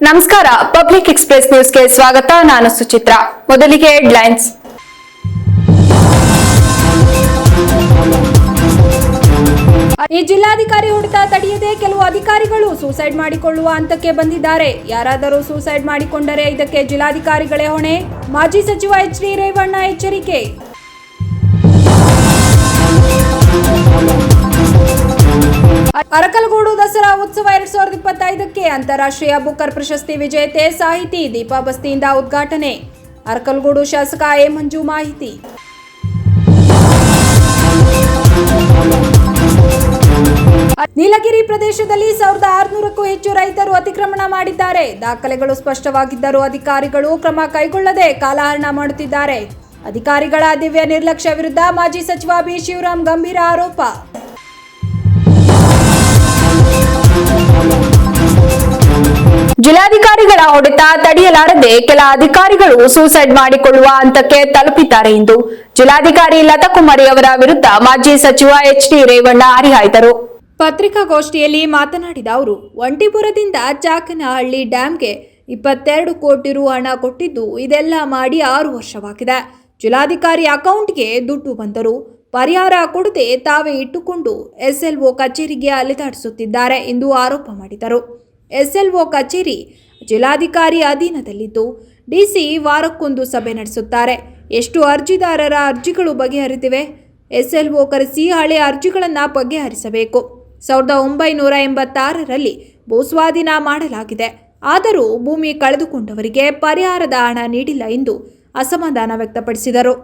ನಮಸ್ಕಾರ. Public express ನ್ಯೂಸ್ಗೆ ಸ್ವಾಗತ. ನಾನು ಸುಚಿತ್ರಾ. ಮೊದಲಿಗೆ ಹೆಡ್ಲೈನ್ಸ್. ಈ ಜಿಲ್ಲಾಧಿಕಾರಿ ಹೊಡೆತ ತಡೆಯದೆ ಕೆಲವು ಅಧಿಕಾರಿಗಳು ಸೂಸೈಡ್ ಮಾಡಿಕೊಳ್ಳುವ ಹಂತಕ್ಕೆ ಬಂದಿದ್ದಾರೆ. ಯಾರಾದರೂ ಸೂಸೈಡ್ ಮಾಡಿಕೊಂಡರೆ ಇದಕ್ಕೆ ಜಿಲ್ಲಾಧಿಕಾರಿಗಳೇ ಹೊಣೆ. ಮಾಜಿ ಸಚಿವ ಎಚ್.ಡಿ. ರೇವಣ್ಣ ಎಚ್ಚರಿಕೆ. ಅರಕಲಗೂಡು ದಸರಾ ಉತ್ಸವ 2025ಕ್ಕೆ ಅಂತಾರಾಷ್ಟ್ರೀಯ ಬುಕರ್ ಪ್ರಶಸ್ತಿ ವಿಜೇತೆ ಸಾಹಿತಿ ದೀಪಾ ಬಸ್ತಿಯಿಂದ ಉದ್ಘಾಟನೆ. ಅರಕಲಗೂಡು ಶಾಸಕ ಎ. ಮಂಜು ಮಾಹಿತಿ. ನೀಲಗಿರಿ ಪ್ರದೇಶದಲ್ಲಿ 1600ಕ್ಕೂ ಹೆಚ್ಚು ರೈತರು ಅತಿಕ್ರಮಣ ಮಾಡಿದ್ದಾರೆ. ದಾಖಲೆಗಳು ಸ್ಪಷ್ಟವಾಗಿದ್ದರೂ ಅಧಿಕಾರಿಗಳು ಕ್ರಮ ಕೈಗೊಳ್ಳದೆ ಕಾಲಹರಣ ಮಾಡುತ್ತಿದ್ದಾರೆ. ಅಧಿಕಾರಿಗಳ ದಿವ್ಯ ನಿರ್ಲಕ್ಷ್ಯ ವಿರುದ್ಧ ಮಾಜಿ ಸಚಿವ ಬಿ. ಶಿವರಾಮ್ ಗಂಭೀರ ಆರೋಪ. ಜಿಲ್ಲಾಧಿಕಾರಿಗಳ ಹೊಡೆತ ತಡೆಯಲಾರದೆ ಕೆಲ ಅಧಿಕಾರಿಗಳು ಸೂಸೈಡ್ ಮಾಡಿಕೊಳ್ಳುವ ಹಂತಕ್ಕೆ ತಲುಪಿದ್ದಾರೆ ಎಂದು ಜಿಲ್ಲಾಧಿಕಾರಿ ಲತಾಕುಮಾರಿ ಅವರ ವಿರುದ್ಧ ಮಾಜಿ ಸಚಿವ ಎಚ್.ಡಿ. ರೇವಣ್ಣ ಹರಿಹಾಯ್ದರು. ಪತ್ರಿಕಾಗೋಷ್ಠಿಯಲ್ಲಿ ಮಾತನಾಡಿದ ಅವರು, ಒಂಟಿಪುರದಿಂದ ಚಾಕನಹಳ್ಳಿ ಡ್ಯಾಂಗೆ 22 ಕೋಟಿ ರು ಹಣ ಕೊಟ್ಟಿದ್ದು, ಇದೆಲ್ಲ ಮಾಡಿ 6 ವರ್ಷವಾಗಿದೆ. ಜಿಲ್ಲಾಧಿಕಾರಿ ಅಕೌಂಟ್ಗೆ ದುಡ್ಡು ಬಂದರೂ ಪರಿಹಾರ ಕೊಡದೆ ತಾವೇ ಇಟ್ಟುಕೊಂಡು ಎಸ್ಎಲ್ಒ ಕಚೇರಿಗೆ ಅಲೆದಾಡಿಸುತ್ತಿದ್ದಾರೆ ಎಂದು ಆರೋಪ ಮಾಡಿದರು. ಎಸ್ಎಲ್ಒ ಕಚೇರಿ ಜಿಲ್ಲಾಧಿಕಾರಿ ಅಧೀನದಲ್ಲಿದ್ದು, ಡಿಸಿ ವಾರಕ್ಕೊಂದು ಸಭೆ ನಡೆಸುತ್ತಾರೆ. ಎಷ್ಟು ಅರ್ಜಿದಾರರ ಅರ್ಜಿಗಳು ಬಗೆಹರಿದಿವೆ? ಎಸ್ಎಲ್ಒ ಕರೆಸಿ ಹಳೆ ಅರ್ಜಿಗಳನ್ನು ಬಗೆಹರಿಸಬೇಕು. 1986ರಲ್ಲಿ ಭೂಸ್ವಾಧೀನ ಮಾಡಲಾಗಿದೆ. ಆದರೂ ಭೂಮಿ ಕಳೆದುಕೊಂಡವರಿಗೆ ಪರಿಹಾರದ ಹಣ ನೀಡಿಲ್ಲ ಎಂದು ಅಸಮಾಧಾನ ವ್ಯಕ್ತಪಡಿಸಿದರು.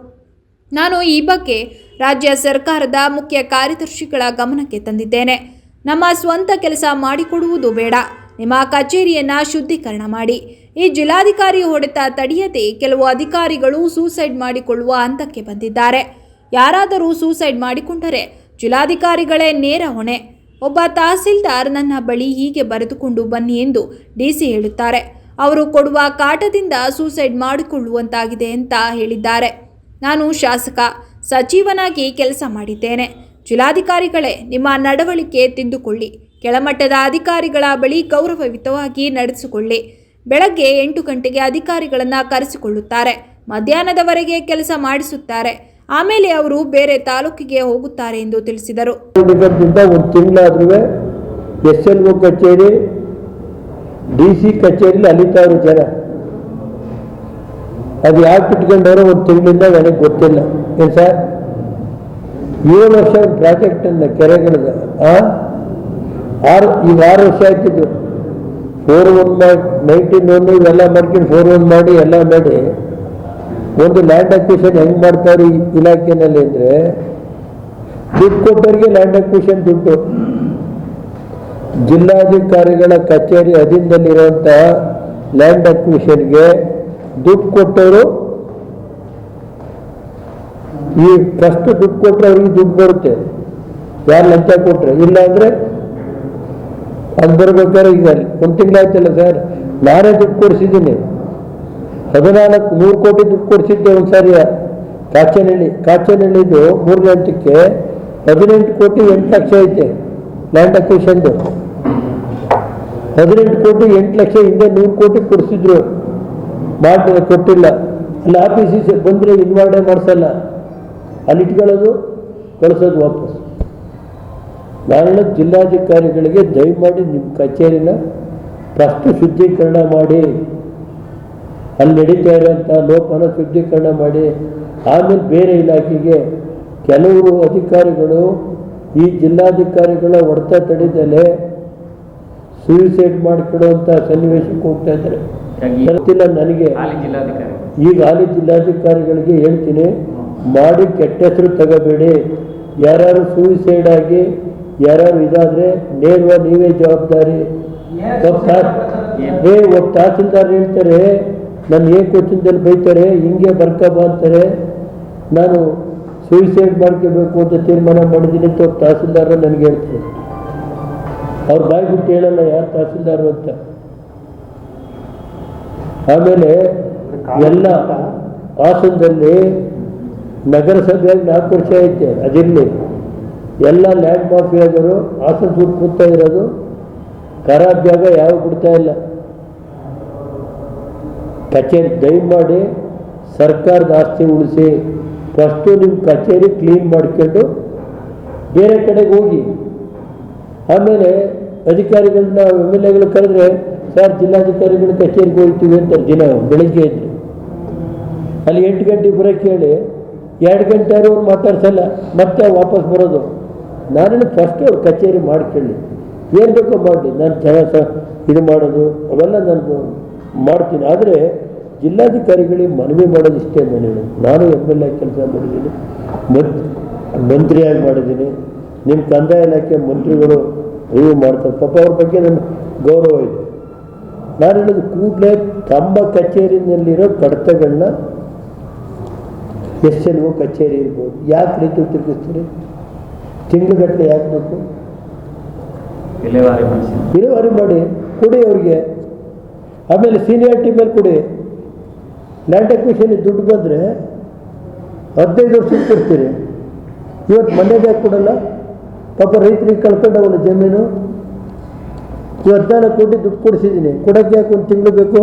ನಾನು ಈ ಬಗ್ಗೆ ರಾಜ್ಯ ಸರ್ಕಾರದ ಮುಖ್ಯ ಕಾರ್ಯದರ್ಶಿಗಳ ಗಮನಕ್ಕೆ ತಂದಿದ್ದೇನೆ. ನಮ್ಮ ಸ್ವಂತ ಕೆಲಸ ಮಾಡಿಕೊಡುವುದು ಬೇಡ, ನಿಮ್ಮ ಕಚೇರಿಯನ್ನು ಶುದ್ಧೀಕರಣ ಮಾಡಿ. ಈ ಜಿಲ್ಲಾಧಿಕಾರಿ ಹೊಡೆತ ತಡೆಯದೆ ಕೆಲವು ಅಧಿಕಾರಿಗಳು ಸೂಸೈಡ್ ಮಾಡಿಕೊಳ್ಳುವ ಹಂತಕ್ಕೆ ಬಂದಿದ್ದಾರೆ. ಯಾರಾದರೂ ಸೂಸೈಡ್ ಮಾಡಿಕೊಂಡರೆ ಜಿಲ್ಲಾಧಿಕಾರಿಗಳೇ ನೇರ ಹೊಣೆ. ಒಬ್ಬ ತಹಸೀಲ್ದಾರ್ ನನ್ನ ಬಳಿ ಹೀಗೆ ಬರೆದುಕೊಂಡು ಬನ್ನಿ ಎಂದು ಡಿಸಿ ಹೇಳುತ್ತಾರೆ. ಅವರು ಕೊಡುವ ಕಾಟದಿಂದ ಸೂಸೈಡ್ ಮಾಡಿಕೊಳ್ಳುವಂತಾಗಿದೆ ಅಂತ ಹೇಳಿದ್ದಾರೆ. ನಾನು ಶಾಸಕ, ಸಚಿವನಾಗಿ ಕೆಲಸ ಮಾಡಿದ್ದೇನೆ. ಜಿಲ್ಲಾಧಿಕಾರಿಗಳೇ, ನಿಮ್ಮ ನಡವಳಿಕೆ ತಿದ್ದುಕೊಳ್ಳಿ. ಕೆಳಮಟ್ಟದ ಅಧಿಕಾರಿಗಳ ಬಳಿ ಗೌರವಯುತವಾಗಿ ನಡೆಸಿಕೊಳ್ಳಿ. ಬೆಳಗ್ಗೆ 8 ಗಂಟೆಗೆ ಅಧಿಕಾರಿಗಳನ್ನು ಕರೆಸಿಕೊಳ್ಳುತ್ತಾರೆ. ಮಧ್ಯಾಹ್ನದವರೆಗೆ ಕೆಲಸ ಮಾಡಿಸುತ್ತಾರೆ. ಆಮೇಲೆ ಅವರು ಬೇರೆ ತಾಲೂಕಿಗೆ ಹೋಗುತ್ತಾರೆ ಎಂದು ತಿಳಿಸಿದರು. ಒಂದು ತಿಂಗಳಾದ್ರೂ ಎಸ್ಎಲ್ಒ ಕಚೇರಿ, ಡಿಸಿ ಕಚೇರಿಲಿ ಅಲಿತಾರು ಜನ. ಅದು ಯಾಕೆ ಇಟ್ಕೊಂಡವರು ಒಂದು ತಿಂಗಳಿಂದ ನನಗೆ ಗೊತ್ತಿಲ್ಲ. ಏನು ಸರ್, 7 ವರ್ಷ ಪ್ರಾಜೆಕ್ಟನ್ನು ಕೆರೆಗಳದ ಈಗ 6 ವರ್ಷ ಆಯ್ತಿದ್ದು. 4-1 ಮಾಡಿ 19 ಇವೆಲ್ಲ ಮಾಡ್ಕೊಂಡು 4-1 ಮಾಡಿ ಎಲ್ಲ ಮಾಡಿ ಒಂದು ಲ್ಯಾಂಡ್ ಅಕ್ವಿಷನ್ ಹೆಂಗೆ ಮಾಡ್ತಾರೆ ಈ ಇಲಾಖೆಯಲ್ಲಿ ಅಂದರೆ, ದುಡ್ಡು ಕೊಟ್ಟವರಿಗೆ ಲ್ಯಾಂಡ್ ಅಕ್ವಿಷನ್ ದುಡ್ಡು. ಜಿಲ್ಲಾಧಿಕಾರಿಗಳ ಕಚೇರಿ ಅಧೀನದಲ್ಲಿರುವಂಥ ಲ್ಯಾಂಡ್ ಅಕ್ವಿಷನ್ಗೆ ದುಡ್ಡು ಕೊಟ್ಟವರು, ಈ ಫಸ್ಟ್ ದುಡ್ಡು ಕೊಟ್ಟರೆ ಅವ್ರಿಗೆ ದುಡ್ಡು ಬರುತ್ತೆ. ಯಾರು ಲಂಚ ಕೊಟ್ಟರೆ, ಇಲ್ಲ ಅಂದರೆ ಅದು ಬರ್ಬೇಕಾದ್ರೆ ಈಗ 1 ತಿಂಗಳಾಯ್ತಲ್ಲ ಸರ್, ನಾನೇ ದುಡ್ಡು ಕೊಡಿಸಿದ್ದೀನಿ. 3 ಕೋಟಿ ದುಡ್ಡು ಕೊಡಿಸಿದ್ದೆ ಒಂದು ಸಾರಿ. ಕಾಚನಹಳ್ಳಿದು 3 ಗಂಟೆಗೆ 18 ಕೋಟಿ 8 ಲಕ್ಷ ಐತೆ ಲ್ಯಾಂಡ್ ಅಕ್ವಿಷನ್ದು. 18 ಕೋಟಿ 8 ಲಕ್ಷ ಹಿಂದೆ 100 ಕೋಟಿ ಕೊಡಿಸಿದ್ರು, ಕೊಟ್ಟಿಲ್ಲ. ಅಲ್ಲಿ ಆಫೀಸಿಗೆ ಬಂದರೆ ಇನ್ವಾರ್ಡೇ ಮಾಡಿಸಲ್ಲ, ಅಲ್ಲಿ ಇಟ್ಕೊಳ್ಳೋದು, ಕಳಿಸೋದು ವಾಪಸ್. ನಾನು ಜಿಲ್ಲಾಧಿಕಾರಿಗಳಿಗೆ ದಯಮಾಡಿ ನಿಮ್ಮ ಕಚೇರಿನ ಫಸ್ಟ್ ಶುದ್ಧೀಕರಣ ಮಾಡಿ, ಅಲ್ಲಿ ನಡೀತಾ ಇರೋಂಥ ಲೋಪನ ಶುದ್ಧೀಕರಣ ಮಾಡಿ, ಆಮೇಲೆ ಬೇರೆ ಇಲಾಖೆಗೆ. ಕೆಲವರು ಅಧಿಕಾರಿಗಳು ಈ ಜಿಲ್ಲಾಧಿಕಾರಿಗಳ ಹೊಡೆತ ತಡೆದಲೆ ಸೂಯಿಸೈಡ್ ಮಾಡಿಕೊಡುವಂಥ ಸನ್ನಿವೇಶಕ್ಕೆ ಹೋಗ್ತಾ ಇದ್ದಾರೆ. ಗೊತ್ತಿಲ್ಲ ನನಗೆ. ಈಗ ಹಾಲಿ ಜಿಲ್ಲಾಧಿಕಾರಿಗಳಿಗೆ ಹೇಳ್ತೀನಿ, ಮಾಡಿ ಕೆಟ್ಟ ಹೆಸರು ತಗೋಬೇಡಿ. ಯಾರು ಸೂಯಿಸೈಡ್ ಆಗಿ ಯಾರು ಇದಾದರೆ ನೇರವಾಗಿ ನೀವೇ ಜವಾಬ್ದಾರಿ. ಒಬ್ಬ ತಹಸೀಲ್ದಾರ್ ಹೇಳ್ತಾರೆ, ನನ್ನ ಏಕವಚನದಲ್ಲಿ ಬೈತಾರೆ, ಹಿಂಗೆ ಬರ್ಕಬ ಅಂತಾರೆ. ನಾನು ಸೂಯಿಸೈಡ್ ಮಾಡ್ಕೋಬೇಕು ಅಂತ ತೀರ್ಮಾನ ಮಾಡಿದ್ದೀನಿ ಅಂತ ಒಬ್ಬ ತಹಸೀಲ್ದಾರ ನನಗೆ ಹೇಳ್ತಾರೆ. ಅವ್ರು ಬಾಯಿ ಬಿಟ್ಟು ಹೇಳಲ್ಲ ಯಾರು ತಹಸೀಲ್ದಾರು ಅಂತ. ಆಮೇಲೆ ಎಲ್ಲ ಹಾಸನದಲ್ಲಿ ನಗರಸಭೆಯಾಗಿ 4 ವರ್ಷ ಐತೆ, ಅದಿರಲಿ. ಎಲ್ಲ ಲ್ಯಾಂಡ್ ಮಾಫಿಯಾದರು ಹಾಸನ ಸುತ್ತ ಕೂತಾ ಇರೋದು. ಖರಾಬ್ ಜಾಗ ಯಾವ ಬಿಡ್ತಾ ಇಲ್ಲ. ಕಚೇರಿ ದಯಮಾಡಿ ಸರ್ಕಾರದ ಆಸ್ತಿ ಉಳಿಸಿ, ಫಸ್ಟು ನಿಮ್ಮ ಕಚೇರಿ ಕ್ಲೀನ್ ಮಾಡ್ಕೊಂಡು ಬೇರೆ ಕಡೆಗೆ ಹೋಗಿ. ಆಮೇಲೆ ಅಧಿಕಾರಿಗಳನ್ನ MLAಗಳು ಕರೆದ್ರೆ, ಸರ್ ಜಿಲ್ಲಾಧಿಕಾರಿಗಳ ಕಚೇರಿಗೆ ಹೋಗ್ತೀವಿ ಅಂತಾರೆ ದಿನ ಬೆಳಿಗ್ಗೆ ಎದ್ದು. ಅಲ್ಲಿ 8 ಗಂಟೆಗೆ ಬರೋಕ್ಕೆ ಹೇಳಿ 2 ಗಂಟೆ ಅವ್ರು ಮಾತಾಡ್ಸಲ್ಲ, ಮತ್ತೆ ವಾಪಸ್ ಬರೋದು. ನಾನು ಫಸ್ಟ್ ಅವ್ರು ಕಚೇರಿ ಮಾಡ್ಕೊಳ್ಳಿ, ಏನು ಬೇಕೋ ಮಾಡಲಿ, ನಾನು ಚೆನ್ನಾಗಿ ಇದು ಮಾಡೋದು ಅವೆಲ್ಲ ನಾನು ಮಾಡ್ತೀನಿ. ಆದರೆ ಜಿಲ್ಲಾಧಿಕಾರಿಗಳಿಗೆ ಮನವಿ ಮಾಡೋದು ಇಷ್ಟೇ. ನಾನು MLA ಕೆಲಸ ಮಾಡಿದ್ದೀನಿ, ಮಂತ್ರಿಯಾಗಿ ಮಾಡಿದ್ದೀನಿ. ನಿಮ್ಮ ಕಂದಾಯ ಇಲಾಖೆ ಮಂತ್ರಿಗಳು ರಿವ್ಯೂ ಮಾಡ್ತಾರೆ, ಪಾಪ ಅವ್ರ ಬಗ್ಗೆ ನನ್ನ ಗೌರವ ಇದೆ. ನಾನು ಹೇಳೋದು ಕೂಡಲೇ ತಮ್ಮ ಕಚೇರಿನಲ್ಲಿರೋ ಕಡತಗಳನ್ನ SLO ಕಚೇರಿ ಇರ್ಬೋದು, ಯಾಕೆ ರೀತಿ ತಿರುಗಿಸ್ತೀರಿ? ತಿಂಗಳುಗಟ್ಟಲೆ ಯಾಕೆ ಬೇಕು? ವಿಲೇವಾರಿ ಮಾಡಿ ಕೊಡಿ ಅವ್ರಿಗೆ. ಆಮೇಲೆ ಸೀನಿಯಾರಿಟಿ ಮೇಲೆ ಕೊಡಿ. ಲ್ಯಾಂಡ್ ಅಕ್ವಿಷನ್ ದುಡ್ಡು ಬಂದರೆ 15 ವರ್ಷಕ್ಕೆ ಕೊಡ್ತೀರಿ. ಇವತ್ತು ಮನೆಗೆ ಯಾಕೆ ಕೊಡಲ್ಲ? ಪಾಪ ರೈತರಿಗೆ ಕಳ್ಕೊಂಡವಲ್ಲ ಜಮೀನು. 14 ಕೋಟಿ ದುಡ್ಡು ಕೊಡಿಸಿದ್ದೀನಿ, ಕೊಡೋಕ್ಕೆ ಯಾಕೆ 1 ತಿಂಗಳು ಬೇಕು?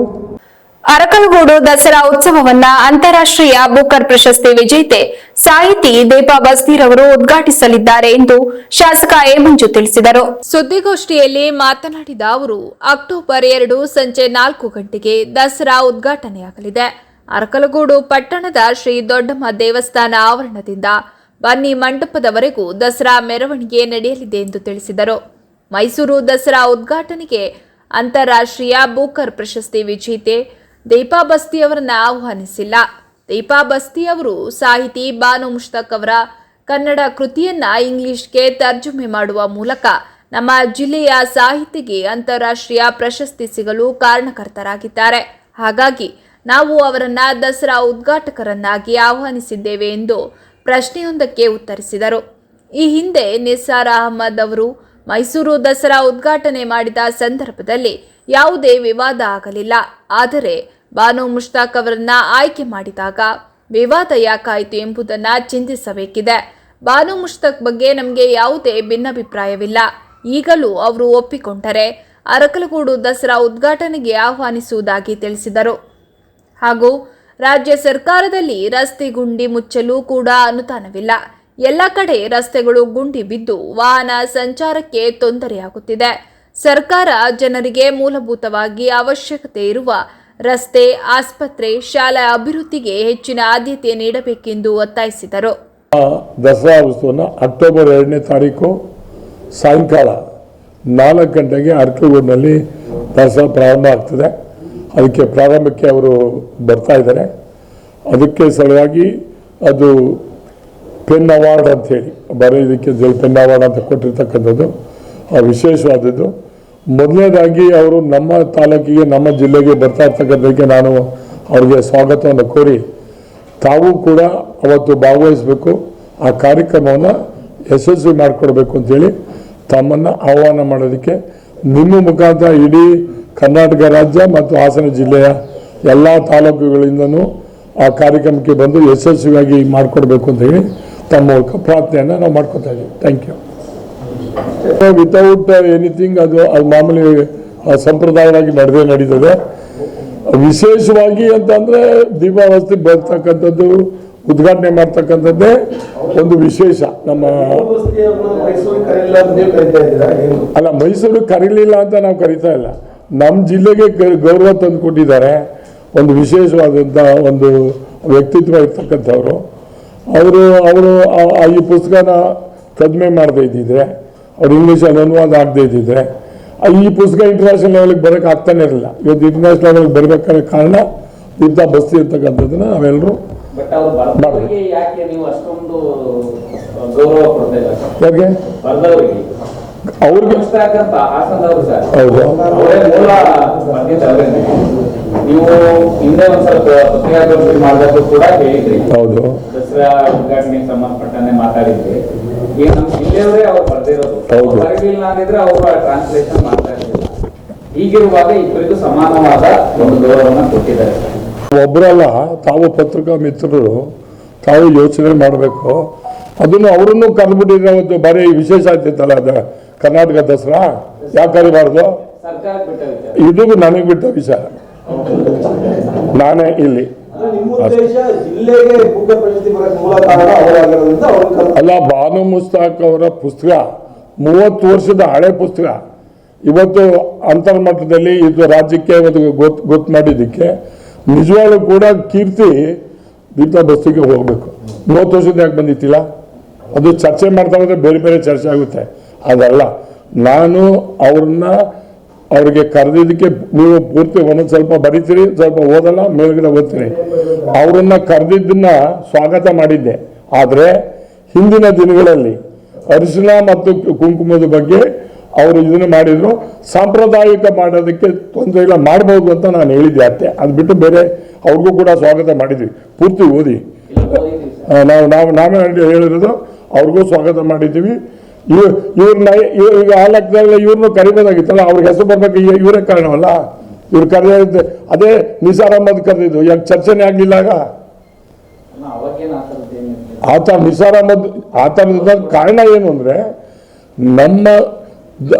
ಅರಕಲಗೂಡು ದಸರಾ ಉತ್ಸವವನ್ನ ಅಂತಾರಾಷ್ಟ್ರೀಯ ಬೂಕರ್ ಪ್ರಶಸ್ತಿ ವಿಜೇತೆ ಸಾಹಿತಿ ದೀಪಾ ಬಸ್ತಿರವರು ಉದ್ಘಾಟಿಸಲಿದ್ದಾರೆ ಎಂದು ಶಾಸಕ ಎ ಮಂಜು ತಿಳಿಸಿದರು. ಸುದ್ದಿಗೋಷ್ಠಿಯಲ್ಲಿ ಮಾತನಾಡಿದ ಅವರು, ಅಕ್ಟೋಬರ್ 2 ಸಂಜೆ 4 ಗಂಟೆಗೆ ದಸರಾ ಉದ್ಘಾಟನೆಯಾಗಲಿದೆ. ಅರಕಲಗೂಡು ಪಟ್ಟಣದ ಶ್ರೀ ದೊಡ್ಡಮ್ಮ ದೇವಸ್ಥಾನ ಆವರಣದಿಂದ ಬನ್ನಿ ಮಂಟಪದವರೆಗೂ ದಸರಾ ಮೆರವಣಿಗೆ ನಡೆಯಲಿದೆ ಎಂದು ತಿಳಿಸಿದರು. ಮೈಸೂರು ದಸರಾ ಉದ್ಘಾಟನೆಗೆ ಅಂತಾರಾಷ್ಟ್ರೀಯ ಬೂಕರ್ ಪ್ರಶಸ್ತಿ ವಿಜೇತೆ ದೀಪಾ ಬಸ್ತಿ ಅವರನ್ನು ಆಹ್ವಾನಿಸಿಲ್ಲ. ದೀಪಾ ಬಸ್ತಿ ಅವರು ಸಾಹಿತಿ ಬಾನು ಮುಷ್ತಾಕ್ ಅವರ ಕನ್ನಡ ಕೃತಿಯನ್ನ ಇಂಗ್ಲಿಷ್ಗೆ ತರ್ಜುಮೆ ಮಾಡುವ ಮೂಲಕ ನಮ್ಮ ಜಿಲ್ಲೆಯ ಸಾಹಿತಿಗೆ ಅಂತಾರಾಷ್ಟ್ರೀಯ ಪ್ರಶಸ್ತಿ ಸಿಗಲು ಕಾರಣಕರ್ತರಾಗಿದ್ದಾರೆ. ಹಾಗಾಗಿ ನಾವು ಅವರನ್ನ ದಸರಾ ಉದ್ಘಾಟಕರನ್ನಾಗಿ ಆಹ್ವಾನಿಸಿದ್ದೇವೆ ಎಂದು ಪ್ರಶ್ನೆಯೊಂದಕ್ಕೆ ಉತ್ತರಿಸಿದರು. ಈ ಹಿಂದೆ ನಿಸಾರ್ ಅಹಮದ್ ಅವರು ಮೈಸೂರು ದಸರಾ ಉದ್ಘಾಟನೆ ಮಾಡಿದ ಸಂದರ್ಭದಲ್ಲಿ ಯಾವುದೇ ವಿವಾದ ಆಗಲಿಲ್ಲ. ಆದರೆ ಬಾನು ಮುಷ್ತಾಕ್ ಅವರನ್ನ ಆಯ್ಕೆ ಮಾಡಿದಾಗ ವಿವಾದ ಯಾಕಾಯಿತು ಎಂಬುದನ್ನು ಚಿಂತಿಸಬೇಕಿದೆ. ಬಾನು ಮುಷ್ತಾಕ್ ಬಗ್ಗೆ ನಮಗೆ ಯಾವುದೇ ಭಿನ್ನಾಭಿಪ್ರಾಯವಿಲ್ಲ. ಈಗಲೂ ಅವರು ಒಪ್ಪಿಕೊಂಡರೆ ಅರಕಲಗೂಡು ದಸರಾ ಉದ್ಘಾಟನೆಗೆ ಆಹ್ವಾನಿಸುವುದಾಗಿ ತಿಳಿಸಿದರು. ಹಾಗೂ ರಾಜ್ಯ ಸರ್ಕಾರದಲ್ಲಿ ರಸ್ತೆ ಗುಂಡಿ ಮುಚ್ಚಲು ಕೂಡ ಅನುದಾನವಿಲ್ಲ. ಎಲ್ಲ ಕಡೆ ರಸ್ತೆಗಳು ಗುಂಡಿ ಬಿದ್ದು ವಾಹನ ಸಂಚಾರಕ್ಕೆ ತೊಂದರೆಯಾಗುತ್ತಿದೆ. ಸರ್ಕಾರ ಜನರಿಗೆ ಮೂಲಭೂತವಾಗಿ ಅವಶ್ಯಕತೆ ಇರುವ ರಸ್ತೆ, ಆಸ್ಪತ್ರೆ, ಶಾಲಾ ಅಭಿವೃದ್ಧಿಗೆ ಹೆಚ್ಚಿನ ಆದ್ಯತೆ ನೀಡಬೇಕೆಂದು ಒತ್ತಾಯಿಸಿದರು. ದಸರಾ ಉತ್ಸವನ ಅಕ್ಟೋಬರ್ 2ನೇ ತಾರೀಕು ಸಾಯಂಕಾಲ 4 ಗಂಟೆಗೆ ಅರಕಲಗೂಡಿನಲ್ಲಿ ದಸರಾ ಪ್ರಾರಂಭ ಆಗ್ತದೆ. ಅದಕ್ಕೆ ಪ್ರಾರಂಭಕ್ಕೆ ಅವರು ಬರ್ತಾ ಇದ್ದಾರೆ. ಅದಕ್ಕೆ ಸಲುವಾಗಿ ಅದು ಪೆನ್ ಅವಾರ್ಡ್ ಅಂಥೇಳಿ ಬರೆಯೋದಕ್ಕೆ ಪೆನ್ ಅವಾರ್ಡ್ ಅಂತ ಕೊಟ್ಟಿರ್ತಕ್ಕಂಥದ್ದು ವಿಶೇಷವಾದದ್ದು. ಮೊದಲನೇದಾಗಿ ಅವರು ನಮ್ಮ ತಾಲೂಕಿಗೆ, ನಮ್ಮ ಜಿಲ್ಲೆಗೆ ಬರ್ತಾ ಇರ್ತಕ್ಕಂಥದ್ದಕ್ಕೆ ನಾನು ಅವರಿಗೆ ಸ್ವಾಗತವನ್ನು ಕೋರಿ, ತಾವು ಕೂಡ ಅವತ್ತು ಭಾಗವಹಿಸಬೇಕು, ಆ ಕಾರ್ಯಕ್ರಮವನ್ನು ಯಶಸ್ವಿ ಮಾಡಿಕೊಡ್ಬೇಕು ಅಂತೇಳಿ ತಮ್ಮನ್ನು ಆಹ್ವಾನ ಮಾಡೋದಕ್ಕೆ ನಿಮ್ಮ ಮುಖಾಂತರ ಇಡೀ ಕರ್ನಾಟಕ ರಾಜ್ಯ ಮತ್ತು ಹಾಸನ ಜಿಲ್ಲೆಯ ಎಲ್ಲ ತಾಲೂಕುಗಳಿಂದನೂ ಆ ಕಾರ್ಯಕ್ರಮಕ್ಕೆ ಬಂದು ಯಶಸ್ವಿಯಾಗಿ ಮಾಡಿಕೊಡ್ಬೇಕು ಅಂತ ಹೇಳಿ ತಮ್ಮ ಮೂಲಕ ಪ್ರಾರ್ಥನೆಯನ್ನು ನಾವು ಮಾಡ್ಕೊತಾ ಇದ್ದೀವಿ. Thank you. ವಿತೌಟ್ ಎನಿಥಿಂಗ್ ಅದು ಮಾಮೂಲಿ ಸಂಪ್ರದಾಯವಾಗಿ ನಡೀತದೆ. ವಿಶೇಷವಾಗಿ ಅಂತಂದರೆ ದೀಪಾವಳಿ ಬರ್ತಕ್ಕಂಥದ್ದು, ಉದ್ಘಾಟನೆ ಮಾಡ್ತಕ್ಕಂಥದ್ದೇ ಒಂದು ವಿಶೇಷ. ನಮ್ಮ ಅಲ್ಲ, ಮೈಸೂರು ಕರೀಲಿಲ್ಲ ಅಂತ ನಾವು ಕರೀತಾ ಇಲ್ಲ. ನಮ್ಮ ಜಿಲ್ಲೆಗೆ ಗೌರವ ತಂದು ಕೊಟ್ಟಿದ್ದಾರೆ. ಒಂದು ವಿಶೇಷವಾದಂಥ ಒಂದು ವ್ಯಕ್ತಿತ್ವ ಇರ್ತಕ್ಕಂಥವ್ರು ಅವರು ಈ ಪುಸ್ತಕನ ತರ್ಜುಮೆ ಮಾಡದೇ ಇದ್ದಿದ್ರೆ, ಅವ್ರು ಇಂಗ್ಲೀಷಲ್ಲಿ ಅನುವಾದ ಆಗದೇ ಇದ್ದಿದ್ರೆ ಈ ಪುಸ್ತಕ ಇಂಟರ್ನ್ಯಾಷನಲ್ ಲೆವೆಲ್ಗೆ ಬರೋಕ್ಕೆ ಆಗ್ತಾನೆ ಇರಲಿಲ್ಲ. ಇವತ್ತು ಇಂಟರ್ನ್ಯಾಷನಲ್ ಲೆವೆಲ್ಗೆ ಬರಬೇಕಾದ ಕಾರಣ ದೀಪಾ ಬಸ್ತಿ ಇರ್ತಕ್ಕಂಥದ್ದನ್ನ ನಾವೆಲ್ಲರೂ ಯಾಕೆ ಅವ್ರಿಗೆ ಹೌದು ನೀವು ಹಿಂದೆ ಒಂದ್ಸಲ ಪತ್ರಿಕಾಗೋಷ್ಠಿ ಮಾಡಿದಾಗ ಕೂಡ ಹೇಳಿದ್ರಿ, ಹೌದು, ದಸರಾ ಉದ್ಘಾಟನೆಗೆ ಸಂಬಂಧಪಟ್ಟಂತೆ ಮಾತಾಡಿದ್ರಿ. ಈಗ ನಮ್ಮ ಜಿಲ್ಲೆಯವರೇ ಅವ್ರು ಬರ್ದಿರೋದು, ಬರಲಿಲ್ಲ ಅಂದಿದ್ರೆ ಅವರು ಟ್ರಾನ್ಸ್ಲೇಷನ್ ಮಾಡ್ತಾ ಇರಲಿಲ್ಲ. ಹೀಗಿರುವಾಗ ಇಬ್ಬರಿಗೂ ಸಮಾನವಾದ ಒಂದು ಗೌರವವನ್ನು ಕೊಟ್ಟಿದ್ದಾರೆ. ಒಬ್ಬರಲ್ಲ, ತಾವು ಪತ್ರಿಕಾ ಮಿತ್ರರು, ತಾವು ಯೋಚನೆ ಮಾಡಬೇಕು. ಅದನ್ನು ಅವರನ್ನು ಕರೆದ್ಬಿಟ್ಟಿದ್ರೆ ಅವತ್ತು ಬಾರಿ ವಿಶೇಷ ಆಗ್ತಿತ್ತಲ್ಲ ಅದು ಕರ್ನಾಟಕ ದಸರಾ. ಯಾಕೆ ಕರಿಬಾರ್ದು? ಸರ್ಕಾರಕ್ಕೆ ಬಿಟ್ಟ ವಿಚಾರ, ಇದು ನನಗೆ ಬಿಟ್ಟ ವಿಚಾರ. ನಾನೇ ಇಲ್ಲಿ ನಿಮ್ಮ ಉದ್ದೇಶ ಜಿಲ್ಲೆಗೆ ಬುಕ್ಕ ಪ್ರಶಸ್ತಿ ಬರೋಕ್ಕೆ ಮೂಲ ಕಾರಣ ಅವರಾಗಿರೋದ್ರಿಂದ ಅವ್ರಿಗೆ ಅಲ್ಲ, ಬಾನು ಮುಸ್ತಾಕ್ ಅವರ ಪುಸ್ತಕ 30 ವರ್ಷದ ಹಳೆ ಪುಸ್ತಕ ಇವತ್ತು ಅಂತರ್ಮಟ್ಟದಲ್ಲಿ ಇದು ರಾಜ್ಯಕ್ಕೆ ಗೊತ್ತು ಮಾಡಿದ್ದಕ್ಕೆ ನಿಜವಾಗ್ಲೂ ಕೂಡ ಕೀರ್ತಿ ದೀಪಾ ಬಸ್ತಿಗೆ ಹೋಗ್ಬೇಕು. 30 ವರ್ಷದ ಯಾಕೆ ಬಂದಿತ್ತಿಲ್ಲ? ಅದು ಚರ್ಚೆ ಮಾಡ್ತಾ ಹೋದ್ರೆ ಬೇರೆ ಬೇರೆ ಚರ್ಚೆ ಆಗುತ್ತೆ. ಅದಲ್ಲ, ನಾನು ಅವ್ರಿಗೆ ಕರೆದಿದ್ದಕ್ಕೆ ನೀವು ಪೂರ್ತಿ ಒಂದೊಂದು ಸ್ವಲ್ಪ ಬರೀತೀರಿ, ಸ್ವಲ್ಪ ಓದಲ್ಲ, ಮೇಲ್ಗಡೆ ಓದ್ತೀರಿ. ಅವ್ರನ್ನ ಕರೆದಿದ್ದನ್ನ ಸ್ವಾಗತ ಮಾಡಿದ್ದೆ. ಆದರೆ ಹಿಂದಿನ ದಿನಗಳಲ್ಲಿ ಅರಿಶಿನ ಮತ್ತು ಕುಂಕುಮದ ಬಗ್ಗೆ ಅವರು ಇದನ್ನು ಮಾಡಿದ್ರು. ಸಾಂಪ್ರದಾಯಿಕ ಮಾಡೋದಕ್ಕೆ ತೊಂದರೆ ಇಲ್ಲ, ಮಾಡ್ಬೋದು ಅಂತ ನಾನು ಹೇಳಿದ್ದೆ ಅಷ್ಟೇ. ಅದು ಬಿಟ್ಟು ಬೇರೆ ಅವ್ರಿಗೂ ಕೂಡ ಸ್ವಾಗತ ಮಾಡಿದ್ವಿ. ಪೂರ್ತಿ ಓದಿ ನಾವೇ ಹೇಳಿರೋದು, ಅವ್ರಿಗೂ ಸ್ವಾಗತ ಮಾಡಿದ್ದೀವಿ. ಇವ್ರನ್ನ ಈಗ ಆ ಲೆಕ್ಕದಲ್ಲಿ ಇವ್ರನ್ನೂ ಕರಿಬೋದಾಗಿತ್ತಲ್ಲ, ಅವ್ರಿಗೆ ಹೆಸರು ಬರ್ಬೇಕು. ಇವರೇ ಕಾರಣವಲ್ಲ, ಇವ್ರು ಕರೆದಿದ್ದೆ. ಅದೇ ನಿಸಾರ್ ಅಹಮದ್ ಕರೆದಿದ್ದು, ಯಾಕೆ ಚರ್ಚೆನೇ ಆಗಲಿಲ್ಲ ಆಗ? ಆತ ನಿಸಾರ್ ಅಹಮದ್ ಆ ಥರದ ಕಾರಣ ಏನು ಅಂದರೆ, ನಮ್ಮ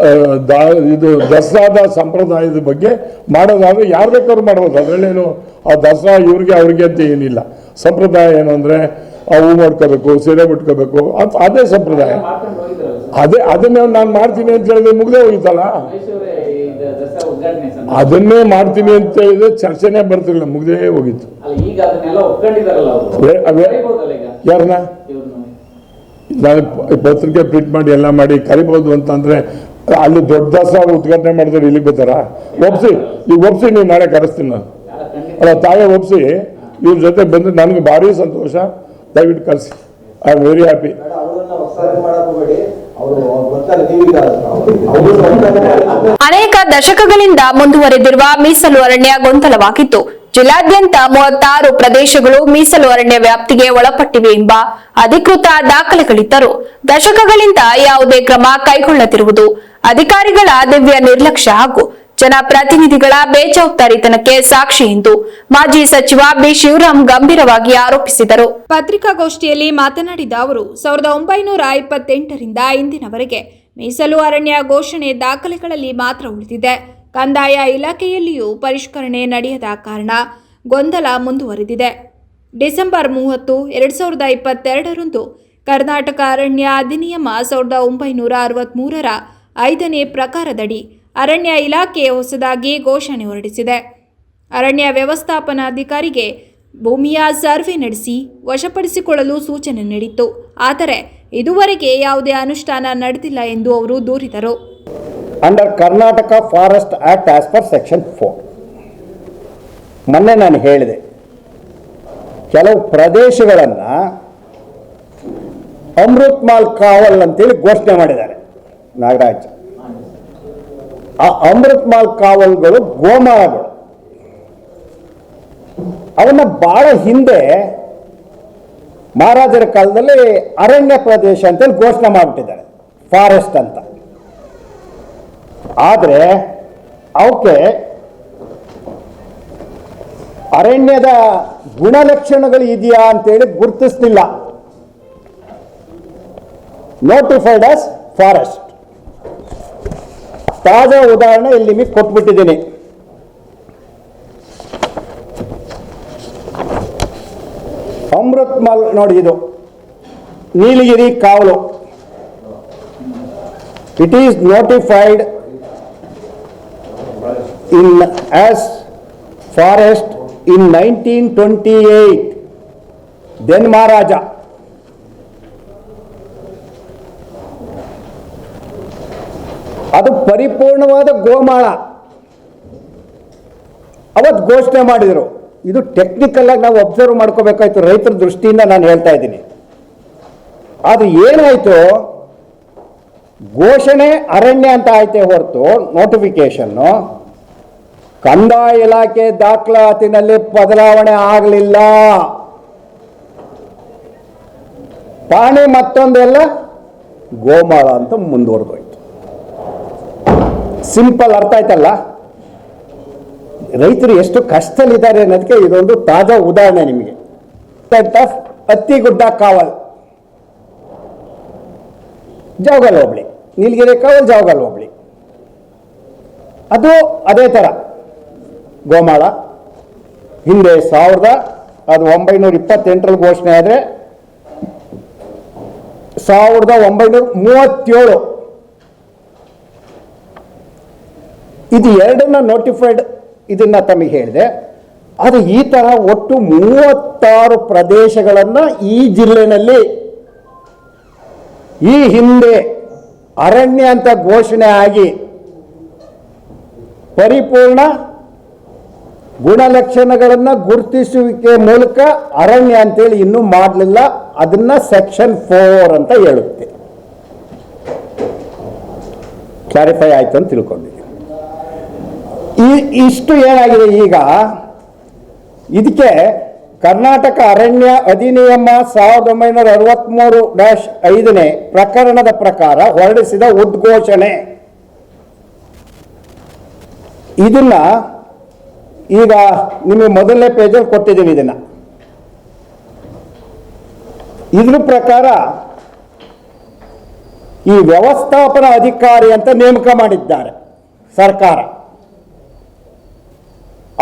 ಇದು ದಸರಾದ ಸಂಪ್ರದಾಯದ ಬಗ್ಗೆ ಮಾಡೋದಾದ್ರೆ ಯಾರು ಬೇಕಾದ್ರೂ ಮಾಡ್ಬೋದು. ಅದರಲ್ಲೇನು ಆ ದಸರಾ ಇವ್ರಿಗೆ ಅವ್ರಿಗೆ ಅಂತ ಏನಿಲ್ಲ. ಸಂಪ್ರದಾಯ ಏನು ಅಂದರೆ ಹೂ ಮಾಡ್ಕೋಬೇಕು, ಸೀರೆ ಬಿಟ್ಕೋಬೇಕು, ಅದೇ ಸಂಪ್ರದಾಯ. ಅದನ್ನೇ ನಾನು ಮಾಡ್ತೀನಿ ಅಂತ ಹೇಳಿದ್ರೆ ಮುಗ್ದೇ ಹೋಗಿತ್ತಲ್ಲ. ಅದನ್ನೇ ಮಾಡ್ತೀನಿ ಅಂತ ಹೇಳಿದ್ರೆ ಚರ್ಚೆನೇ ಬರ್ತಿರ್ಲಿಲ್ಲ, ಮುಗ್ದೇ ಹೋಗಿತ್ತು. ಯಾರನ್ನ ನಾನು ಪತ್ರಿಕೆ ಪ್ರಿಂಟ್ ಮಾಡಿ ಎಲ್ಲ ಮಾಡಿ ಕರಿಬಹುದು ಅಂತಂದ್ರೆ ಅಲ್ಲಿ ದೊಡ್ಡ ದಸರಾ ಉದ್ಘಾಟನೆ ಮಾಡಿದ್ರೆ ಇಲ್ಲಿಗೆ ಬರ್ತಾರ? ಒಪ್ಸಿ ನೀವು ನಾಳೆ ಕರೆಸ್ತೀನಿ ನಾನು. ಅಲ್ಲ, ತಾವೇ ಒಪ್ಸಿ ಇವ್ರ ಜೊತೆ ಬಂದ್ರೆ ನನಗೆ ಭಾರಿ ಸಂತೋಷ. ದಯವಿಟ್ಟು ಕರೆಸಿ. I am very happy. ಅನೇಕ ದಶಕಗಳಿಂದ ಮುಂದುವರೆದಿರುವ ಮೀಸಲು ಅರಣ್ಯ ಗೊಂದಲವಾಗಿತ್ತು. ಜಿಲ್ಲಾದ್ಯಂತ 36 ಪ್ರದೇಶಗಳು ಮೀಸಲು ಅರಣ್ಯ ವ್ಯಾಪ್ತಿಗೆ ಒಳಪಟ್ಟಿವೆ ಎಂಬ ಅಧಿಕೃತ ದಾಖಲೆಗಳಿದ್ದರೂ ದಶಕಗಳಿಂದ ಯಾವುದೇ ಕ್ರಮ ಕೈಗೊಳ್ಳದಿರುವುದು ಅಧಿಕಾರಿಗಳ ದಿವ್ಯ ನಿರ್ಲಕ್ಷ್ಯ ಹಾಗೂ ಜನಪ್ರತಿನಿಧಿಗಳ ಬೇಜವಾಬ್ದಾರಿತನಕ್ಕೆ ಸಾಕ್ಷಿ ಎಂದು ಮಾಜಿ ಸಚಿವ ಬಿ ಶಿವರಾಮ್ ಗಂಭೀರವಾಗಿ ಆರೋಪಿಸಿದರು. ಪತ್ರಿಕಾಗೋಷ್ಠಿಯಲ್ಲಿ ಮಾತನಾಡಿದ ಅವರು 1928ರಿಂದ ಇಂದಿನವರೆಗೆ ಮೀಸಲು ಅರಣ್ಯ ಘೋಷಣೆ ದಾಖಲೆಗಳಲ್ಲಿ ಮಾತ್ರ ಉಳಿದಿದೆ. ಕಂದಾಯ ಇಲಾಖೆಯಲ್ಲಿಯೂ ಪರಿಷ್ಕರಣೆ ನಡೆಯದ ಕಾರಣ ಗೊಂದಲ ಮುಂದುವರೆದಿದೆ. ಡಿಸೆಂಬರ್ 30, 2022ರಂದು ಕರ್ನಾಟಕ ಅರಣ್ಯ ಅಧಿನಿಯಮ 1963ರ 5ನೇ ಪ್ರಕಾರದಡಿ ಅರಣ್ಯ ಇಲಾಖೆ ಹೊಸದಾಗಿ ಘೋಷಣೆ ಹೊರಡಿಸಿದೆ. ಅರಣ್ಯ ವ್ಯವಸ್ಥಾಪನಾಧಿಕಾರಿಗೆ ಭೂಮಿಯ ಸರ್ವೆ ನಡೆಸಿ ವಶಪಡಿಸಿಕೊಳ್ಳಲು ಸೂಚನೆ ನೀಡಿತ್ತು. ಆದರೆ ಇದುವರೆಗೆ ಯಾವುದೇ ಅನುಷ್ಠಾನ ನಡೆದಿಲ್ಲ ಎಂದು ಅವರು ದೂರಿದರು. Under Karnataka forest act as per section 4 ಮೊನ್ನೆ ನಾನು ಹೇಳಿದೆ, ಕೆಲವು ಪ್ರದೇಶಗಳನ್ನು ಅಮೃತ್ ಮಾಲ್ ಕಾವಲ್ ಅಂತೇಳಿ ಘೋಷಣೆ ಮಾಡಿದ್ದಾರೆ ನಾಗರಾಜ್. ಆ ಅಮೃತ್ ಮಾಲ್ ಕಾವಲ್ಗಳು ಗೋಮಾಳಗಳು. ಅವನ್ನ ಬಹಳ ಹಿಂದೆ ಮಹಾರಾಜರ ಕಾಲದಲ್ಲಿ ಅರಣ್ಯ ಪ್ರದೇಶ ಅಂತೇಳಿ ಘೋಷಣೆ ಮಾಡಿಬಿಟ್ಟಿದ್ದಾರೆ, ಫಾರೆಸ್ಟ್ ಅಂತ. ಆದರೆ ಅವಕ್ಕೆ ಅರಣ್ಯದ ಗುಣಲಕ್ಷಣಗಳು ಇದೆಯಾ ಅಂತೇಳಿ ಗುರುತಿಸಲಿಲ್ಲ. Notified as forest. ತಾಜಾ ಉದಾಹರಣೆ ಇಲ್ಲಿ ನಿಮಗೆ ಕೊಟ್ಬಿಟ್ಟಿದ್ದೀನಿ. ಅಮೃತ್ ಮಲ್ ನೋಡಿ, ಇದು ನೀಲಗಿರಿ ಕಾವಲು. It is notified as forest in 1928. then Maharaja. ಅದು ಪರಿಪೂರ್ಣವಾದ ಗೋಮಾಳ ಅವತ್ತು ಘೋಷಣೆ ಮಾಡಿದರು. ಇದು ಟೆಕ್ನಿಕಲ್ ಆಗಿ ನಾವು ಅಬ್ಸರ್ವ್ ಮಾಡ್ಕೋಬೇಕಾಯ್ತು, ರೈತರ ದೃಷ್ಟಿಯಿಂದ ನಾನು ಹೇಳ್ತಾ ಇದ್ದೀನಿ. ಅದು ಏನಾಯ್ತು, ಘೋಷಣೆ ಅರಣ್ಯ ಅಂತ ಆಯ್ತೇ ಹೊರತು ನೋಟಿಫಿಕೇಶನ್ನು ಕಂದಾಯ ಇಲಾಖೆ ದಾಖಲಾತಿನಲ್ಲಿ ಬದಲಾವಣೆ ಆಗಲಿಲ್ಲ. ಪಾಣಿ ಮತ್ತೊಂದೆಲ್ಲ ಗೋಮಾಳ ಅಂತ ಮುಂದುವರೆದೋಯ್ತು. ಸಿಂಪಲ್, ಅರ್ಥ ಆಯ್ತಲ್ಲ? ರೈತರು ಎಷ್ಟು ಕಷ್ಟದಲ್ಲಿದ್ದಾರೆ ಅನ್ನೋದಕ್ಕೆ ಇದೊಂದು ತಾಜಾ ಉದಾಹರಣೆ ನಿಮಗೆ. ಹತ್ತಿಗುಡ್ಡ ಕಾವಲ್, ಜಾವಗಲ್ ಹೋಬಳಿ, ನೀಲಗಿರಿ ಕಾವಲ್ ಜಾವಗಲ್ ಹೋಬಳಿ, ಅದು ಅದೇ ಥರ ಗೋಮಾಳ ಹಿಂದೆ 1928ರಲ್ಲಿ ಘೋಷಣೆ ಆದರೆ 1937 ಇದು ಎರಡನ್ನ ನೋಟಿಫೈಡ್ ಇದನ್ನ ತಮಗೆ ಹೇಳಿದೆ. ಅದು ಈ ತರ ಒಟ್ಟು 36 ಪ್ರದೇಶಗಳನ್ನು ಈ ಜಿಲ್ಲೆನಲ್ಲಿ ಈ ಹಿಂದೆ ಅರಣ್ಯ ಅಂತ ಘೋಷಣೆ ಆಗಿ ಪರಿಪೂರ್ಣ ಗುಣಲಕ್ಷಣಗಳನ್ನು ಗುರುತಿಸುವಿಕೆ ಮೂಲಕ ಅರಣ್ಯ ಅಂತೇಳಿ ಇನ್ನೂ ಮಾಡಲಿಲ್ಲ. ಅದನ್ನ ಸೆಕ್ಷನ್ 4 ಅಂತ ಹೇಳುತ್ತೆ. ಕ್ಲಾರಿಫೈ ಆಯ್ತು ಅಂತ ತಿಳ್ಕೊಂಡಿದ್ದೀನಿ. ಇಷ್ಟು ಏನಾಗಿದೆ ಈಗ, ಇದಕ್ಕೆ ಕರ್ನಾಟಕ ಅರಣ್ಯ ಅಧಿನಿಯಮ 1963-5 ಪ್ರಕರಣದ ಪ್ರಕಾರ ಹೊರಡಿಸಿದ ಉದ್ಘೋಷಣೆ. ಇದನ್ನ ಈಗ ನಿಮಗೆ ಮೊದಲನೇ ಪೇಜಲ್ಲಿ ಕೊಟ್ಟಿದ್ದೀನಿ. ಇದ್ರ ಪ್ರಕಾರ ಈ ವ್ಯವಸ್ಥಾಪನಾ ಅಧಿಕಾರಿ ಅಂತ ನೇಮಕ ಮಾಡಿದ್ದಾರೆ ಸರ್ಕಾರ.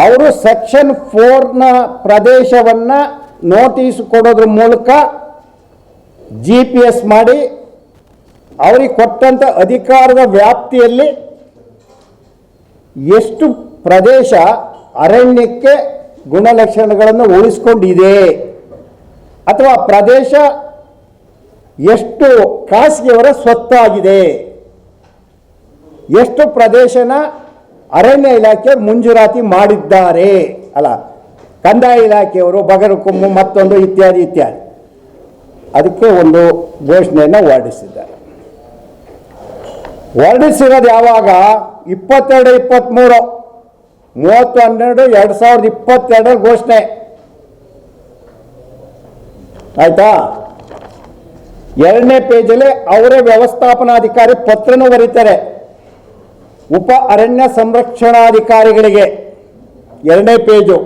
ಅವರು ಸೆಕ್ಷನ್ 4ನ ಪ್ರದೇಶವನ್ನ ನೋಟಿಸ್ ಕೊಡೋದ್ರ ಮೂಲಕ GPS ಮಾಡಿ ಅವರಿಗೆ ಕೊಟ್ಟಂತ ಅಧಿಕಾರದ ವ್ಯಾಪ್ತಿಯಲ್ಲಿ ಎಷ್ಟು ಪ್ರದೇಶ ಅರಣ್ಯಕ್ಕೆ ಗುಣಲಕ್ಷಣಗಳನ್ನು ಉಳಿಸ್ಕೊಂಡಿದೆ ಅಥವಾ ಪ್ರದೇಶ ಎಷ್ಟು ಖಾಸಗಿಯವರ ಸ್ವತ್ತಾಗಿದೆ, ಎಷ್ಟು ಪ್ರದೇಶನ ಅರಣ್ಯ ಇಲಾಖೆ ಮುಂಜೂರಾತಿ ಮಾಡಿದ್ದಾರೆ, ಅಲ್ಲ ಕಂದಾಯ ಇಲಾಖೆಯವರು ಬಗರಕೊಮ್ಮು ಮತ್ತೊಂದು ಇತ್ಯಾದಿ ಇತ್ಯಾದಿ, ಅದಕ್ಕೆ ಒಂದು ಘೋಷಣೆಯನ್ನು ಹೊರಡಿಸಿದ್ದಾರೆ. ಹೊರಡಿಸಿರೋದು ಯಾವಾಗ? 22-23 30/12/2022 ಘೋಷಣೆ ಆಯ್ತಾ. ಎರಡನೇ ಪೇಜಲ್ಲಿ ಅವರೇ ವ್ಯವಸ್ಥಾಪನಾಧಿಕಾರಿ ಪತ್ರನೂ ಬರೀತಾರೆ ಉಪ ಅರಣ್ಯ ಸಂರಕ್ಷಣಾಧಿಕಾರಿಗಳಿಗೆ. ಎರಡನೇ ಪೇಜು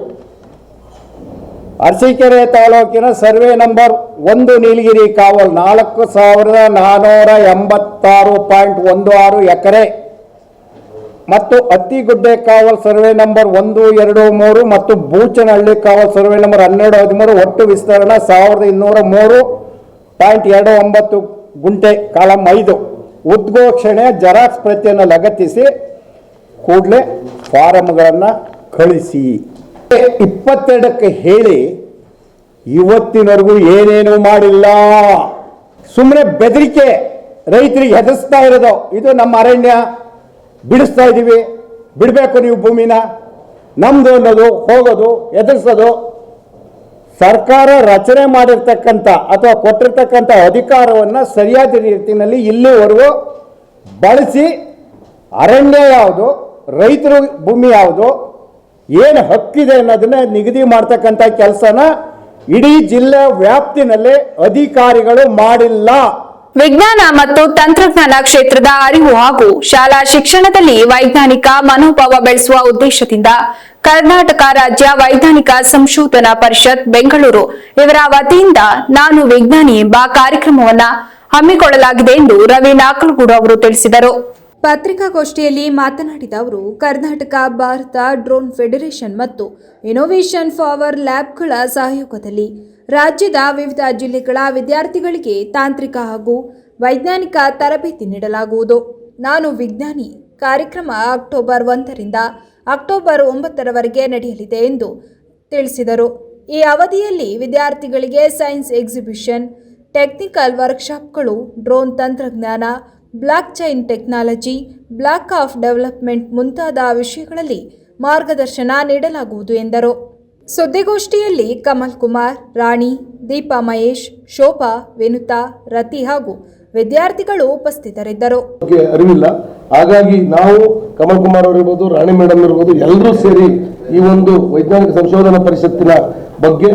ಅರಸೀಕೆರೆ ತಾಲೂಕಿನ ಸರ್ವೆ ನಂಬರ್ 1 ನೀಲಗಿರಿ ಕಾವಲ್ 4486.16 ಎಕರೆ ಮತ್ತು ಅತ್ತಿಗುಡ್ಡೆ ಕಾವಲ್ ಸರ್ವೆ ನಂಬರ್ 1, 2, 3 ಮತ್ತು ಬೂಚನಹಳ್ಳಿ ಕಾವಲ್ ಸರ್ವೆ ನಂಬರ್ 12, 13 ಒಟ್ಟು ವಿಸ್ತರಣ 1229 ಗುಂಟೆ ಕಾಲಂ 5 ಉದ್ಘೋಷಣೆ ಜೆರಾಕ್ಸ್ ಪ್ರತಿಯನ್ನು ಲಗತ್ತಿಸಿ ಕೂಡಲೇ ಫಾರಮ್ಗಳನ್ನು ಕಳಿಸಿ. 22ಕ್ಕೆ ಹೇಳಿ ಇವತ್ತಿನವರೆಗೂ ಏನೇನೂ ಮಾಡಿಲ್ಲ. ಸುಮ್ಮನೆ ಬೆದರಿಕೆ, ರೈತರಿಗೆ ಹೆದರ್ಸ್ತಾ ಇರೋದು. ಇದು ನಮ್ಮ ಅರಣ್ಯ ಬಿಡಿಸ್ತಾ ಇದ್ದೀವಿ, ಬಿಡಬೇಕು ನೀವು ಭೂಮಿನ, ನಮ್ದು ಅನ್ನೋದು, ಹೋಗೋದು, ಎದುರಿಸೋದು. ಸರ್ಕಾರ ರಚನೆ ಮಾಡಿರ್ತಕ್ಕಂಥ ಅಥವಾ ಕೊಟ್ಟಿರ್ತಕ್ಕಂಥ ಅಧಿಕಾರವನ್ನು ಸರಿಯಾದ ರೀತಿಯಲ್ಲಿ ಇಲ್ಲಿವರೆಗೂ ಬಳಸಿ ಅರಣ್ಯ ಯಾವುದು, ರೈತರ ಭೂಮಿ ಯಾವುದು, ಏನು ಹಕ್ಕಿದೆ ಅನ್ನೋದನ್ನ ನಿಗದಿ ಮಾಡ್ತಕ್ಕಂಥ ಕೆಲಸನ ಇಡೀ ಜಿಲ್ಲೆ ವ್ಯಾಪ್ತಿನಲ್ಲಿ ಅಧಿಕಾರಿಗಳು ಮಾಡಿಲ್ಲ. ವಿಜ್ಞಾನ ಮತ್ತು ತಂತ್ರಜ್ಞಾನ ಕ್ಷೇತ್ರದ ಅರಿವು ಹಾಗೂ ಶಾಲಾ ಶಿಕ್ಷಣದಲ್ಲಿ ವೈಜ್ಞಾನಿಕ ಮನೋಭಾವ ಬೆಳೆಸುವ ಉದ್ದೇಶದಿಂದ ಕರ್ನಾಟಕ ರಾಜ್ಯ ವೈಜ್ಞಾನಿಕ ಸಂಶೋಧನಾ ಪರಿಷತ್ ಬೆಂಗಳೂರು ಇವರ ವತಿಯಿಂದ ನಾನು ವಿಜ್ಞಾನಿ ಎಂಬ ಕಾರ್ಯಕ್ರಮವನ್ನು ಹಮ್ಮಿಕೊಳ್ಳಲಾಗಿದೆ ಎಂದು ರವಿ ನಾಕಲಗೂಡು ಅವರು ತಿಳಿಸಿದರು. ಪತ್ರಿಕಾಗೋಷ್ಠಿಯಲ್ಲಿ ಮಾತನಾಡಿದ ಅವರು, ಕರ್ನಾಟಕ ಭಾರತ ಡ್ರೋನ್ ಫೆಡರೇಷನ್ ಮತ್ತು ಇನೋವೇಷನ್ ಪವರ್ ಲ್ಯಾಬ್ಗಳ ಸಹಯೋಗದಲ್ಲಿ ರಾಜ್ಯದ ವಿವಿಧ ಜಿಲ್ಲೆಗಳ ವಿದ್ಯಾರ್ಥಿಗಳಿಗೆ ತಾಂತ್ರಿಕ ಹಾಗೂ ವೈಜ್ಞಾನಿಕ ತರಬೇತಿ ನೀಡಲಾಗುವುದು. ನಾನು ವಿಜ್ಞಾನಿ ಕಾರ್ಯಕ್ರಮ ಅಕ್ಟೋಬರ್ 1ರಿಂದ ಅಕ್ಟೋಬರ್ 9ರವರೆಗೆ ನಡೆಯಲಿದೆ ಎಂದು ತಿಳಿಸಿದರು. ಈ ಅವಧಿಯಲ್ಲಿ ವಿದ್ಯಾರ್ಥಿಗಳಿಗೆ ಸೈನ್ಸ್ ಎಕ್ಸಿಬಿಷನ್, ಟೆಕ್ನಿಕಲ್ ವರ್ಕ್ಶಾಪ್ಗಳು, ಡ್ರೋನ್ ತಂತ್ರಜ್ಞಾನ, blockchain technology, block of development ಮುಂತಾದ ವಿಷಯಗಳಲ್ಲಿ ಮಾರ್ಗದರ್ಶನ ನೀಡಲಾಗುವುದು ಎಂದರು. ಸುದ್ದಿಗೋಷ್ಠಿಯಲ್ಲಿ ಕಮಲ್ ಕುಮಾರ್, ರಾಣಿ, ದೀಪಾ ಮಹೇಶ್, ಶೋಭಾ, ವಿನುತಾ, ರತಿ ಹಾಗೂ ವಿದ್ಯಾರ್ಥಿಗಳು ಉಪಸ್ಥಿತರಿದ್ದರು. ಅರಿವಿಲ್ಲ, ಹಾಗಾಗಿ ನಾವು ಕಮಲ್ ಕುಮಾರ್ ಅವರಿರ್ಬೋದು, ರಾಣಿ ಮೇಡಮ್ ಇರ್ಬೋದು, ಎಲ್ಲರೂ ಸೇರಿ ಈ ಒಂದು ವೈಜ್ಞಾನಿಕ ಸಂಶೋಧನಾ ಪರಿಷತ್ತಿನ ಬಗ್ಗೆ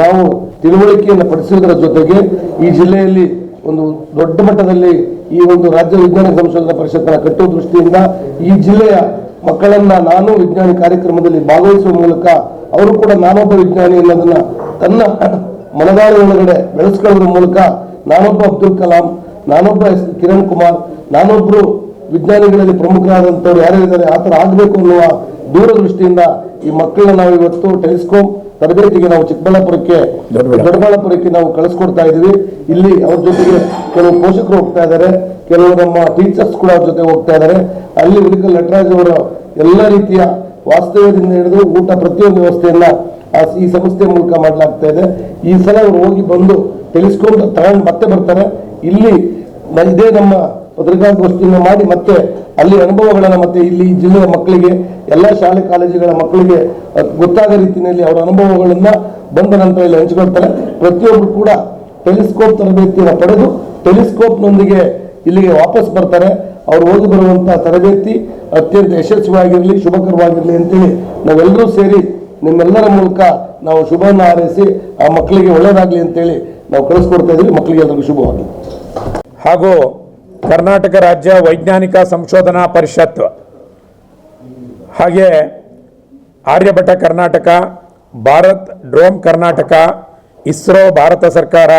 ನಾವು ತಿಳುವಳಿಕೆಯನ್ನು ಪಡಿಸುವುದರ ಜೊತೆಗೆ ಈ ಜಿಲ್ಲೆಯಲ್ಲಿ ಒಂದು ದೊಡ್ಡ ಮಟ್ಟದಲ್ಲಿ ಈ ಒಂದು ರಾಜ್ಯ ವಿಜ್ಞಾನ ಸಂಶೋಧನಾ ಪರಿಷತ್ತಿನ ಕಟ್ಟುವ ದೃಷ್ಟಿಯಿಂದ ಈ ಜಿಲ್ಲೆಯ ಮಕ್ಕಳನ್ನ ನಾನು ವಿಜ್ಞಾನಿ ಕಾರ್ಯಕ್ರಮದಲ್ಲಿ ಭಾಗವಹಿಸುವ ಮೂಲಕ ಅವರು ಕೂಡ ನಾನೊಬ್ಬ ವಿಜ್ಞಾನಿ ಅನ್ನೋದನ್ನ ತನ್ನ ಮನದಾಳ ಒಳಗಡೆ ಬೆಳೆಸ್ಕೊಳ್ಳೋದ್ರ ಮೂಲಕ ನಾನೊಬ್ಬ ಅಬ್ದುಲ್ ಕಲಾಂ, ನಾನೊಬ್ಬ ಕಿರಣ್ ಕುಮಾರ್, ನಾನೊಬ್ರು ವಿಜ್ಞಾನಿಗಳಲ್ಲಿ ಪ್ರಮುಖರಾದಂಥವ್ರು ಯಾರ್ಯಾರಿದ್ದಾರೆ ಆ ಥರ ಆಗಬೇಕು ಅನ್ನುವ ದೂರದೃಷ್ಟಿಯಿಂದ ಈ ಮಕ್ಕಳನ್ನ ನಾವು ಇವತ್ತು ಟೆಲಿಸ್ಕೋಪ್ ತರಬೇತಿಗೆ ನಾವು ಚಿಕ್ಕಬಳ್ಳಾಪುರಕ್ಕೆ ದೊಡ್ಡಬಳ್ಳಾಪುರಕ್ಕೆ ನಾವು ಕಳಿಸ್ಕೊಡ್ತಾ ಇದೀವಿ. ಇಲ್ಲಿ ಅವ್ರ ಜೊತೆಗೆ ಕೆಲವು ಪೋಷಕರು ಹೋಗ್ತಾ ಇದ್ದಾರೆ, ಕೆಲವು ನಮ್ಮ ಟೀಚರ್ಸ್ ಕೂಡ ಅವ್ರ ಜೊತೆ ಹೋಗ್ತಾ ಇದ್ದಾರೆ. ಅಲ್ಲಿ ಉಲಿಕಲ್ ನಟರಾಜ್ ಅವರ ಎಲ್ಲ ರೀತಿಯ ವಾಸ್ತವ್ಯದಿಂದ ಹಿಡಿದು ಊಟ ಪ್ರತಿಯೊಂದು ವ್ಯವಸ್ಥೆಯನ್ನ ಈ ಸಂಸ್ಥೆ ಮೂಲಕ ಮಾಡಲಾಗ್ತಾ ಇದೆ. ಈ ಸಲ ಅವರು ಹೋಗಿ ಬಂದು ಟೆಲಿಸ್ಕೋಪ್ ತಗೊಂಡು ಮತ್ತೆ ಬರ್ತಾರೆ. ಇಲ್ಲಿ ಇದೇ ನಮ್ಮ ಪತ್ರಿಕಾಗೋಷ್ಠಿಯನ್ನು ಮಾಡಿ ಮತ್ತೆ ಅಲ್ಲಿ ಅನುಭವಗಳನ್ನ ಮತ್ತೆ ಇಲ್ಲಿ ಜಿಲ್ಲೆಯ ಮಕ್ಕಳಿಗೆ ಎಲ್ಲ ಶಾಲೆ ಕಾಲೇಜುಗಳ ಮಕ್ಕಳಿಗೆ ಗೊತ್ತಾಗೋ ರೀತಿಯಲ್ಲಿ ಅವರ ಅನುಭವಗಳನ್ನ ಬಂದ ನಂತರ ಇಲ್ಲಿ ಹಂಚಿಕೊಳ್ತಾರೆ. ಪ್ರತಿಯೊಬ್ಬರು ಕೂಡ ಟೆಲಿಸ್ಕೋಪ್ ತರಬೇತಿಯನ್ನು ಪಡೆದು ಟೆಲಿಸ್ಕೋಪ್ನೊಂದಿಗೆ ಇಲ್ಲಿಗೆ ವಾಪಸ್ ಬರ್ತಾರೆ. ಅವ್ರು ಹೋಗಿ ಬರುವಂತಹ ತರಬೇತಿ ಅತ್ಯಂತ ಯಶಸ್ವಿಯಾಗಿರಲಿ, ಶುಭಕರವಾಗಿರಲಿ ಅಂತೇಳಿ ನಾವೆಲ್ಲರೂ ಸೇರಿ ನಿಮ್ಮೆಲ್ಲರ ಮೂಲಕ ನಾವು ಶುಭವನ್ನು ಹಾರೈಸಿ ಆ ಮಕ್ಕಳಿಗೆ ಒಳ್ಳೆಯದಾಗಲಿ ಅಂತೇಳಿ ನಾವು ಕಳಿಸ್ಕೊಡ್ತಾ ಇದ್ದೀವಿ. ಮಕ್ಕಳಿಗೆ ಎಲ್ಲರಿಗೂ ಶುಭವಾಗಲಿ. ಹಾಗೂ ಕರ್ನಾಟಕ ರಾಜ್ಯ ವೈಜ್ಞಾನಿಕ ಸಂಶೋಧನಾ ಪರಿಷತ್, ಹಾಗೆ ಆರ್ಯಭಟ ಕರ್ನಾಟಕ, ಭಾರತ್ ಡ್ರೋಮ್ ಕರ್ನಾಟಕ, ಇಸ್ರೋ ಭಾರತ ಸರ್ಕಾರ,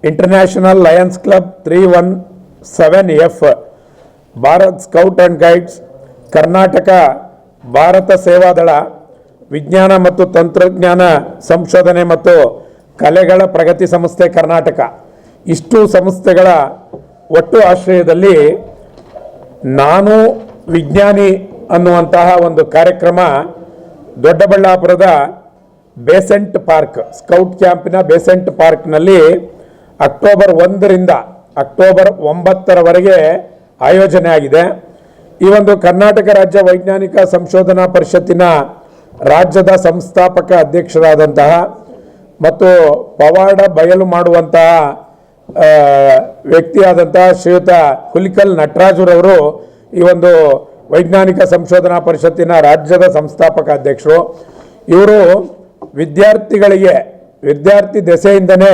international lions club 317F, Bharat scout and guides, Karnataka Bharat Sevadal, ವಿಜ್ಞಾನ ಮತ್ತು ತಂತ್ರಜ್ಞಾನ ಸಂಶೋಧನೆ ಮತ್ತು ಕಲೆಗಳ ಪ್ರಗತಿ ಸಂಸ್ಥೆ ಕರ್ನಾಟಕ, ಇಷ್ಟು ಸಂಸ್ಥೆಗಳ ಒಟ್ಟು ಆಶ್ರಯದಲ್ಲಿ ನಾನು ವಿಜ್ಞಾನಿ ಅನ್ನುವಂತಹ ಒಂದು ಕಾರ್ಯಕ್ರಮ ದೊಡ್ಡಬಳ್ಳಾಪುರದ ಬೇಸೆಂಟ್ ಪಾರ್ಕ್, ಸ್ಕೌಟ್ ಕ್ಯಾಂಪಿನ ಬೇಸೆಂಟ್ ಪಾರ್ಕ್ನಲ್ಲಿ ಅಕ್ಟೋಬರ್ 1ರಿಂದ ಅಕ್ಟೋಬರ್ 9ರವರೆಗೆ ಆಯೋಜನೆ ಆಗಿದೆ. ಈ ಒಂದು ಕರ್ನಾಟಕ ರಾಜ್ಯ ವೈಜ್ಞಾನಿಕ ಸಂಶೋಧನಾ ಪರಿಷತ್ತಿನ ರಾಜ್ಯದ ಸಂಸ್ಥಾಪಕ ಅಧ್ಯಕ್ಷರಾದಂತಹ ಮತ್ತು ಪವಾಡ ಬಯಲು ಮಾಡುವಂತಹ ವ್ಯಕ್ತಿಯಾದಂತಹ ಶ್ರೀಯುತ ಹುಲಿಕಲ್ ನಟರಾಜುರವರು ಈ ಒಂದು ವೈಜ್ಞಾನಿಕ ಸಂಶೋಧನಾ ಪರಿಷತ್ತಿನ ರಾಜ್ಯದ ಸಂಸ್ಥಾಪಕ ಅಧ್ಯಕ್ಷರು. ಇವರು ವಿದ್ಯಾರ್ಥಿಗಳಿಗೆ ವಿದ್ಯಾರ್ಥಿ ದೆಸೆಯಿಂದನೇ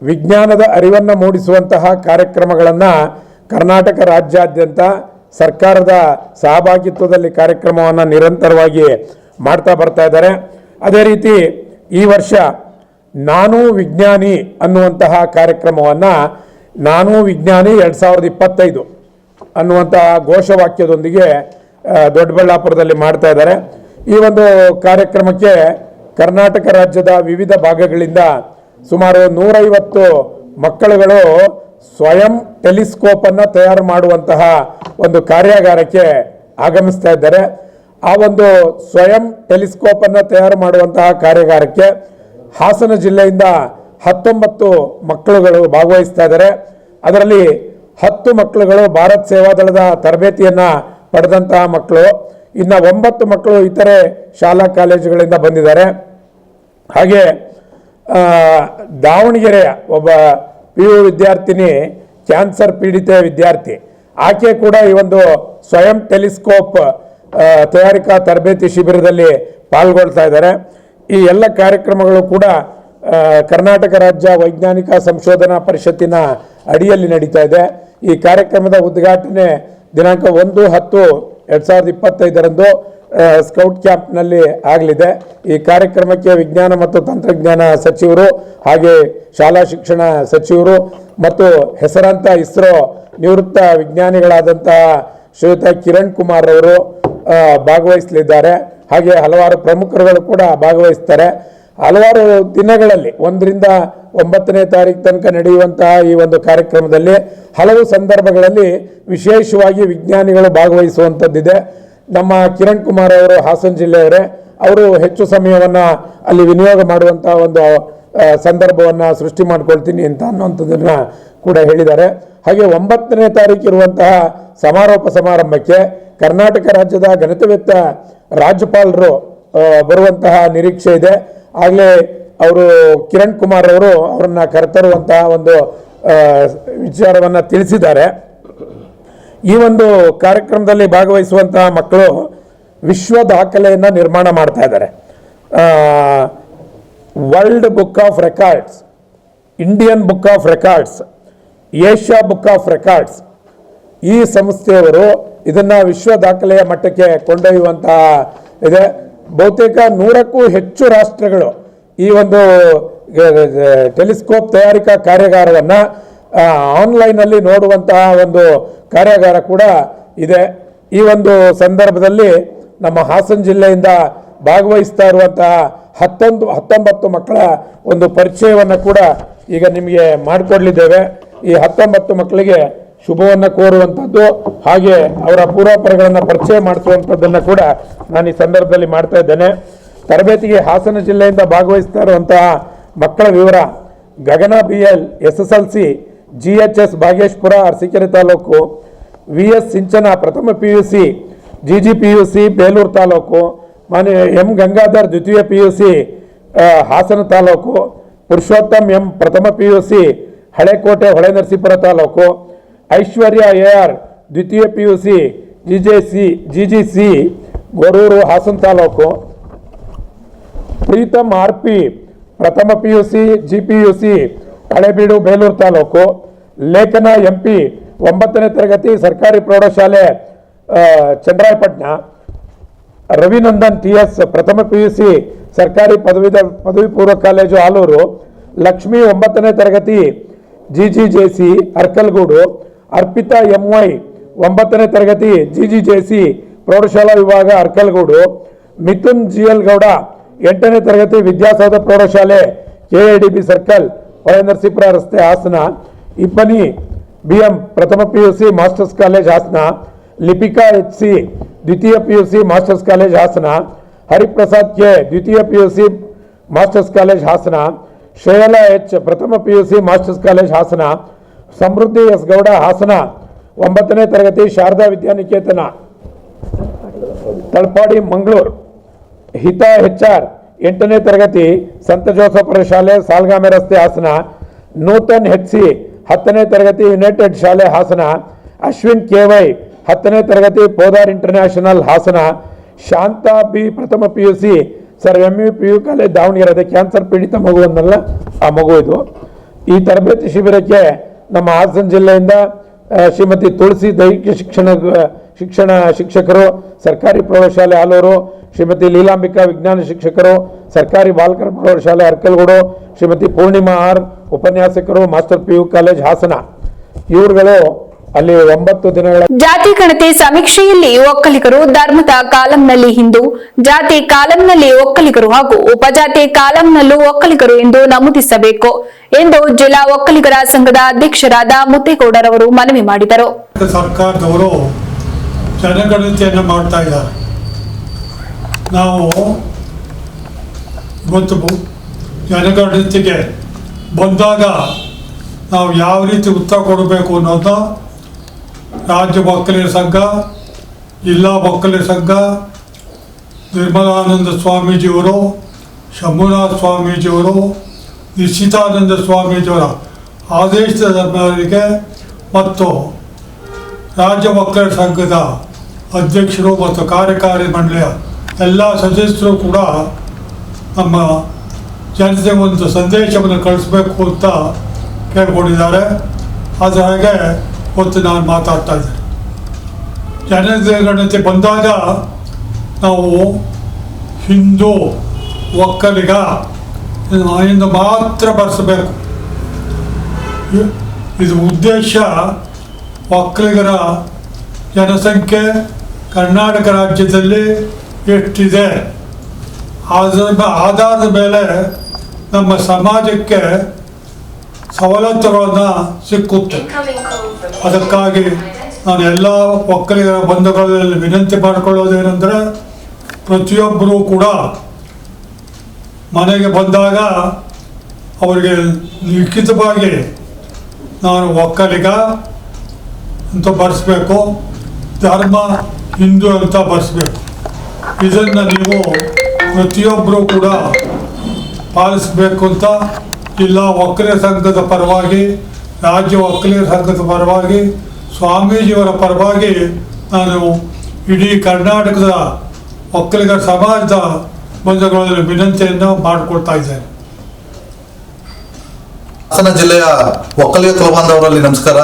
ವಿಜ್ಞಾನದ ಅರಿವನ್ನು ಮೂಡಿಸುವಂತಹ ಕಾರ್ಯಕ್ರಮಗಳನ್ನು ಕರ್ನಾಟಕ ರಾಜ್ಯಾದ್ಯಂತ ಸರ್ಕಾರದ ಸಹಭಾಗಿತ್ವದಲ್ಲಿ ಕಾರ್ಯಕ್ರಮವನ್ನು ನಿರಂತರವಾಗಿ ಮಾಡ್ತಾ ಬರ್ತಾ ಇದ್ದಾರೆ. ಅದೇ ರೀತಿ ಈ ವರ್ಷ ನಾನು ವಿಜ್ಞಾನಿ ಅನ್ನುವಂತಹ ಕಾರ್ಯಕ್ರಮವನ್ನು ನಾನು ವಿಜ್ಞಾನಿ 2025 ಅನ್ನುವಂತಹ ಘೋಷವಾಕ್ಯದೊಂದಿಗೆ ದೊಡ್ಡಬಳ್ಳಾಪುರದಲ್ಲಿ ಮಾಡ್ತಾ ಇದ್ದಾರೆ. ಈ ಒಂದು ಕಾರ್ಯಕ್ರಮಕ್ಕೆ ಕರ್ನಾಟಕ ರಾಜ್ಯದ ವಿವಿಧ ಭಾಗಗಳಿಂದ ಸುಮಾರು 150 ಮಕ್ಕಳುಗಳು ಸ್ವಯಂ ಟೆಲಿಸ್ಕೋಪನ್ನು ತಯಾರು ಮಾಡುವಂತಹ ಒಂದು ಕಾರ್ಯಾಗಾರಕ್ಕೆ ಆಗಮಿಸ್ತಾ ಇದ್ದಾರೆ. ಆ ಒಂದು ಸ್ವಯಂ ಟೆಲಿಸ್ಕೋಪನ್ನು ತಯಾರು ಮಾಡುವಂತಹ ಕಾರ್ಯಾಗಾರಕ್ಕೆ ಹಾಸನ ಜಿಲ್ಲೆಯಿಂದ 19 ಮಕ್ಕಳುಗಳು ಭಾಗವಹಿಸ್ತಾ ಇದ್ದಾರೆ. ಅದರಲ್ಲಿ 10 ಮಕ್ಕಳುಗಳು ಭಾರತ್ ಸೇವಾದಳದ ತರಬೇತಿಯನ್ನು ಪಡೆದಂತಹ ಮಕ್ಕಳು, ಇನ್ನು 9 ಮಕ್ಕಳು ಇತರೆ ಶಾಲಾ ಕಾಲೇಜುಗಳಿಂದ ಬಂದಿದ್ದಾರೆ. ಹಾಗೆ ದಾವಣಗೆರೆಯ ಒಬ್ಬ PU ವಿದ್ಯಾರ್ಥಿನಿ, ಕ್ಯಾನ್ಸರ್ ಪೀಡಿತ ವಿದ್ಯಾರ್ಥಿ, ಆಕೆ ಕೂಡ ಈ ಒಂದು ಸ್ವಯಂ ಟೆಲಿಸ್ಕೋಪ್ ತಯಾರಿಕಾ ತರಬೇತಿ ಶಿಬಿರದಲ್ಲಿ ಪಾಲ್ಗೊಳ್ತಾ ಇದ್ದಾರೆ. ಈ ಎಲ್ಲ ಕಾರ್ಯಕ್ರಮಗಳು ಕೂಡ ಕರ್ನಾಟಕ ರಾಜ್ಯ ವೈಜ್ಞಾನಿಕ ಸಂಶೋಧನಾ ಪರಿಷತ್ತಿನ ಅಡಿಯಲ್ಲಿ ನಡೀತಾ ಇದೆ. ಈ ಕಾರ್ಯಕ್ರಮದ ಉದ್ಘಾಟನೆ ದಿನಾಂಕ 1/10/2025 ಸ್ಕೌಟ್ ಕ್ಯಾಂಪ್ನಲ್ಲಿ ಆಗಲಿದೆ. ಈ ಕಾರ್ಯಕ್ರಮಕ್ಕೆ ವಿಜ್ಞಾನ ಮತ್ತು ತಂತ್ರಜ್ಞಾನ ಸಚಿವರು, ಹಾಗೆ ಶಾಲಾ ಶಿಕ್ಷಣ ಸಚಿವರು ಮತ್ತು ಹೆಸರಾಂತ ಇಸ್ರೋ ನಿವೃತ್ತ ವಿಜ್ಞಾನಿಗಳಾದಂತಹ ಶ್ರೀಯುತ ಕಿರಣ್ ಕುಮಾರ್ ಅವರು ಭಾಗವಹಿಸಲಿದ್ದಾರೆ. ಹಾಗೆ ಹಲವಾರು ಪ್ರಮುಖರುಗಳು ಕೂಡ ಭಾಗವಹಿಸ್ತಾರೆ. ಹಲವಾರು ದಿನಗಳಲ್ಲಿ 1ರಿಂದ 9ನೇ ತಾರೀಕು ತನಕ ನಡೆಯುವಂತಹ ಈ ಒಂದು ಕಾರ್ಯಕ್ರಮದಲ್ಲಿ ಹಲವು ಸಂದರ್ಭಗಳಲ್ಲಿ ವಿಶೇಷವಾಗಿ ವಿಜ್ಞಾನಿಗಳು ಭಾಗವಹಿಸುವಂಥದ್ದಿದೆ. ನಮ್ಮ ಕಿರಣ್ ಕುಮಾರ್ ಅವರು ಹಾಸನ ಜಿಲ್ಲೆಯವರೇ, ಅವರು ಹೆಚ್ಚು ಸಮಯವನ್ನು ಅಲ್ಲಿ ವಿನಿಯೋಗ ಮಾಡುವಂತಹ ಒಂದು ಸಂದರ್ಭವನ್ನು ಸೃಷ್ಟಿ ಮಾಡ್ಕೊಳ್ತೀನಿ ಅಂತ ಅನ್ನುವಂಥದ್ದನ್ನು ಕೂಡ ಹೇಳಿದ್ದಾರೆ. ಹಾಗೆ 9ನೇ ತಾರೀಕು ಇರುವಂತಹ ಸಮಾರೋಪ ಸಮಾರಂಭಕ್ಕೆ ಕರ್ನಾಟಕ ರಾಜ್ಯದ ಗಣಿತವೇತ್ತ ರಾಜ್ಯಪಾಲರು ಬರುವಂತಹ ನಿರೀಕ್ಷೆ ಇದೆ. ಆಗಲೇ ಅವರು ಕಿರಣ್ ಕುಮಾರ್ ಅವರು ಅವರನ್ನು ಕರೆತರುವಂತಹ ಒಂದು ವಿಚಾರವನ್ನು ತಿಳಿಸಿದ್ದಾರೆ. ಈ ಒಂದು ಕಾರ್ಯಕ್ರಮದಲ್ಲಿ ಭಾಗವಹಿಸುವಂತಹ ಮಕ್ಕಳು ವಿಶ್ವ ದಾಖಲೆಯನ್ನು ನಿರ್ಮಾಣ ಮಾಡ್ತಾ ಇದ್ದಾರೆ. World book of records, Indian book of records, Asia book of records, ಈ ಸಂಸ್ಥೆಯವರು ಇದನ್ನು ವಿಶ್ವ ದಾಖಲೆಯ ಮಟ್ಟಕ್ಕೆ ಕೊಂಡೊಯ್ಯುವಂತಹ ಇದೆ. ಬಹುತೇಕ 100ಕ್ಕೂ ಹೆಚ್ಚು ರಾಷ್ಟ್ರಗಳು ಈ ಒಂದು ಟೆಲಿಸ್ಕೋಪ್ ತಯಾರಿಕಾ ಕಾರ್ಯಾಗಾರವನ್ನು ಆನ್ಲೈನಲ್ಲಿ ನೋಡುವಂತಹ ಒಂದು ಕಾರ್ಯಾಗಾರ ಕೂಡ ಇದೆ. ಈ ಒಂದು ಸಂದರ್ಭದಲ್ಲಿ ನಮ್ಮ ಹಾಸನ ಜಿಲ್ಲೆಯಿಂದ ಭಾಗವಹಿಸ್ತಾ ಇರುವಂತಹ 19 ಮಕ್ಕಳ ಒಂದು ಪರಿಚಯವನ್ನು ಕೂಡ ಈಗ ನಿಮಗೆ ಮಾಡಿಕೊಡ್ಲಿದ್ದೇವೆ. ಈ 19 ಮಕ್ಕಳಿಗೆ ಶುಭವನ್ನು ಕೋರುವಂಥದ್ದು ಹಾಗೆ ಅವರ ಪೂರ್ವಾಪರಗಳನ್ನು ಪರಿಚಯ ಮಾಡಿಸುವಂಥದ್ದನ್ನು ಕೂಡ ನಾನು ಈ ಸಂದರ್ಭದಲ್ಲಿ ಮಾಡ್ತಾ ಇದ್ದೇನೆ. ತರಬೇತಿಗೆ ಹಾಸನ ಜಿಲ್ಲೆಯಿಂದ ಭಾಗವಹಿಸ್ತಾ ಇರುವಂತಹ ಮಕ್ಕಳ ವಿವರ: ಗಗನ BL SSLC GHS ಭಾಗೇಶ್ಪುರ Arsikere taluk, VS ಸಿಂಚನ ಪ್ರಥಮ PUC GG PUC Belur taluk, ಮಾನ್ಯ M ಗಂಗಾಧರ್ ದ್ವಿತೀಯ PUC ಹಾಸನ ತಾಲೂಕು, ಪುರುಷೋತ್ತಮ್ M ಪ್ರಥಮ PUC ಹಳೆಕೋಟೆ ಹೊಳೆನರಸೀಪುರ ತಾಲೂಕು, ಐಶ್ವರ್ಯ AR ದ್ವಿತೀಯ PUC GGC Goruru Hassan taluk, Preetham RP ಪ್ರಥಮ PUC GPUC ಹಳೆಬೀಡು ಬೇಲೂರು ತಾಲೂಕು, ಲೇಖನ MP 9ನೇ ತರಗತಿ ಸರ್ಕಾರಿ ಪ್ರೌಢಶಾಲೆ ಚಂದ್ರಾಯಪಟ್ಟಣ, ರವಿನಂದನ್ TS ಪ್ರಥಮ PUC ಸರ್ಕಾರಿ ಪದವಿ ಪೂರ್ವ ಕಾಲೇಜು ಆಲೂರು, ಲಕ್ಷ್ಮಿ 9ನೇ ತರಗತಿ GGJC ಅರ್ಕಲ್ಗೂಡು, ಅರ್ಪಿತಾ MY 9ನೇ ತರಗತಿ GGJC ಪ್ರೌಢಶಾಲಾ ವಿಭಾಗ ಅರ್ಕಲ್ಗೂಡು, ಮಿಥುನ್ GL ಗೌಡ 8ನೇ ತರಗತಿ ವಿದ್ಯಾಸೌಧ ಪ್ರೌಢಶಾಲೆ KIDB ಸರ್ಕಲ್ ಹೊಳೆನರಸೀಪುರ ರಸ್ತೆ ಹಾಸನ, ಇಬ್ಬನಿ BM ಪ್ರಥಮ PUC masters college Hassan, Lipika HC ದ್ವಿತೀಯ PUC masters college Hassan, Hariprasad K ದ್ವಿತೀಯ PUC masters college Hassan, Shreyala H ಪ್ರಥಮ PUC masters college Hassan, Samruddhi S Gowda Hassan 9ನೇ ತರಗತಿ ಶಾರದಾ ವಿದ್ಯಾನಿಕೇತನ ತಳಪಾಡಿ ಮಂಗಳೂರು, ಹಿತಾ HR 8ನೇ ತರಗತಿ ಸಂತ ಜೋಸಫರ ಶಾಲೆ ಸಾಲ್ಗಾಮೆ ರಸ್ತೆ ಹಾಸನ, ನೂತನ್ HC 10ನೇ ತರಗತಿ ಯುನೈಟೆಡ್ ಶಾಲೆ ಹಾಸನ, ಅಶ್ವಿನ್ KY 10ನೇ ತರಗತಿ ಪೋದಾರ್ ಇಂಟರ್ನ್ಯಾಷನಲ್ ಹಾಸನ, ಶಾಂತಾ B ಪ್ರಥಮ PUC sir MUPU college Davanagere. ಅದೇ ಕ್ಯಾನ್ಸರ್ ಪೀಡಿತ ಮಗುವನ್ನಲ್ಲ ಆ ಮಗು ಇದು. ಈ ತರಬೇತಿ ಶಿಬಿರಕ್ಕೆ ನಮ್ಮ ಹಾಸನ ಜಿಲ್ಲೆಯಿಂದ ಶ್ರೀಮತಿ ತುಳಸಿ ದೈಹಿಕ ಶಿಕ್ಷಕರು ಸರ್ಕಾರಿ ಪ್ರೌಢಶಾಲೆ ಆಲೂರು, ಶ್ರೀಮತಿ ಲೀಲಾಂಬಿಕಾ ವಿಜ್ಞಾನ ಶಿಕ್ಷಕರು ಸರ್ಕಾರಿ ಬಾಲಕರ ಪ್ರೌಢಶಾಲೆ ಅರ್ಕಲ್ಗೂಡು, ಶ್ರೀಮತಿ ಪೂರ್ಣಿಮಾ R ಉಪನ್ಯಾಸಕರು ಮಾಸ್ಟರ್ PU ಕಾಲೇಜ್ ಹಾಸನ. ಇವರುಗಳು ಅಲ್ಲಿ 9 ದಿನಗಳ ಜಾತಿ ಗಣತಿ ಸಮೀಕ್ಷೆಯಲ್ಲಿ ಒಕ್ಕಲಿಗರು ಧರ್ಮದ ಕಾಲಂನಲ್ಲಿ ಹಿಂದೂ, ಜಾತಿ ಕಾಲಂನಲ್ಲಿ ಒಕ್ಕಲಿಗರು ಹಾಗೂ ಉಪಜಾತಿ ಕಾಲಂನಲ್ಲೂ ಒಕ್ಕಲಿಗರು ಎಂದು ನಮೂದಿಸಬೇಕು ಎಂದು ಜಿಲ್ಲಾ ಒಕ್ಕಲಿಗರ ಸಂಘದ ಅಧ್ಯಕ್ಷರಾದ ಮುತ್ತೇಗೌಡರವರು ಮನವಿ ಮಾಡಿದರು. ಸರ್ಕಾರದವರು ಜನಗಣತಿಯನ್ನು ಮಾಡ್ತಾ ಇದ್ದಾರೆ. ನಾವು ಇವತ್ತು ಜನಗಣತಿಗೆ ಬಂದಾಗ ನಾವು ಯಾವ ರೀತಿ ಉತ್ತರ ಕೊಡಬೇಕು ಅನ್ನೋದು ರಾಜ್ಯ ಒಕ್ಕಲಿಗರ ಸಂಘ, ಜಿಲ್ಲಾ ಒಕ್ಕಲಿಗರ ಸಂಘ, ನಿರ್ಮಲಾನಂದ ಸ್ವಾಮೀಜಿಯವರು, ಶಂಭುನಾಥ ಸ್ವಾಮೀಜಿಯವರು, ನಿಶ್ಚಿತಾನಂದ ಸ್ವಾಮೀಜಿಯವರ ಆದೇಶದ ಮೇರೆಗೆ ಮತ್ತು ರಾಜ್ಯ ಒಕ್ಕಲಿಗರ ಸಂಘದ ಅಧ್ಯಕ್ಷರು ಮತ್ತು ಕಾರ್ಯಕಾರಿ ಮಂಡಳಿಯ ಎಲ್ಲ ಸದಸ್ಯರು ಕೂಡ ನಮ್ಮ ಜನತೆ ಒಂದು ಸಂದೇಶವನ್ನು ಕಳಿಸ್ಬೇಕು ಅಂತ ಕೇಳ್ಕೊಂಡಿದ್ದಾರೆ. ಅದರ ಹಾಗೆ ಇವತ್ತು ನಾನು ಮಾತಾಡ್ತಾ ಇದ್ದೇನೆ. ಜನಗಣತಿ ಬಂದಾಗ ನಾವು ಹಿಂದೂ ಒಕ್ಕಲಿಗ ಇಂದ ಮಾತ್ರ ಬರೆಸಬೇಕು. ಇದು ಉದ್ದೇಶ ಒಕ್ಕಲಿಗರ ಜನಸಂಖ್ಯೆ ಕರ್ನಾಟಕ ರಾಜ್ಯದಲ್ಲಿ ಎಷ್ಟಿದೆ ಆಧಾರದ ಮೇಲೆ ನಮ್ಮ ಸಮಾಜಕ್ಕೆ ಸವಲತ್ತುಗಳನ್ನು ಸಿಕ್ಕುತ್ತೆ. ಅದಕ್ಕಾಗಿ ನಾನು ಎಲ್ಲ ಒಕ್ಕಲಿಗರ ಬಂಧುಗಳಲ್ಲಿ ವಿನಂತಿ ಮಾಡಿಕೊಳ್ಳೋದೇನೆಂದರೆ, ಪ್ರತಿಯೊಬ್ಬರೂ ಕೂಡ ಮನೆಗೆ ಬಂದಾಗ ಅವರಿಗೆ ಲಿಖಿತವಾಗಿ ನಾನು ಒಕ್ಕಲಿಗ ಅಂತ ಬರೆಸ್ಬೇಕು, ಧರ್ಮ ಹಿಂದೂ ಅಂತ ಬರೆಸ್ಬೇಕು. ಇದನ್ನು ನೀವು ಪ್ರತಿಯೊಬ್ಬರೂ ಕೂಡ ಪಾಲಿಸಬೇಕು ಅಂತ ಜಿಲ್ಲಾ ಒಕ್ಕಲಿಗರ ಸಂಘದ ಪರವಾಗಿ, ರಾಜ್ಯ ಒಕ್ಕಲಿಗರ ಸಂಘದ ಪರವಾಗಿ, ಸ್ವಾಮೀಜಿಯವರ ಪರವಾಗಿ ನಾನು ಇಡೀ ಕರ್ನಾಟಕದ ಒಕ್ಕಲಿಗರ ಸಮಾಜದ ಬಂಧುಗಳಲ್ಲಿ ವಿನಂತಿಯನ್ನು ಮಾಡಿಕೊಳ್ತಾ ಇದ್ದೇನೆ. ಹಾಸನ ಜಿಲ್ಲೆಯ ಒಕ್ಕಲಿಗ ಕುಲಬಾಂಧವರಲ್ಲಿ ನಮಸ್ಕಾರ.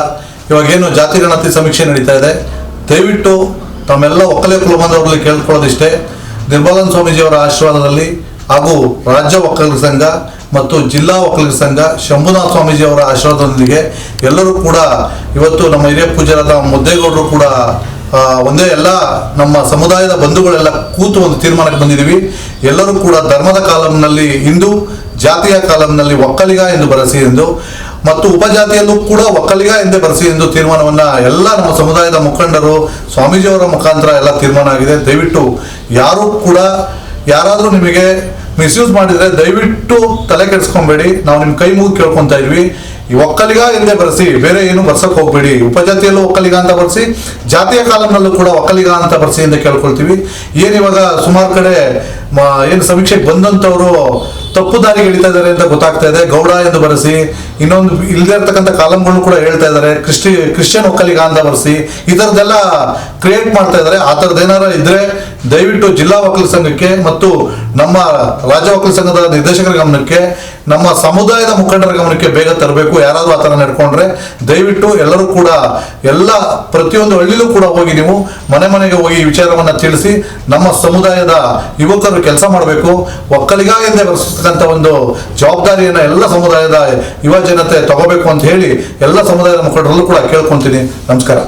ಇವಾಗೇನು ಜಾತಿ ಗಣತಿ ಸಮೀಕ್ಷೆ ನಡೀತಾ ಇದೆ, ದಯವಿಟ್ಟು ತಮ್ಮೆಲ್ಲ ಒಕ್ಕಲಿಗ ಕುಲಬಾಂಧವರಲ್ಲಿ ಕೇಳ್ಕೊಳ್ಳೋದಿಷ್ಟೇ, ನಿರ್ಮಲಾನಂದ ಸ್ವಾಮೀಜಿಯವರ ಆಶೀರ್ವಾದದಲ್ಲಿ ಹಾಗೂ ರಾಜ್ಯ ಒಕ್ಕಲಿಗರ ಸಂಘ ಮತ್ತು ಜಿಲ್ಲಾ ಒಕ್ಕಲಿಗರ ಸಂಘ ಶಂಭುನಾಥ ಸ್ವಾಮೀಜಿಯವರ ಆಶೀರ್ವಾದದೊಂದಿಗೆ ಎಲ್ಲರೂ ಕೂಡ ಇವತ್ತು ನಮ್ಮ ಹಿರಿಯ ಪೂಜ್ಯರಾದ ಮುದ್ದೇಗೌಡರು ಕೂಡ ಒಂದೇ ಎಲ್ಲ ನಮ್ಮ ಸಮುದಾಯದ ಬಂಧುಗಳೆಲ್ಲ ಕೂತು ಒಂದು ತೀರ್ಮಾನಕ್ಕೆ ಬಂದಿದ್ದೀವಿ. ಎಲ್ಲರೂ ಕೂಡ ಧರ್ಮದ ಕಾಲಂನಲ್ಲಿ ಹಿಂದೂ, ಜಾತಿಯ ಕಾಲಂನಲ್ಲಿ ಒಕ್ಕಲಿಗ ಎಂದು ಬರೆಸಿ ಎಂದು ಮತ್ತು ಉಪಜಾತಿಯಲ್ಲೂ ಕೂಡ ಒಕ್ಕಲಿಗ ಎಂದೇ ಬರೆಸಿ ಎಂದು ತೀರ್ಮಾನವನ್ನ ಎಲ್ಲ ನಮ್ಮ ಸಮುದಾಯದ ಮುಖಂಡರು ಸ್ವಾಮೀಜಿಯವರ ಮುಖಾಂತರ ಎಲ್ಲ ತೀರ್ಮಾನ ಆಗಿದೆ. ದಯವಿಟ್ಟು ಯಾರು ಕೂಡ ಯಾರಾದರೂ ನಿಮಗೆ ಮಿಸ್ಯೂಸ್ ಮಾಡಿದರೆ ದಯವಿಟ್ಟು ತಲೆ ಕೆಡಿಸ್ಕೊಬೇಡಿ. ನಾವು ನಿಮ್ಮ ಕೈ ಮುಗಿ ಕೇಳ್ಕೊತಾ ಇದ್ವಿ, ಈ ಒಕ್ಕಲಿಗ ಎಂದೇ ಬರೆಸಿ, ಬೇರೆ ಏನು ಬರ್ಸಕ್ ಹೋಗ್ಬೇಡಿ. ಉಪಜಾತಿಯಲ್ಲೂ ಒಕ್ಕಲಿಗ ಅಂತ ಬರೆಸಿ, ಜಾತಿಯ ಕಾಲಂನಲ್ಲೂ ಕೂಡ ಒಕ್ಕಲಿಗ ಅಂತ ಬರೆಸಿ ಅಂತ ಕೇಳ್ಕೊಳ್ತೀವಿ. ಏನಿವಾಗ ಸುಮಾರು ಕಡೆ ಏನು ಸಮೀಕ್ಷೆಗೆ ಬಂದಂಥವ್ರು ತಪ್ಪು ದಾರಿಗೆ ಎಳಿತಾ ಇದ್ದಾರೆ ಅಂತ ಗೊತ್ತಾಗ್ತಾ ಇದೆ. ಗೌಡ ಎಂದು ಬರೆಸಿ, ಇನ್ನೊಂದು ಇಲ್ಲದೆ ಇರ್ತಕ್ಕಂಥ ಕಾಲಂಗಳು ಕೂಡ ಹೇಳ್ತಾ ಇದ್ದಾರೆ ಕ್ರಿಶ್ಚಿಯನ್ ಒಕ್ಕಲಿಗ ಅಂತ ಬರೆಸಿ, ಈ ಥರದ್ದೆಲ್ಲ ಕ್ರಿಯೇಟ್ ಮಾಡ್ತಾ ಇದ್ದಾರೆ. ಆ ಥರದ್ದು ಏನಾರ ಇದ್ರೆ ದಯವಿಟ್ಟು ಜಿಲ್ಲಾ ಒಕ್ಕಲಿಗ ಸಂಘಕ್ಕೆ ಮತ್ತು ನಮ್ಮ ರಾಜ್ಯ ಒಕ್ಕಲಿಗ ಸಂಘದ ನಿರ್ದೇಶಕರ ಗಮನಕ್ಕೆ, ನಮ್ಮ ಸಮುದಾಯದ ಮುಖಂಡರ ಗಮನಕ್ಕೆ ಬೇಗ ತರಬೇಕು. ಯಾರಾದರೂ ಆ ಥರ ನಡ್ಕೊಂಡ್ರೆ ದಯವಿಟ್ಟು ಎಲ್ಲರೂ ಕೂಡ ಪ್ರತಿಯೊಂದು ಹಳ್ಳಿಲೂ ಕೂಡ ಹೋಗಿ ನೀವು ಮನೆ ಮನೆಗೆ ಹೋಗಿ ಈ ವಿಚಾರವನ್ನ ತಿಳಿಸಿ ನಮ್ಮ ಸಮುದಾಯದ ಯುವಕರು ಕೆಲಸ ಮಾಡಬೇಕು. ಒಕ್ಕಲಿಗ ಎಂದೇ ಬರೆಸತಕ್ಕಂಥ ಒಂದು ಜವಾಬ್ದಾರಿಯನ್ನ ಎಲ್ಲ ಸಮುದಾಯದ ಯುವ ಜನತೆ ತಗೋಬೇಕು ಅಂತ ಹೇಳಿ ಎಲ್ಲ ಸಮುದಾಯದ ಮುಖಂಡರಲ್ಲೂ ಕೂಡ ಕೇಳ್ಕೊಂತೀನಿ. ನಮಸ್ಕಾರ.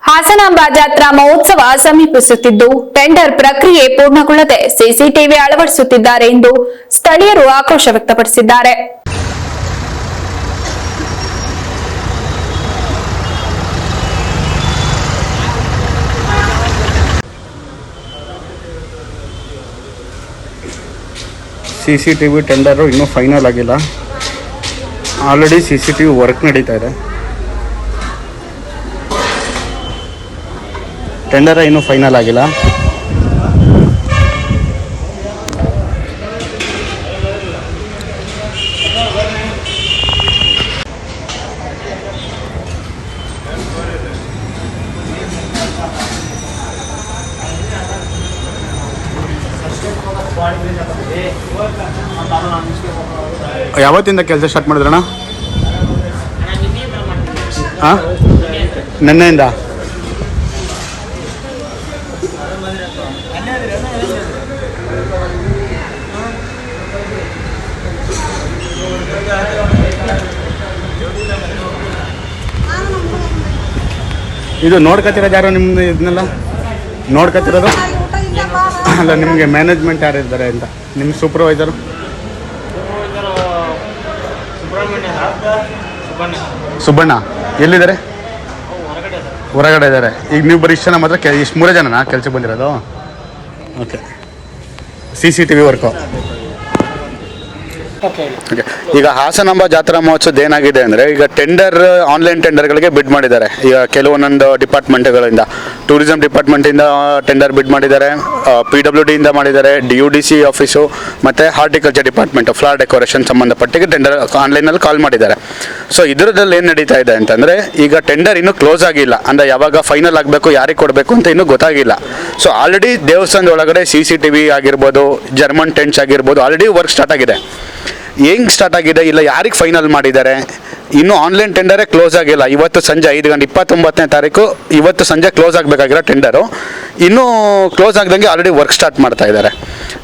ಹಾಸನಾಂಬ ಜಾತ್ರಾ ಮಹೋತ್ಸವ ಸಮೀಪಿಸುತ್ತಿದ್ದು ಟೆಂಡರ್ ಪ್ರಕ್ರಿಯೆ ಪೂರ್ಣಗೊಳ್ಳದೆ ಸಿಸಿಟಿವಿ ಅಳವಡಿಸುತ್ತಿದ್ದಾರೆ ಎಂದು ಸ್ಥಳೀಯರು ಆಕ್ರೋಶ ವ್ಯಕ್ತಪಡಿಸಿದ್ದಾರೆ. CCTV ಟೆಂಡರು ಇನ್ನೂ ಫೈನಲ್ ಆಗಿಲ್ಲ. ಆಲ್ರೆಡಿ CCTV ವರ್ಕ್ ನಡೀತಾ ಇದೆ. ಟೆಂಡರ್ ಇನ್ನೂ ಫೈನಲ್ ಆಗಿಲ್ಲ. ಯಾವತ್ತಿಂದ ಕೆಲಸ ಸ್ಟಾರ್ಟ್ ಮಾಡಿದ್ರಣ್ಣ? ಹಾಂ, ನಿನ್ನೆಯಿಂದ. ಇದು ನೋಡ್ಕೊತಿರೋದು ಯಾರು ನಿಮ್ದು? ಇದನ್ನೆಲ್ಲ ನೋಡ್ಕೊತಿರೋದು ಅಲ್ಲ, ನಿಮಗೆ ಮ್ಯಾನೇಜ್ಮೆಂಟ್ ಯಾರು ಇದ್ದಾರೆ ಅಂತ? ನಿಮ್ಮ ಸೂಪರ್ವೈಸರು? ಸುಬ್ಬಣ್ಣ ಎಲ್ಲಿದ್ದಾರೆ? ಹೊರಗಡೆ ಇದ್ದಾರೆ. ಈಗ ನೀವು ಬರೀ ಇಷ್ಟು ಜನ ಮಾತ್ರ ಇಷ್ಟು 3 ಜನನಾ ಕೆಲಸಕ್ಕೆ ಬಂದಿರೋದು? ಓಕೆ. CCTV work. ಓಕೆ. ಈಗ ಹಾಸನಾಂಬ ಜಾತ್ರಾ ಮಹೋತ್ಸವದ ಏನಾಗಿದೆ ಅಂದರೆ, ಈಗ ಟೆಂಡರ್ ಆನ್ಲೈನ್ ಟೆಂಡರ್ಗಳಿಗೆ ಬಿಡ್ ಮಾಡಿದ್ದಾರೆ. ಈಗ ಕೆಲವೊಂದೊಂದು ಡಿಪಾರ್ಟ್ಮೆಂಟ್ಗಳಿಂದ, ಟೂರಿಸಂ ಡಿಪಾರ್ಟ್ಮೆಂಟಿಂದ ಟೆಂಡರ್ ಬಿಡ್ ಮಾಡಿದ್ದಾರೆ, PWD ಇಂದ ಮಾಡಿದ್ದಾರೆ, DUDC ಆಫೀಸು ಮತ್ತು ಹಾರ್ಟಿಕಲ್ಚರ್ ಡಿಪಾರ್ಟ್ಮೆಂಟ್ ಫ್ಲವರ್ ಡೆಕೋರೇಷನ್ ಸಂಬಂಧಪಟ್ಟಿಗೆ ಟೆಂಡರ್ ಆನ್ಲೈನಲ್ಲಿ ಕಾಲ್ ಮಾಡಿದ್ದಾರೆ. ಸೊ ಇದರದಲ್ಲಿ ಏನು ನಡೀತಾ ಇದೆ ಅಂತಂದರೆ, ಈಗ ಟೆಂಡರ್ ಇನ್ನೂ ಕ್ಲೋಸ್ ಆಗಿಲ್ಲ, ಅಂದರೆ ಯಾವಾಗ ಫೈನಲ್ ಆಗಬೇಕು, ಯಾರಿಗೆ ಕೊಡಬೇಕು ಅಂತ ಇನ್ನೂ ಗೊತ್ತಾಗಿಲ್ಲ. ಸೊ ಆಲ್ರೆಡಿ ದೇವಸ್ಥಾನದ ಒಳಗಡೆ CCTV ಆಗಿರ್ಬೋದು, ಜರ್ಮನ್ ಟೆಂಟ್ಸ್ ಆಗಿರ್ಬೋದು, ಆಲ್ರೆಡಿ ವರ್ಕ್ ಸ್ಟಾರ್ಟ್ ಆಗಿದೆ. ಹೆಂಗೆ ಸ್ಟಾರ್ಟ್ ಆಗಿದೆ, ಇಲ್ಲ ಯಾರಿಗೆ ಫೈನಲ್ ಮಾಡಿದ್ದಾರೆ, ಇನ್ನೂ ಆನ್ಲೈನ್ ಟೆಂಡರೇ ಕ್ಲೋಸ್ ಆಗಿಲ್ಲ. ಇವತ್ತು ಸಂಜೆ 5 ಗಂಟೆ 29ನೇ ತಾರೀಕು ಇವತ್ತು ಸಂಜೆ ಕ್ಲೋಸ್ ಆಗಬೇಕಾಗಿರೋ ಟೆಂಡರು ಇನ್ನೂ ಕ್ಲೋಸ್ ಆಗ್ದಂಗೆ ಆಲ್ರೆಡಿ ವರ್ಕ್ ಸ್ಟಾರ್ಟ್ ಮಾಡ್ತಾ ಇದ್ದಾರೆ.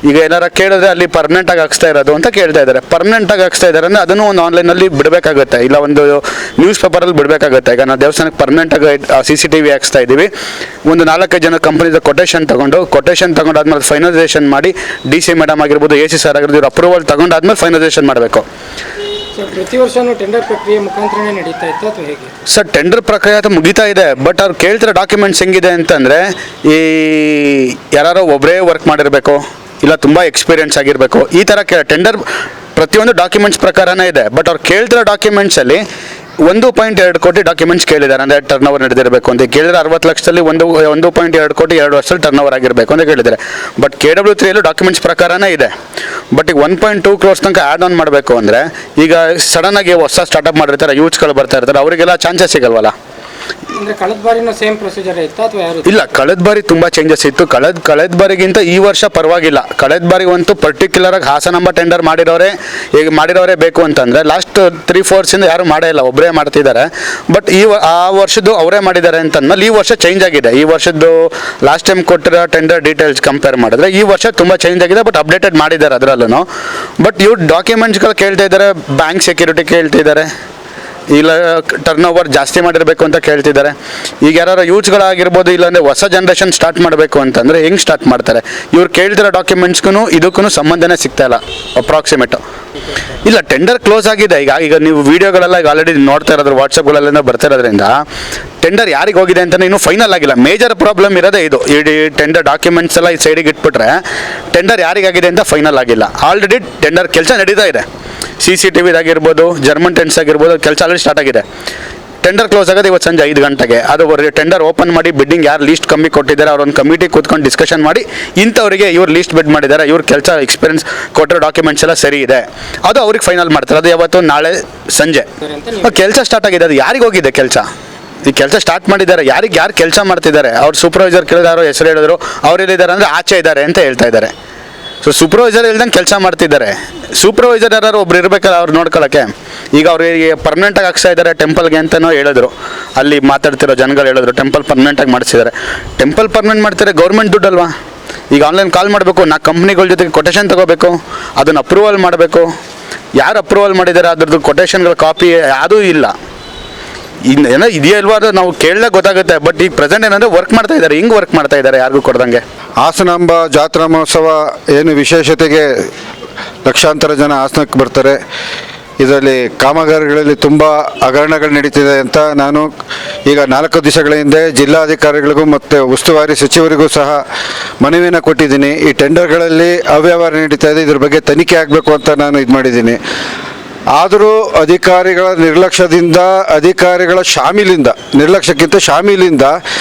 ಈಗ ಏನಾರ ಕೇಳಿದ್ರೆ ಅಲ್ಲಿ ಪರ್ಮನೆಂಟಾಗಿ ಹಾಕ್ಸ್ತಾ ಇರೋದು ಅಂತ ಕೇಳ್ತಾ ಇದ್ದಾರೆ. ಪರ್ಮನೆಂಟಾಗಿ ಹಾಕ್ಸ್ತಾ ಇದ್ದಾರೆ ಅಂದರೆ ಅದನ್ನು ಒಂದು ಆನ್ಲೈನಲ್ಲಿ ಬಿಡಬೇಕಾಗುತ್ತೆ, ಇಲ್ಲ ಒಂದು ನ್ಯೂಸ್ ಪೇಪರಲ್ಲಿ ಬಿಡಬೇಕಾಗುತ್ತೆ. ಈಗ ನಾವು ದೇವಸ್ಥಾನಕ್ಕೆ ಪರ್ಮನೆಂಟಾಗಿ CCTV ಹಾಕ್ಸ್ತಾ ಇದ್ದೀವಿ. ಒಂದು 4-5 ಜನ ಕಂಪ್ನಿದ ಕೊಟೇಶನ್ ತಗೊಂಡಾದ್ಮೇಲೆ ಫೈನಲೈಸೇಷನ್ ಮಾಡಿ DC ಮೇಡಮ್ ಆಗಿರ್ಬೋದು, AC ಸರ್ ಆಗಿರ್ಬೋದು, ಇವ್ರು ಅಪ್ರೂವಲ್ ತಗೊಂಡಾದ್ಮೇಲೆ ಫೈನಲೈಸೇಷನ್ ಮಾಡಬೇಕು. ಪ್ರತಿ ವರ್ಷನೂ ಟೆಂಡರ್ ಪ್ರಕ್ರಿಯೆ ಮುಖಾಂತರನೇ ನಡೀತಾ ಇತ್ತು ಅಥವಾ ಹೇಗೆ? ಸರ್, ಟೆಂಡರ್ ಪ್ರಕ್ರಿಯೆ ಅದು ಮುಗಿತಾ ಇದೆ. ಬಟ್ ಅವ್ರು ಕೇಳ್ತಿರೋ ಡಾಕ್ಯುಮೆಂಟ್ಸ್ ಹೆಂಗಿದೆ ಅಂತಂದರೆ, ಈ ಯಾರೋ ಒಬ್ಬರೇ ವರ್ಕ್ ಮಾಡಿರಬೇಕು, ಇಲ್ಲ ತುಂಬ ಎಕ್ಸ್ಪೀರಿಯೆನ್ಸ್ ಆಗಿರಬೇಕು, ಈ ಥರ ಟೆಂಡರ್ ಪ್ರತಿಯೊಂದು ಡಾಕ್ಯುಮೆಂಟ್ಸ್ ಪ್ರಕಾರನೇ ಇದೆ. ಬಟ್ ಅವ್ರು ಕೇಳ್ತಿರೋ ಡಾಕ್ಯುಮೆಂಟ್ಸಲ್ಲಿ 1.2 ಕೋಟಿ ಡಾಕ್ಯುಮೆಂಟ್ಸ್ ಕೇಳಿದ್ದಾರೆ. ಅಂದರೆ ಟರ್ನ್ ಓವರ್ ನಡೆದಿರಬೇಕು ಅಂತ ಕೇಳಿದರೆ, 60 ಲಕ್ಷದಲ್ಲಿ 1.2 ಕೋಟಿ 2 ವರ್ಷದಲ್ಲಿ ಟರ್ನ್ ಓವರ್ ಆಗಿರಬೇಕು ಅಂತ ಕೇಳಿದ್ದಾರೆ. ಬಟ್ KW3 ಡಾಕ್ಯುಮೆಂಟ್ಸ್ ಪ್ರಕಾರನೇ ಇದೆ. ಬಟ್ ಈಗ 1.2 crores ತನಕ ಆ್ಯಡ್ ಆನ್ ಮಾಡಬೇಕು ಅಂದರೆ, ಈಗ ಸಡನ್ನಾಗಿ ಹೊಸ ಸ್ಟಾರ್ಟಪ್ ಮಾಡಿರ್ತಾರೆ, ಯೂತ್ಸ್ಗಳು ಬರ್ತಾ ಇರ್ತಾರೆ, ಅವರಿಗೆಲ್ಲ ಚಾನ್ಸಸ್ ಸಿಗಲ್ವಲ್ಲ. ಅಂದರೆ ಕಳೆದ ಬಾರಿನೂ ಸೇಮ್ ಪ್ರೊಸೀಜರ್ ಇತ್ತಾ ಅಥವಾ ಯಾರು? ಇಲ್ಲ, ಕಳೆದ ಬಾರಿ ತುಂಬ ಚೇಂಜಸ್ ಇತ್ತು. ಕಳೆದ ಬಾರಿಗಿಂತ ಈ ವರ್ಷ ಪರವಾಗಿಲ್ಲ. ಕಳೆದ ಬಾರಿಗಂತೂ ಪರ್ಟಿಕ್ಯುಲರಾಗಿ ಹಾಸನಾಂಬ ಟೆಂಡರ್ ಮಾಡಿರೋರೇ ಬೇಕು ಅಂತಂದರೆ ಲಾಸ್ಟ್ 3-4 ಯಾರು ಮಾಡೇ ಇಲ್ಲ, ಒಬ್ಬರೇ ಮಾಡ್ತಿದ್ದಾರೆ. ಬಟ್ ಆ ವರ್ಷದ್ದು ಅವರೇ ಮಾಡಿದ್ದಾರೆ ಅಂತಂದ್ಮೇಲೆ ಈ ವರ್ಷ ಚೇಂಜ್ ಆಗಿದೆ. ಈ ವರ್ಷದ್ದು ಲಾಸ್ಟ್ ಟೈಮ್ ಕೊಟ್ಟಿರೋ ಟೆಂಡರ್ ಡೀಟೇಲ್ಸ್ ಕಂಪೇರ್ ಮಾಡಿದ್ರೆ ಈ ವರ್ಷ ತುಂಬ ಚೇಂಜ್ ಆಗಿದೆ. ಬಟ್ ಅಪ್ಡೇಟೆಡ್ ಮಾಡಿದ್ದಾರೆ ಅದರಲ್ಲೂ. ಬಟ್ ಇವ್ರು ಡಾಕ್ಯುಮೆಂಟ್ಸ್ಗಳು ಕೇಳ್ತಾ ಇದ್ದಾರೆ, ಬ್ಯಾಂಕ್ ಸೆಕ್ಯೂರಿಟಿ ಕೇಳ್ತಿದ್ದಾರೆ, ಇಲ್ಲ ಟರ್ನ್ ಓವರ್ ಜಾಸ್ತಿ ಮಾಡಿರಬೇಕು ಅಂತ ಕೇಳ್ತಿದ್ದಾರೆ. ಈಗ ಯಾರು ಯೂತ್ಸ್ಗಳಾಗಿರ್ಬೋದು, ಇಲ್ಲಾಂದರೆ ಹೊಸ ಜನ್ರೇಷನ್ ಸ್ಟಾರ್ಟ್ ಮಾಡಬೇಕು ಅಂತಂದರೆ ಹೆಂಗೆ ಸ್ಟಾರ್ಟ್ ಮಾಡ್ತಾರೆ? ಇವ್ರು ಕೇಳ್ತಿರೋ ಡಾಕ್ಯುಮೆಂಟ್ಸ್ಗೂ ಇದಕ್ಕೂ ಸಂಬಂಧನೇ ಸಿಗ್ತಾ ಇಲ್ಲ ಅಪ್ರಾಕ್ಸಿಮೇಟು. ಇಲ್ಲ, ಟೆಂಡರ್ ಕ್ಲೋಸ್ ಆಗಿದೆ. ಈಗ ನೀವು ವೀಡಿಯೋಗಳೆಲ್ಲ ಈಗ ಆಲ್ರೆಡಿ ನೋಡ್ತಾ ಇರೋದ್ರ ವಾಟ್ಸಪ್ಗಳೆಲ್ಲ ಬರ್ತಾ ಇರೋದ್ರಿಂದ ಟೆಂಡರ್ ಯಾರಿಗೆ ಹೋಗಿದೆ ಅಂತಲೇ ಇನ್ನೂ ಫೈನಲ್ ಆಗಿಲ್ಲ. ಮೇಜರ್ ಪ್ರಾಬ್ಲಮ್ ಇರೋದೇ ಇದು. ಈ ಟೆಂಡರ್ ಡಾಕ್ಯುಮೆಂಟ್ಸ್ ಎಲ್ಲ ಈ ಸೈಡಿಗೆ ಇಟ್ಬಿಟ್ರೆ ಟೆಂಡರ್ ಯಾರಿಗಾಗಿದೆ ಅಂತ ಫೈನಲ್ ಆಗಿಲ್ಲ. ಆಲ್ರೆಡಿ ಟೆಂಡರ್ ಕೆಲಸ ನಡೀತಾ ಇದೆ. CCTV ಆಗಿರ್ಬೋದು, ಜರ್ಮನ್ ಟೆಂಟ್ಸ್ ಆಗಿರ್ಬೋದು, ಕೆಲಸ ಆಲ್ರೆಡಿ ಸ್ಟಾರ್ಟ್ ಆಗಿದೆ. ಟೆಂಡರ್ ಕ್ಲೋಸ್ ಆಗೋದು ಇವತ್ತು ಸಂಜೆ 5 ಗಂಟೆಗೆ. ಅದು ಟೆಂಡರ್ ಓಪನ್ ಮಾಡಿ ಬಿಡ್ಡಿಂಗ್ ಯಾರು ಲೀಸ್ಟ್ ಕಮ್ಮಿ ಕೊಟ್ಟಿದ್ದಾರೆ ಅವ್ರೊಂದು ಕಮಿಟಿ ಕೂತ್ಕೊಂಡು ಡಿಸ್ಕಷನ್ ಮಾಡಿ ಇಂಥವರಿಗೆ ಇವ್ರು ಲೀಸ್ಟ್ ಬಿಡ್ ಮಾಡಿದ್ದಾರೆ, ಇವ್ರ ಕೆಲಸ ಎಕ್ಸ್ಪೀರಿಯನ್ಸ್ ಕೊಟ್ಟಿರೋ ಡಾಕ್ಯುಮೆಂಟ್ಸ್ ಎಲ್ಲ ಸರಿ ಇದೆ, ಅದು ಅವ್ರಿಗೆ ಫೈನಲ್ ಮಾಡ್ತಾರೆ. ಅದು ಯಾವತ್ತು ನಾಳೆ ಸಂಜೆ ಕೆಲಸ ಸ್ಟಾರ್ಟ್ ಆಗಿದೆ. ಅದು ಯಾರಿಗೆ ಹೋಗಿದೆ ಕೆಲಸ? ಈ ಕೆಲಸ ಸ್ಟಾರ್ಟ್ ಮಾಡಿದ್ದಾರೆ, ಯಾರು ಕೆಲಸ ಮಾಡ್ತಿದ್ದಾರೆ? ಅವ್ರು ಸೂಪರ್ವೈಸರ್ ಕೇಳಿದಾರೋ ಹೆಸರು ಹೇಳಿದ್ರು, ಅವ್ರು ಎಲ್ಲಿದ್ದಾರೆ ಅಂದರೆ ಆಚೆ ಇದ್ದಾರೆ ಅಂತ ಹೇಳ್ತಾ ಇದ್ದಾರೆ. ಸೊ ಸೂಪರ್ವೈಸರ್ ಇಲ್ದಂಗೆ ಕೆಲಸ ಮಾಡ್ತಿದ್ದಾರೆ. ಸೂಪರ್ವೈಸರ್ ಯಾರು ಒಬ್ರು ಇರಬೇಕಲ್ಲ ಅವ್ರು ನೋಡ್ಕೊಳ್ಳೋಕ್ಕೆ. ಈಗ ಅವ್ರಿಗೆ ಪರ್ಮನೆಂಟಾಗಿ ಹಾಕ್ಸ್ತಾ ಇದ್ದಾರೆ ಟೆಂಪಲ್ಗೆ ಅಂತಲೂ ಹೇಳಿದ್ರು. ಅಲ್ಲಿ ಮಾತಾಡ್ತಿರೋ ಜನಗಳು ಹೇಳಿದ್ರು ಟೆಂಪಲ್ ಪರ್ಮನೆಂಟಾಗಿ ಮಾಡಿಸಿದ್ದಾರೆ. ಟೆಂಪಲ್ ಪರ್ಮನೆಂಟ್ ಮಾಡ್ತಾರೆ, ಗೌರ್ಮೆಂಟ್ ದುಡ್ಡಲ್ವಾ? ಈಗ ಆನ್ಲೈನ್ ಕಾಲ್ ಮಾಡಬೇಕು, 4 ಕಂಪ್ನಿಗಳ ಜೊತೆಗೆ ಕೊಟೇಶನ್ ತೊಗೋಬೇಕು, ಅದನ್ನು ಅಪ್ರೂವಲ್ ಮಾಡಬೇಕು. ಯಾರು ಅಪ್ರೂವಲ್ ಮಾಡಿದ್ದಾರೆ ಅದ್ರದ್ದು ಕೊಟೇಶನ್ಗಳ ಕಾಪಿ ಯಾವುದೂ ಇಲ್ಲ. ಏನೋ ಇದೆಯಲ್ವಾ ಅದು ನಾವು ಕೇಳಲೇ ಗೊತ್ತಾಗುತ್ತೆ. ಬಟ್ ಈಗ ಪ್ರೆಸೆಂಟ್ ಏನಂದರೆ ವರ್ಕ್ ಮಾಡ್ತಾ ಇದ್ದಾರೆ. ಹಿಂಗೆ ವರ್ಕ್ ಮಾಡ್ತಾ ಇದ್ದಾರೆ ಯಾರಿಗೂ ಕೊಡ್ದಂಗೆ. ಹಾಸನಾಂಬ ಜಾತ್ರಾ ಮಹೋತ್ಸವ ಏನು ವಿಶೇಷತೆಗೆ ಲಕ್ಷಾಂತರ ಜನ ಹಾಸನಕ್ಕೆ ಬರ್ತಾರೆ. ಇದರಲ್ಲಿ ಕಾಮಗಾರಿಗಳಲ್ಲಿ ತುಂಬ ಹಗರಣಗಳು ನಡೀತಿದೆ ಅಂತ ನಾನು ಈಗ 4 ದಿವಸಗಳ ಹಿಂದೆ ಜಿಲ್ಲಾಧಿಕಾರಿಗಳಿಗೂ ಮತ್ತು ಉಸ್ತುವಾರಿ ಸಚಿವರಿಗೂ ಸಹ ಮನವಿಯನ್ನು ಕೊಟ್ಟಿದ್ದೀನಿ. ಈ ಟೆಂಡರ್ಗಳಲ್ಲಿ ಅವ್ಯವಹಾರ ನಡೀತಾ ಇದೆ, ಇದ್ರ ಬಗ್ಗೆ ತನಿಖೆ ಆಗಬೇಕು ಅಂತ ನಾನು ಇದು ಮಾಡಿದ್ದೀನಿ. ಆದರೂ ಅಧಿಕಾರಿಗಳ ನಿರ್ಲಕ್ಷ್ಯದಿಂದ, ಅಧಿಕಾರಿಗಳ ನಿರ್ಲಕ್ಷ್ಯಕ್ಕಿಂತ ಶಾಮೀಲಿಂದ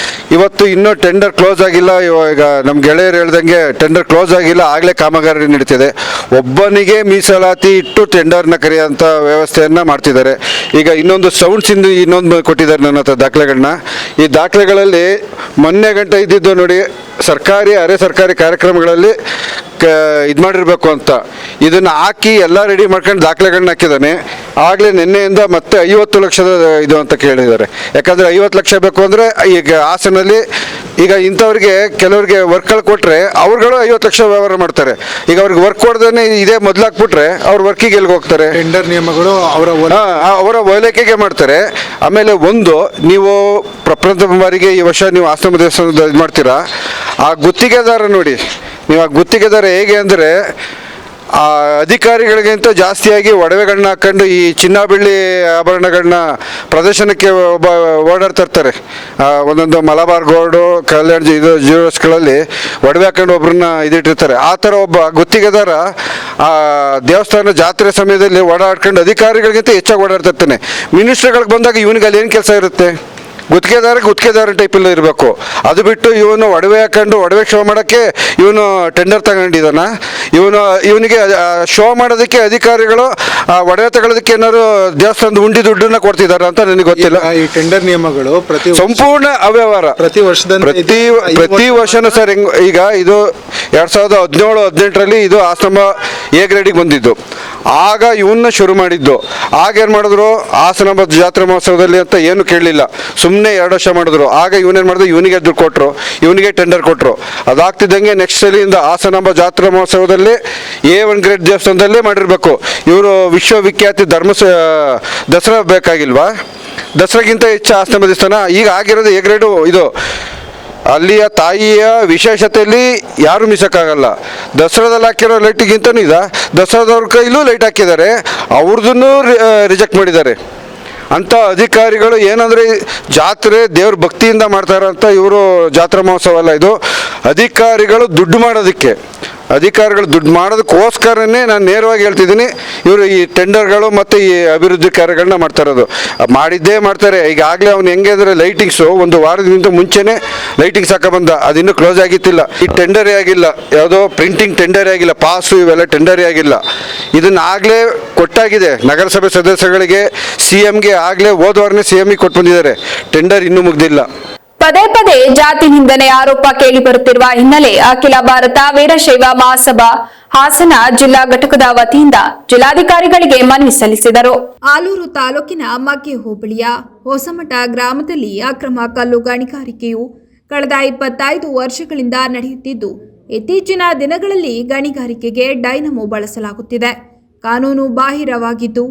ಇವತ್ತು ಇನ್ನೂ ಟೆಂಡರ್ ಕ್ಲೋಸ್ ಆಗಿಲ್ಲ. ಇವಾಗ ನಮ್ಮ ಗೆಳೆಯರು ಹೇಳ್ದಂಗೆ ಟೆಂಡರ್ ಕ್ಲೋಸ್ ಆಗಿಲ್ಲ, ಆಗಲೇ ಕಾಮಗಾರಿ ನಡೀತಿದೆ. ಒಬ್ಬನಿಗೆ ಮೀಸಲಾತಿ ಇಟ್ಟು ಟೆಂಡರ್ನ ಕರೆಯುವಂಥ ವ್ಯವಸ್ಥೆಯನ್ನು ಮಾಡ್ತಿದ್ದಾರೆ. ಈಗ ಇನ್ನೊಂದು ಸೌಂಡ್ಸಿಂದು ಇನ್ನೊಂದು ಕೊಟ್ಟಿದ್ದಾರೆ ನನ್ನ ಹತ್ರ ದಾಖಲೆಗಳನ್ನ. ಈ ದಾಖಲೆಗಳಲ್ಲಿ ಮೊನ್ನೆ ಗಂಟೆ ಇದ್ದಿದ್ದು ನೋಡಿ, ಸರ್ಕಾರಿ ಅರೆ ಸರ್ಕಾರಿ ಕಾರ್ಯಕ್ರಮಗಳಲ್ಲಿ ಇದು ಮಾಡಿರಬೇಕು ಅಂತ ಇದನ್ನು ಹಾಕಿ ಎಲ್ಲ ರೆಡಿ ಮಾಡ್ಕೊಂಡು ದಾಖಲೆಗಳನ್ನ ಹಾಕಿದ್ದಾನೆ. ಆಗಲೇ ನಿನ್ನೆಯಿಂದ ಮತ್ತೆ 50 ಲಕ್ಷದ ಇದು ಅಂತ ಕೇಳಿದ್ದಾರೆ. ಯಾಕಂದರೆ 50 ಲಕ್ಷ ಬೇಕು ಅಂದರೆ ಈಗ ಹಾಸನಲ್ಲಿ ಈಗ ಇಂಥವ್ರಿಗೆ ಕೆಲವ್ರಿಗೆ ವರ್ಕ್ಗಳು ಕೊಟ್ಟರೆ ಅವ್ರುಗಳು 50 ಲಕ್ಷ ವ್ಯವಹಾರ ಮಾಡ್ತಾರೆ. ಈಗ ಅವ್ರಿಗೆ ವರ್ಕ್ ಕೊಡ್ದೇ ಇದೇ ಮೊದಲಾಕ್ಬಿಟ್ರೆ ಅವ್ರ ವರ್ಕಿಗೆ ಎಲ್ಲಿಗೆ ಹೋಗ್ತಾರೆ? ಟೆಂಡರ್ ನಿಯಮಗಳು ಅವರ ಓಲೈಕೆಗೆ ಮಾಡ್ತಾರೆ. ಆಮೇಲೆ ನೀವು ಪ್ರಪ್ರಥಮ ಬಾರಿಗೆ ಈ ವರ್ಷ ನೀವು ಆಶ್ರಮ ದೇವಸ್ಥಾನದ ಇದು ಮಾಡ್ತೀರಾ, ಆ ಗುತ್ತಿಗೆದಾರ ನೋಡಿ, ನೀವು ಆ ಗುತ್ತಿಗೆದಾರ ಹೇಗೆ ಅಂದರೆ ಆ ಅಧಿಕಾರಿಗಳಿಗಿಂತ ಜಾಸ್ತಿಯಾಗಿ ಒಡವೆಗಳನ್ನ ಹಾಕ್ಕೊಂಡು ಈ ಚಿನ್ನ ಬೆಳ್ಳಿ ಆಭರಣಗಳನ್ನ ಪ್ರದರ್ಶನಕ್ಕೆ ಓಡಾಡ್ತಿರ್ತಾರೆ. ಒಂದೊಂದು ಮಲಬಾರ್ ಗೋಲ್ಡು, ಕಲ್ಯಾಣ ಜ್ಯುವೆಲ್ಸ್ಗಳಲ್ಲಿ ಒಡವೆ ಹಾಕೊಂಡು ಒಬ್ಬರನ್ನ ಇದಿಟ್ಟಿರ್ತಾರೆ. ಆ ಥರ ಒಬ್ಬ ಗುತ್ತಿಗೆದಾರ ದೇವಸ್ಥಾನ ಜಾತ್ರೆ ಸಮಯದಲ್ಲಿ ಓಡಾಡ್ಕೊಂಡು ಅಧಿಕಾರಿಗಳಿಗಿಂತ ಹೆಚ್ಚಾಗಿ ಓಡಾಡ್ತಿರ್ತಾನೆ. ಮಿನಿಸ್ಟ್ರುಗಳಿಗೆ ಬಂದಾಗ ಇವನಿಗೆ ಅಲ್ಲಿ ಏನು ಕೆಲಸ ಇರುತ್ತೆ? ಗುತ್ತಿಗೆದಾರ ಟೈಪಲ್ಲಿ ಇರಬೇಕು. ಅದು ಬಿಟ್ಟು ಇವನು ಒಡವೆ ಹಾಕೊಂಡು ಒಡವೆ ಶೋ ಮಾಡೋಕ್ಕೆ ಇವನು ಟೆಂಡರ್ ತಗೊಂಡಿದ್ದಾನ. ಇವನಿಗೆ ಶೋ ಮಾಡೋದಕ್ಕೆ ಅಧಿಕಾರಿಗಳು ಒಡವೆ ತಗೊಳ್ಳೋದಕ್ಕೆ ಏನಾದ್ರು ದೇವಸ್ಥಾನದ ಉಂಡಿ ದುಡ್ಡನ್ನ ಕೊಡ್ತಿದ್ದಾರೆ ಅಂತ ನನಗೆ ಗೊತ್ತಿಲ್ಲ. ಈ ಟೆಂಡರ್ ನಿಯಮಗಳು ಸಂಪೂರ್ಣ ಅವ್ಯವಹಾರ ಪ್ರತಿ ವರ್ಷನೂ ಸರ್. ಈಗ ಇದು 2017-18ರಲ್ಲಿ ಇದು ಆಶ್ರಮ ಎ ಗ್ರೇಡಿಗೆ ಬಂದಿದ್ದು. ಆಗ ಇವನ್ನ ಶುರು ಮಾಡಿದ್ದು. ಆಗ ಏನು ಮಾಡಿದ್ರು, ಹಾಸನಾಂಬ ಜಾತ್ರಾ ಮಹೋತ್ಸವದಲ್ಲಿ ಅಂತ ಏನು ಕೇಳಲಿಲ್ಲ, ಸುಮ್ಮನೆ 2 ವರ್ಷ ಮಾಡಿದ್ರು. ಆಗ ಇವನೇನು ಮಾಡಿದ್ರು, ಇವನಿಗೆ ದುಡ್ಡು ಕೊಟ್ಟರು, ಇವನಿಗೆ ಟೆಂಡರ್ ಕೊಟ್ಟರು. ಅದಾಗ್ತಿದ್ದಂಗೆ ನೆಕ್ಸ್ಟ್ ಸಲಿಂದ ಹಾಸನಾಂಬ ಜಾತ್ರಾ ಮಹೋತ್ಸವದಲ್ಲಿ A1 ಗ್ರೇಡ್ ದೇವಸ್ಥಾನದಲ್ಲೇ ಮಾಡಿರಬೇಕು. ಇವರು ವಿಶ್ವವಿಖ್ಯಾತಿ ದಸರಾ ಬೇಕಾಗಿಲ್ವಾ? ದಸರಾಗಿಂತ ಹೆಚ್ಚು ಆಶ್ರಮ ದೇವಸ್ಥಾನ ಈಗ ಆಗಿರೋದು ಎ ಗ್ರೇಡು. ಇದು ಅಲ್ಲಿಯ ತಾಯಿಯ ವಿಶೇಷತೆಯಲ್ಲಿ ಯಾರು ಮಿಸಕ್ಕಾಗಲ್ಲ. ದಸರಾದಲ್ಲಿ ಹಾಕಿರೋ ಲೈಟಿಗಿಂತನೂ ದಸರಾದವ್ರ ಕೈಲೂ ಲೈಟ್ ಹಾಕಿದ್ದಾರೆ, ಅವ್ರದನ್ನು ರಿಜೆಕ್ಟ್ ಮಾಡಿದ್ದಾರೆ. ಅಂಥ ಅಧಿಕಾರಿಗಳು ಏನಂದರೆ ಜಾತ್ರೆ ದೇವ್ರ ಭಕ್ತಿಯಿಂದ ಮಾಡ್ತಾರಂತ ಇವರು ಜಾತ್ರಾ ಮಹೋತ್ಸವ ಅಲ್ಲ ಇದು. ಅಧಿಕಾರಿಗಳು ದುಡ್ಡು ಮಾಡೋದಕ್ಕೋಸ್ಕರನೇ ನಾನು ನೇರವಾಗಿ ಹೇಳ್ತಿದ್ದೀನಿ, ಇವರು ಈ ಟೆಂಡರ್ಗಳು ಮತ್ತು ಈ ಅಭಿವೃದ್ಧಿ ಕಾರ್ಯಗಳನ್ನ ಮಾಡ್ತಾ ಇರೋದು. ಮಾಡಿದ್ದೇ ಮಾಡ್ತಾರೆ. ಈಗಾಗಲೇ ಅವ್ನು ಹೆಂಗೆ ಅಂದರೆ ಲೈಟಿಂಗ್ಸು 1 ವಾರದಿಂದ ಮುಂಚೆನೇ ಲೈಟಿಂಗ್ಸ್ ಹಾಕಬಂದ, ಅದಿನ್ನೂ ಕ್ಲೋಸ್ ಆಗಿತ್ತಿಲ್ಲ. ಈ ಟೆಂಡರೇ ಆಗಿಲ್ಲ, ಯಾವುದೋ ಪ್ರಿಂಟಿಂಗ್ ಟೆಂಡರೇ ಆಗಿಲ್ಲ, ಪಾಸು ಇವೆಲ್ಲ ಟೆಂಡರೇ ಆಗಿಲ್ಲ. ಇದನ್ನು ಆಗಲೇ ಕೊಟ್ಟಾಗಿದೆ ನಗರಸಭೆ ಸದಸ್ಯಗಳಿಗೆ, CMಗೆ ಆಗಲೇ ಹೋದವಾರನೇ CMಗೆ ಕೊಟ್ಟು ಬಂದಿದ್ದಾರೆ. ಟೆಂಡರ್ ಇನ್ನೂ ಮುಗ್ದಿಲ್ಲ. ಪದೇ ಪದೇ ಜಾತಿ ನಿಂದನೆ ಆರೋಪ ಕೇಳಿಬರುತ್ತಿರುವ ಹಿನ್ನೆಲೆ ಅಖಿಲ ಭಾರತ ವೀರಶೈವ ಮಹಾಸಭಾ ಹಾಸನ ಜಿಲ್ಲಾ ಘಟಕದ ವತಿಯಿಂದ ಜಿಲ್ಲಾಧಿಕಾರಿಗಳಿಗೆ ಮನವಿ ಸಲ್ಲಿಸಿದರು. ಆಲೂರು ತಾಲೂಕಿನ ಮಗ್ಗೆ ಹೋಬಳಿಯ ಹೊಸಮಠ ಗ್ರಾಮದಲ್ಲಿ ಅಕ್ರಮ ಕಲ್ಲು ಗಣಿಗಾರಿಕೆಯು ಕಳೆದ 25 ವರ್ಷಗಳಿಂದ ನಡೆಯುತ್ತಿದ್ದು, ಇತ್ತೀಚಿನ ದಿನಗಳಲ್ಲಿ ಗಣಿಗಾರಿಕೆಗೆ ಡೈನಮೋ ಬಳಸಲಾಗುತ್ತಿದೆ, ಕಾನೂನು ಬಾಹಿರವಾಗಿದ್ದು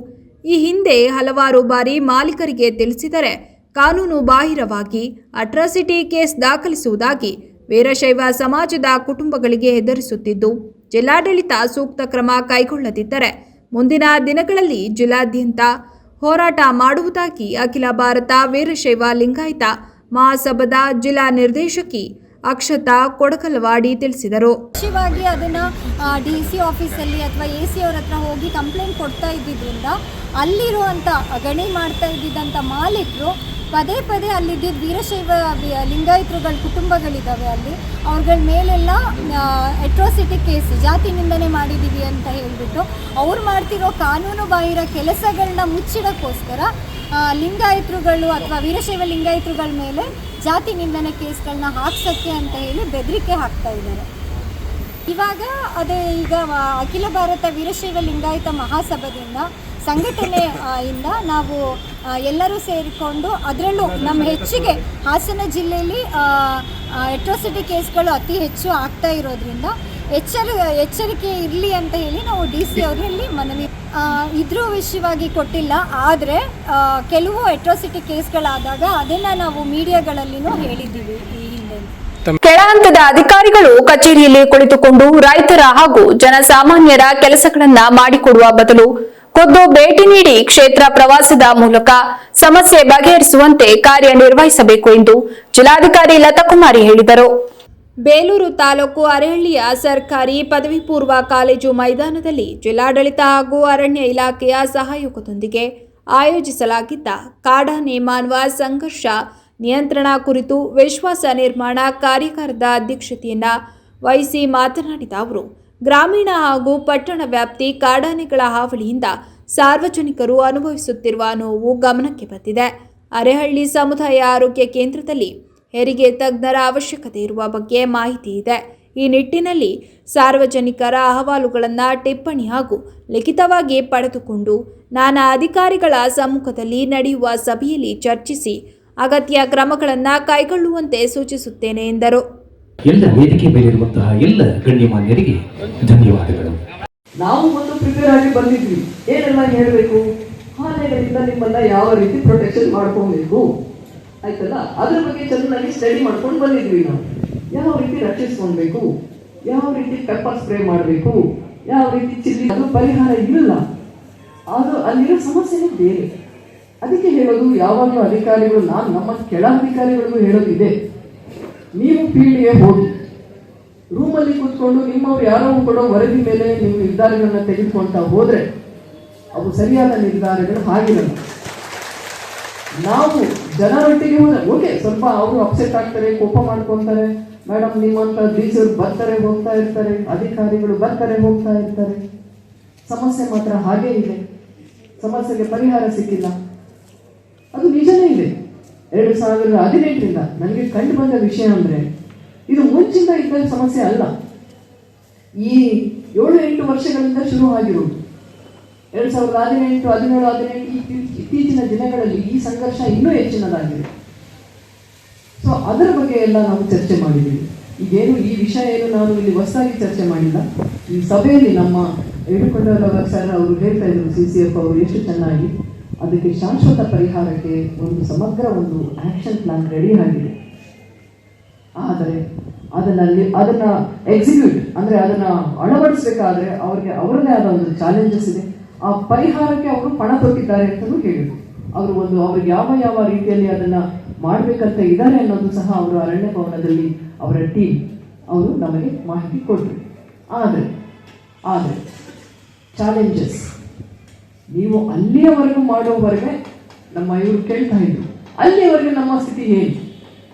ಈ ಹಿಂದೆ ಹಲವಾರು ಬಾರಿ ಮಾಲೀಕರಿಗೆ ತಿಳಿಸಿದರೆ ಕಾನೂನು ಬಾಹಿರವಾಗಿ ಅಟ್ರಾಸಿಟಿ ಕೇಸ್ ದಾಖಲಿಸುವುದಾಗಿ ವೀರಶೈವ ಸಮಾಜದ ಕುಟುಂಬಗಳಿಗೆ ಹೆದರಿಸುತ್ತಿದ್ದು, ಜಿಲ್ಲಾಡಳಿತ ಸೂಕ್ತ ಕ್ರಮ ಕೈಗೊಳ್ಳದಿದ್ದರೆ ಮುಂದಿನ ದಿನಗಳಲ್ಲಿ ಜಿಲ್ಲಾದ್ಯಂತ ಹೋರಾಟ ಮಾಡುವುದಾಗಿ ಅಖಿಲ ಭಾರತ ವೀರಶೈವ ಲಿಂಗಾಯತ ಮಹಾಸಭಾದ ಜಿಲ್ಲಾ ನಿರ್ದೇಶಕಿ ಅಕ್ಷತಾ ಕೊಡಕಲವಾಡಿ ತಿಳಿಸಿದರು. ವಿಶೇಷವಾಗಿ ಅದನ್ನು DC ಆಫೀಸಲ್ಲಿ ಅಥವಾ AC ಅವ್ರ ಹತ್ರ ಹೋಗಿ ಕಂಪ್ಲೇಂಟ್ ಕೊಡ್ತಾ ಇದ್ದಿದ್ದರಿಂದ ಅಲ್ಲಿರುವಂಥ ಗಣಿ ಮಾಡ್ತಾ ಇದ್ದಿದ್ದಂಥ ಮಾಲೀಕರು ಪದೇ ಪದೇ ಅಲ್ಲಿದ್ದಿದ್ದ ವೀರಶೈವ ಲಿಂಗಾಯತರುಗಳ ಕುಟುಂಬಗಳಿದ್ದಾವೆ, ಅಲ್ಲಿ ಅವ್ರಗಳ ಮೇಲೆಲ್ಲ ಅಟ್ರಾಸಿಟಿ ಕೇಸ್, ಜಾತಿ ನಿಂದನೆ ಮಾಡಿದ್ದೀವಿ ಅಂತ ಹೇಳಿಬಿಟ್ಟು ಅವ್ರು ಮಾಡ್ತಿರೋ ಕಾನೂನು ಬಾಹಿರ ಕೆಲಸಗಳನ್ನ ಮುಚ್ಚಿಡೋಕ್ಕೋಸ್ಕರ ಲಿಂಗಾಯತರುಗಳು ಅಥವಾ ವೀರಶೈವ ಲಿಂಗಾಯತರುಗಳ ಮೇಲೆ ಜಾತಿ ನಿಂದನೆ ಕೇಸ್ಗಳನ್ನ ಹಾಕ್ಸೋಕ್ಕೆ ಅಂತ ಹೇಳಿ ಬೆದರಿಕೆ ಹಾಕ್ತಾ ಇದ್ದಾರೆ. ಇವಾಗ ಈಗ ಅಖಿಲ ಭಾರತ ವೀರಶೈವ ಲಿಂಗಾಯತ ಮಹಾಸಭಾದಿಂದ ಸಂಘಟನೆಯಿಂದ ನಾವು ಎಲ್ಲರೂ ಸೇರಿಕೊಂಡು, ಅದರಲ್ಲೂ ನಮ್ಮ ಹೆಚ್ಚಿಗೆ ಹಾಸನ ಜಿಲ್ಲೆಯಲ್ಲಿ ಅಟ್ರಾಸಿಟಿ ಕೇಸ್ಗಳು ಅತಿ ಹೆಚ್ಚು ಆಗ್ತಾ ಇರೋದ್ರಿಂದ ಎಚ್ಚರಿಕೆ ಇರಲಿ ಅಂತ ಹೇಳಿ ನಾವು DC ಅವರಲ್ಲಿ ಮನವಿ ಇದ್ರ ವಿಷಯವಾಗಿ ಕೊಟ್ಟಿಲ್ಲ. ಆದರೆ ಕೆಲವು ಅಟ್ರಾಸಿಟಿ ಕೇಸ್ಗಳಾದಾಗ ಅದನ್ನು ನಾವು ಮೀಡಿಯಾಗಳಲ್ಲಿನೂ ಹೇಳಿದ್ದೀವಿ. ಈ ಹಿಂದೆ ಕೆಳ ಹಂತದ ಅಧಿಕಾರಿಗಳು ಕಚೇರಿಯಲ್ಲಿ ಕುಳಿತುಕೊಂಡು ರೈತರ ಹಾಗೂ ಜನಸಾಮಾನ್ಯರ ಕೆಲಸಗಳನ್ನ ಮಾಡಿಕೊಡುವ ಬದಲು ಖುದ್ದು ಭೇಟಿ ನೀಡಿ ಕ್ಷೇತ್ರ ಪ್ರವಾಸದ ಮೂಲಕ ಸಮಸ್ಯೆ ಬಗೆಹರಿಸುವಂತೆ ಕಾರ್ಯನಿರ್ವಹಿಸಬೇಕು ಎಂದು ಜಿಲ್ಲಾಧಿಕಾರಿ ಲತಾಕುಮಾರಿ ಹೇಳಿದರು. ಬೇಲೂರು ತಾಲೂಕು ಅರೇಹಳ್ಳಿಯ ಸರ್ಕಾರಿ ಪದವಿ ಪೂರ್ವ ಕಾಲೇಜು ಮೈದಾನದಲ್ಲಿ ಜಿಲ್ಲಾಡಳಿತ ಹಾಗೂ ಅರಣ್ಯ ಇಲಾಖೆಯ ಸಹಯೋಗದೊಂದಿಗೆ ಆಯೋಜಿಸಲಾಗಿದ್ದ ಕಾಡಾನೆ ಮಾನವ ಸಂಘರ್ಷ ನಿಯಂತ್ರಣ ಕುರಿತು ವಿಶ್ವಾಸ ನಿರ್ಮಾಣ ಕಾರ್ಯಾಗಾರದ ಅಧ್ಯಕ್ಷತೆಯನ್ನು ವಹಿಸಿ ಮಾತನಾಡಿದ ಅವರು, ಗ್ರಾಮೀಣ ಹಾಗೂ ಪಟ್ಟಣ ವ್ಯಾಪ್ತಿ ಕಾಡಾನೆಗಳ ಹಾವಳಿಯಿಂದ ಸಾರ್ವಜನಿಕರು ಅನುಭವಿಸುತ್ತಿರುವ ನೋವು ಗಮನಕ್ಕೆ ಬಂದಿದೆ. ಅರೇಹಳ್ಳಿ ಸಮುದಾಯ ಆರೋಗ್ಯ ಕೇಂದ್ರದಲ್ಲಿ ಹೆರಿಗೆ ತಜ್ಞರ ಅವಶ್ಯಕತೆ ಇರುವ ಬಗ್ಗೆ ಮಾಹಿತಿ ಇದೆ. ಈ ನಿಟ್ಟಿನಲ್ಲಿ ಸಾರ್ವಜನಿಕರ ಅಹವಾಲುಗಳನ್ನು ಟಿಪ್ಪಣಿ ಹಾಗೂ ಲಿಖಿತವಾಗಿ ಪಡೆದುಕೊಂಡು ನಾನಾ ಅಧಿಕಾರಿಗಳ ಸಮ್ಮುಖದಲ್ಲಿ ನಡೆಯುವ ಸಭೆಯಲ್ಲಿ ಚರ್ಚಿಸಿ ಅಗತ್ಯ ಕ್ರಮಗಳನ್ನು ಕೈಗೊಳ್ಳುವಂತೆ ಸೂಚಿಸುತ್ತೇನೆ ಎಂದರು. ಎಲ್ಲ ವೇದಿಕೆ ಮೇಲಿರುವಂತಹ ಎಲ್ಲ ಗಣ್ಯಮಾನ್ಯರಿಗೆ ಧನ್ಯವಾದಗಳು. ನಾವು ಒಂದು ಪ್ರಿಪೇರ್ ಆಗಿ ಬಂದಿದ್ವಿ. ಏನೆಲ್ಲ ಹೇಳಬೇಕು, ಆನೆಗಳಿಂದ ನಿಮ್ಮನ್ನ ಯಾವ ರೀತಿ ಪ್ರೊಟೆಕ್ಷನ್ ಮಾಡ್ಕೊಬೇಕು ಆಯ್ತಲ್ಲ, ಅದ್ರ ಬಗ್ಗೆ ಚೆನ್ನಾಗಿ ಸ್ಟಡಿ ಮಾಡ್ಕೊಂಡು ಬಂದಿದ್ವಿ. ನಾವು ಯಾವ ರೀತಿ ರಕ್ಷಿಸ್ಕೊಳ್ಬೇಕು, ಯಾವ ರೀತಿ ಪೆಪ್ಪರ್ ಸ್ಪ್ರೇ ಮಾಡಬೇಕು, ಯಾವ ರೀತಿ ಚಿಲ್ಲಿ, ಅದು ಪರಿಹಾರ ಇಲ್ಲ. ಅದು ಅಲ್ಲಿರೋ ಸಮಸ್ಯೆನೇ ಬೇರೆ. ಅದಕ್ಕೆ ಹೇಳೋದು, ಯಾವಾಗಲೂ ಅಧಿಕಾರಿಗಳು, ನಾನು ನಮ್ಮ ಕೆಳ ಅಧಿಕಾರಿಗಳಿಗೂ ಹೇಳೋದಿದೆ, ನೀವು ಫೀಲ್ಡ್ಗೆ ಹೋಗಿ ರೂಮಲ್ಲಿ ಕೂತ್ಕೊಂಡು ನಿಮ್ಮವ್ರು ಯಾರೋ ಕೊಡೋ ವರದಿ ಮೇಲೆ ನೀವು ನಿರ್ಧಾರಗಳನ್ನ ತೆಗೆದುಕೊಳ್ತಾ ಹೋದ್ರೆ ಅವು ಸರಿಯಾದ ನಿರ್ಧಾರಗಳು ಆಗಿರಲ್ಲ. ನಾವು ಜನರೊಟ್ಟಿಗೆ ಹೋದ್ರೆ ಓಕೆ, ಸ್ವಲ್ಪ ಅವರು ಅಪ್ಸೆಟ್ ಆಗ್ತಾರೆ, ಕೋಪ ಮಾಡ್ಕೊತಾರೆ, ಮೇಡಮ್ ನಿಮ್ಮಂತ ಡಿಸಿಯವ್ರು ಬರ್ತಾರೆ ಹೋಗ್ತಾ ಇರ್ತಾರೆ, ಅಧಿಕಾರಿಗಳು ಬರ್ತಾರೆ ಹೋಗ್ತಾ ಇರ್ತಾರೆ. ಸಮಸ್ಯೆ ಮಾತ್ರ ಹಾಗೇ ಇದೆ, ಸಮಸ್ಯೆಗೆ ಪರಿಹಾರ ಸಿಕ್ಕಿಲ್ಲ. ಅದು ನಿಜನೇ ಇದೆ. 2018ರಿಂದ ನನಗೆ ಕಂಡು ಬಂದ ವಿಷಯ ಅಂದರೆ, ಇದು ಮುಂಚಿಂದ ಇದ್ದ ಸಮಸ್ಯೆ ಅಲ್ಲ, ಈ 7-8 ವರ್ಷಗಳಿಂದ ಶುರು ಆಗಿರುವುದು. 2018, 17, 18 ಇತ್ತೀಚಿನ ದಿನಗಳಲ್ಲಿ ಈ ಸಂಘರ್ಷ ಇನ್ನೂ ಹೆಚ್ಚಿನದಾಗಿದೆ. ಸೊ ಅದರ ಬಗ್ಗೆ ಎಲ್ಲ ನಾವು ಚರ್ಚೆ ಮಾಡಿದ್ದೀವಿ. ಈಗೇನು ಈ ವಿಷಯ ಏನು ನಾನು ಇಲ್ಲಿ ಹೊಸದಾಗಿ ಚರ್ಚೆ ಮಾಡಿಲ್ಲ. ಈ ಸಭೆಯಲ್ಲಿ ನಮ್ಮ ಏಡುಕೊಂಡವರ ಸರ್ ಅವರು ಹೇಳ್ತಾ ಇದ್ರು, CCF ಅವರು ಎಷ್ಟು ಚೆನ್ನಾಗಿ ಅದಕ್ಕೆ ಶಾಶ್ವತ ಪರಿಹಾರಕ್ಕೆ ಒಂದು ಸಮಗ್ರ ಒಂದು ಆಕ್ಷನ್ ಪ್ಲಾನ್ ರೆಡಿ ಆಗಿದೆ. ಆದರೆ ಅದನ್ನ ಎಕ್ಸಿಕ್ಯೂಟ್ ಅಂದರೆ ಅದನ್ನ ಅಳವಡಿಸಬೇಕಾದ್ರೆ ಅವ್ರಿಗೆ ಅವರದೇ ಆದ ಒಂದು ಚಾಲೆಂಜಸ್ ಇದೆ. ಆ ಪರಿಹಾರಕ್ಕೆ ಅವರು ಪಣ ತೊಟ್ಟಿದ್ದಾರೆ ಅಂತಲೂ ಹೇಳಿದ್ರು. ಅವರು ಅವ್ರಿಗೆ ಯಾವ ರೀತಿಯಲ್ಲಿ ಅದನ್ನ ಮಾಡಬೇಕಂತ ಇದ್ದಾರೆ ಅನ್ನೋದು ಸಹ ಅವರು ಅರಣ್ಯ ಭವನದಲ್ಲಿ ಅವರ ಟೀಮ್ ಅವರು ನಮಗೆ ಮಾಹಿತಿ ಕೊಟ್ಟರು. ಆದರೆ ಚಾಲೆಂಜಸ್ ನೀವು ಅಲ್ಲಿಯವರೆಗೂ ಮಾಡೋವರೆಗೆ ನಮ್ಮ ಇವರು ಕೇಳ್ತಾ ಇದ್ರು, ಅಲ್ಲಿಯವರೆಗೆ ನಮ್ಮ ಸ್ಥಿತಿ ಏನು?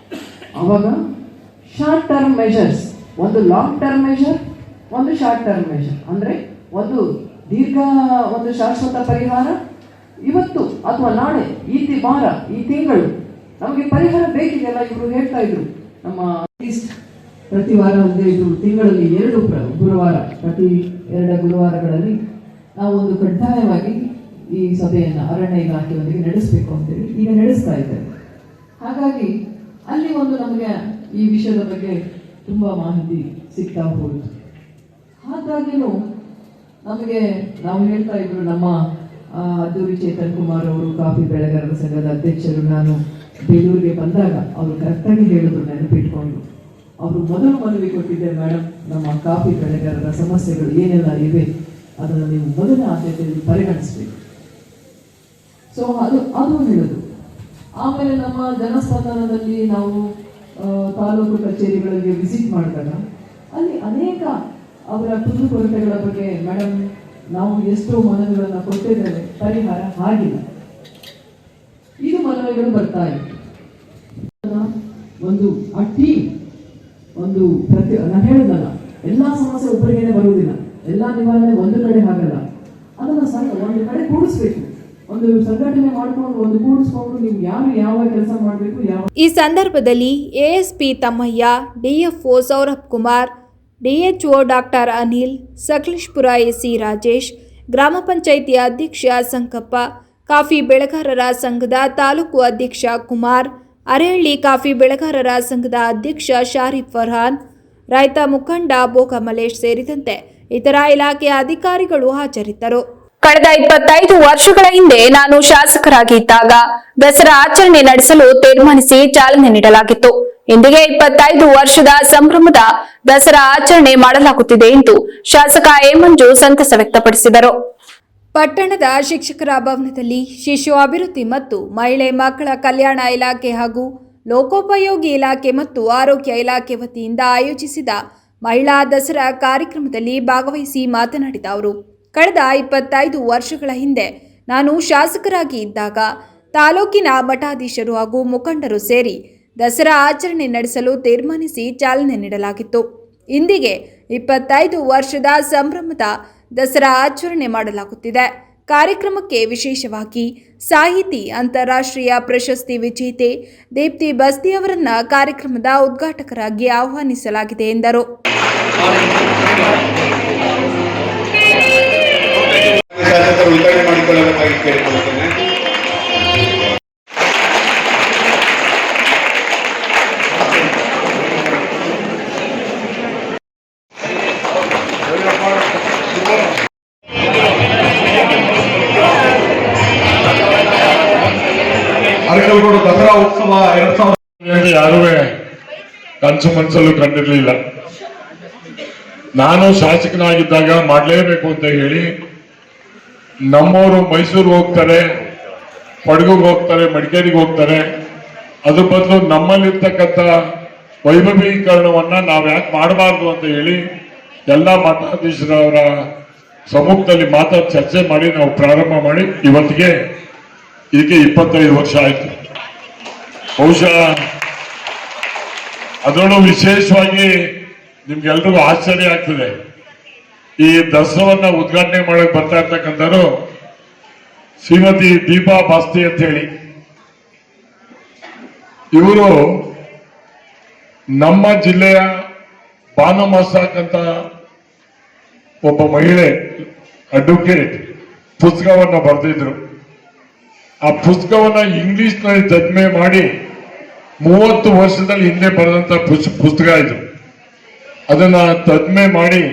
ಅವಾಗ ಶಾರ್ಟ್ ಟರ್ಮ್ ಮೆಷರ್ಸ್, ಒಂದು ಲಾಂಗ್ ಟರ್ಮ್ ಮೆಷರ್, ಒಂದು ಶಾರ್ಟ್ ಟರ್ಮ್ ಮೆಷರ್. ಅಂದರೆ ಒಂದು ಶಾಶ್ವತ ಪರಿಹಾರ ಇವತ್ತು ಅಥವಾ ನಾಳೆ, ಈ ವಾರ, ಈ ತಿಂಗಳು ನಮಗೆ ಪರಿಹಾರ ಬೇಕಿದೆಯಲ್ಲ. ಇವರು ಹೇಳ್ತಾ ಇದ್ರು, ನಮ್ಮ ಪ್ರತಿ ವಾರ ಅಂದರೆ ಇದು ತಿಂಗಳಲ್ಲಿ 2 ಗುರುವಾರ, ಪ್ರತಿ 2 ಗುರುವಾರಗಳಲ್ಲಿ ನಾವು ಒಂದು ಕಡ್ಡಾಯವಾಗಿ ಈ ಸಭೆಯನ್ನು ಅರಣ್ಯ ಇಲಾಖೆಯೊಂದಿಗೆ ನಡೆಸಬೇಕು ಅಂತೇಳಿ ಈಗ ನಡೆಸ್ತಾ ಇದ್ದೇವೆ. ಹಾಗಾಗಿ ಅಲ್ಲಿ ಒಂದು ನಮಗೆ ಈ ವಿಷಯದ ಬಗ್ಗೆ ತುಂಬ ಮಾಹಿತಿ ಸಿಗ್ತಾ ಹೋಯಿತು. ಹಾಗಾಗಿನೂ ನಮಗೆ ನಾವು ಹೇಳ್ತಾ ಇದ್ರು, ನಮ್ಮ ಅದ್ದೂರಿ ಚೇತನ್ ಕುಮಾರ್ ಅವರು ಕಾಫಿ ಬೆಳೆಗಾರರ ಸಂಘದ ಅಧ್ಯಕ್ಷರು, ನಾನು ಬೇಲೂರಿಗೆ ಬಂದಾಗ ಅವರು ಕರೆಕ್ಟಾಗಿ ಹೇಳಿದ್ರು, ನೆನಪಿಟ್ಕೊಂಡು ಅವರು ಮೊದಲು ಮನವಿ ಕೊಟ್ಟಿದ್ದೆ, ಮೇಡಮ್ ನಮ್ಮ ಕಾಫಿ ಬೆಳೆಗಾರರ ಸಮಸ್ಯೆಗಳು ಏನೆಲ್ಲ ಇವೆ ಅದನ್ನು ನೀವು ಮೊದಲ ಆದ್ಯತೆಯಲ್ಲಿ ಪರಿಗಣಿಸಬೇಕು. ಸೊ ಅದು ಹೇಳೋದು. ಆಮೇಲೆ ನಮ್ಮ ಜನಸ್ಪಂದನದಲ್ಲಿ ನಾವು ತಾಲೂಕು ಕಚೇರಿಗಳಿಗೆ ವಿಸಿಟ್ ಮಾಡಿದಾಗ ಅಲ್ಲಿ ಅನೇಕ ಅವರ ಕುಂದುಕೊರತೆಗಳ ಬಗ್ಗೆ, ಮೇಡಮ್ ನಾವು ಎಷ್ಟೋ ಮನವಿಗಳನ್ನು ಕೊಟ್ಟಿದ್ದೇವೆ, ಪರಿಹಾರ ಆಗಿಲ್ಲ, ಇದು ಮನವಿಗಳು ಬರ್ತಾ ಇತ್ತು. ಒಂದು ಆ ಟೀಮ್ ಒಂದು ನಾನು ಹೇಳಿದಲ್ಲ, ಎಲ್ಲಾ ಸಮಸ್ಯೆ ಒಬ್ಬರಿಗೇನೆ ಬರುವುದಿಲ್ಲ, ಎಲ್ಲಾ ನಿವಾರಣೆ ಒಂದು ಕಡೆ ಆಗಲ್ಲ, ಅದನ್ನ ಒಂದು ಕಡೆ ಕೂಡಿಸ್ಬೇಕು, ಒಂದು ಸಂಘಟನೆ ಮಾಡ್ಕೊಂಡು ಒಂದು ಕೂಡಿಸ್ಕೊಂಡು ನೀವು ಯಾರು ಯಾವ ಕೆಲಸ ಮಾಡಬೇಕು. ಈ ಸಂದರ್ಭದಲ್ಲಿ ASP Thammaiah, DFO Saurabh Kumar, DHO doctor Anil, Sakleshpur AC Rajesh, ಗ್ರಾಮ ಪಂಚಾಯಿತಿ ಅಧ್ಯಕ್ಷ ಸಂಕಪ್ಪ, ಕಾಫಿ ಬೆಳೆಗಾರರ ಸಂಘದ ತಾಲೂಕು ಅಧ್ಯಕ್ಷ ಕುಮಾರ್, ಅರೇಹಳ್ಳಿ ಕಾಫಿ ಬೆಳೆಗಾರರ ಸಂಘದ ಅಧ್ಯಕ್ಷ ಶಾರಿಫ್ ಫರ್ಹಾನ್, ರೈತ ಮುಖಂಡ ಬೋಕ ಮಲೇಶ್ ಸೇರಿದಂತೆ ಇತರ ಇಲಾಖೆಯ ಅಧಿಕಾರಿಗಳು ಹಾಜರಿದ್ದರು. ಕಳೆದ 25 ವರ್ಷಗಳ ಹಿಂದೆ ನಾನು ಶಾಸಕರಾಗಿ ಇದ್ದಾಗ ದಸರಾ ಆಚರಣೆ ನಡೆಸಲು ತೀರ್ಮಾನಿಸಿ ಚಾಲನೆ ನೀಡಲಾಗಿತ್ತು. ಇಂದಿಗೆ 25 ವರ್ಷದ ಸಂಭ್ರಮದ ದಸರಾ ಆಚರಣೆ ಮಾಡಲಾಗುತ್ತಿದೆ ಎಂದು ಶಾಸಕ ಎ ಮಂಜು ಸಂತಸ ವ್ಯಕ್ತಪಡಿಸಿದರು. ಪಟ್ಟಣದ ಶಿಕ್ಷಕರ ಭವನದಲ್ಲಿ ಶಿಶು ಅಭಿವೃದ್ಧಿ ಮತ್ತು ಮಹಿಳೆ ಮಕ್ಕಳ ಕಲ್ಯಾಣ ಇಲಾಖೆ ಹಾಗೂ ಲೋಕೋಪಯೋಗಿ ಇಲಾಖೆ ಮತ್ತು ಆರೋಗ್ಯ ಇಲಾಖೆ ವತಿಯಿಂದ ಆಯೋಜಿಸಿದ ಮಹಿಳಾ ದಸರಾ ಕಾರ್ಯಕ್ರಮದಲ್ಲಿ ಭಾಗವಹಿಸಿ ಮಾತನಾಡಿದ ಅವರು, ಕಳೆದ 25 ವರ್ಷಗಳ ಹಿಂದೆ ನಾನು ಶಾಸಕರಾಗಿ ಇದ್ದಾಗ ತಾಲೂಕಿನ ಮಠಾಧೀಶರು ಹಾಗೂ ಮುಖಂಡರು ಸೇರಿ ದಸರಾ ಆಚರಣೆ ನಡೆಸಲು ತೀರ್ಮಾನಿಸಿ ಚಾಲನೆ ನೀಡಲಾಗಿತ್ತು. ಇಂದಿಗೆ 25 ವರ್ಷದ ಸಂಭ್ರಮದ ದಸರಾ ಆಚರಣೆ ಮಾಡಲಾಗುತ್ತಿದೆ. ಕಾರ್ಯಕ್ರಮಕ್ಕೆ ವಿಶೇಷವಾಗಿ ಸಾಹಿತಿ ಅಂತಾರಾಷ್ಟ್ರೀಯ ಪ್ರಶಸ್ತಿ ವಿಜೇತೆ ದೀಪ್ತಿ ಬಸ್ತಿ ಅವರನ್ನ ಕಾರ್ಯಕ್ರಮದ ಉದ್ಘಾಟಕರಾಗಿ ಆಹ್ವಾನಿಸಲಾಗಿದೆ ಎಂದರು. ಅರಕಲಗೂಡು ದಸರಾ ಉತ್ಸವ 2000 ಯಾರೂ ಕನಸು ಮನಸ್ಸಲ್ಲೂ ಕಂಡಿರಲಿಲ್ಲ. ನಾನು ಶಾಸಕನಾಗಿದ್ದಾಗ ಮಾಡಲೇಬೇಕು ಅಂತ ಹೇಳಿ ನಮ್ಮವರು ಮೈಸೂರಿಗೆ ಹೋಗ್ತಾರೆ, ಕೊಡಗಿಗೆ ಹೋಗ್ತಾರೆ, ಮಡಿಕೇರಿಗೆ ಹೋಗ್ತಾರೆ. ಅದ್ರ ಬದಲು ನಮ್ಮಲ್ಲಿರ್ತಕ್ಕಂಥ ವೈಭವೀಕರಣವನ್ನ ನಾವು ಯಾಕೆ ಮಾಡಬಾರ್ದು ಅಂತ ಹೇಳಿ ಎಲ್ಲ ಮಠಾಧೀಶರವರ ಸಮ್ಮುಖದಲ್ಲಿ ಚರ್ಚೆ ಮಾಡಿ ನಾವು ಪ್ರಾರಂಭ ಮಾಡಿ ಇವತ್ತಿಗೆ ಇದಕ್ಕೆ 25 ವರ್ಷ ಆಯ್ತು. ಬಹುಶಃ ಅದರಲ್ಲೂ ವಿಶೇಷವಾಗಿ ನಿಮ್ಗೆಲ್ರಿಗೂ ಆಶ್ಚರ್ಯ ಆಗ್ತದೆ, ಈ ದಸರಾವನ್ನ ಉದ್ಘಾಟನೆ ಮಾಡಕ್ ಬರ್ತಾ ಇರ್ತಕ್ಕಂಥವ್ರು ಶ್ರೀಮತಿ ದೀಪಾ ಬಾಸ್ತಿ ಅಂತ ಹೇಳಿ. ಇವರು ನಮ್ಮ ಜಿಲ್ಲೆಯ ಬಾನಮಸಾಕ್ ಅಂತ ಒಬ್ಬ ಮಹಿಳೆ ಅಡ್ವೊಕೇಟ್ ಪುಸ್ತಕವನ್ನ ಬರೆದಿದ್ರು. ಆ ಪುಸ್ತಕವನ್ನ ಇಂಗ್ಲಿಷ್ ನಲ್ಲಿ ತರ್ಜಮೆ ಮಾಡಿ 30 ವರ್ಷದಲ್ಲಿ ಹಿಂದೆ ಬರೆದಂತ ಪುಸ್ತಕ ಇದು. ಅದನ್ನ ತರ್ಜಮೆ ಮಾಡಿ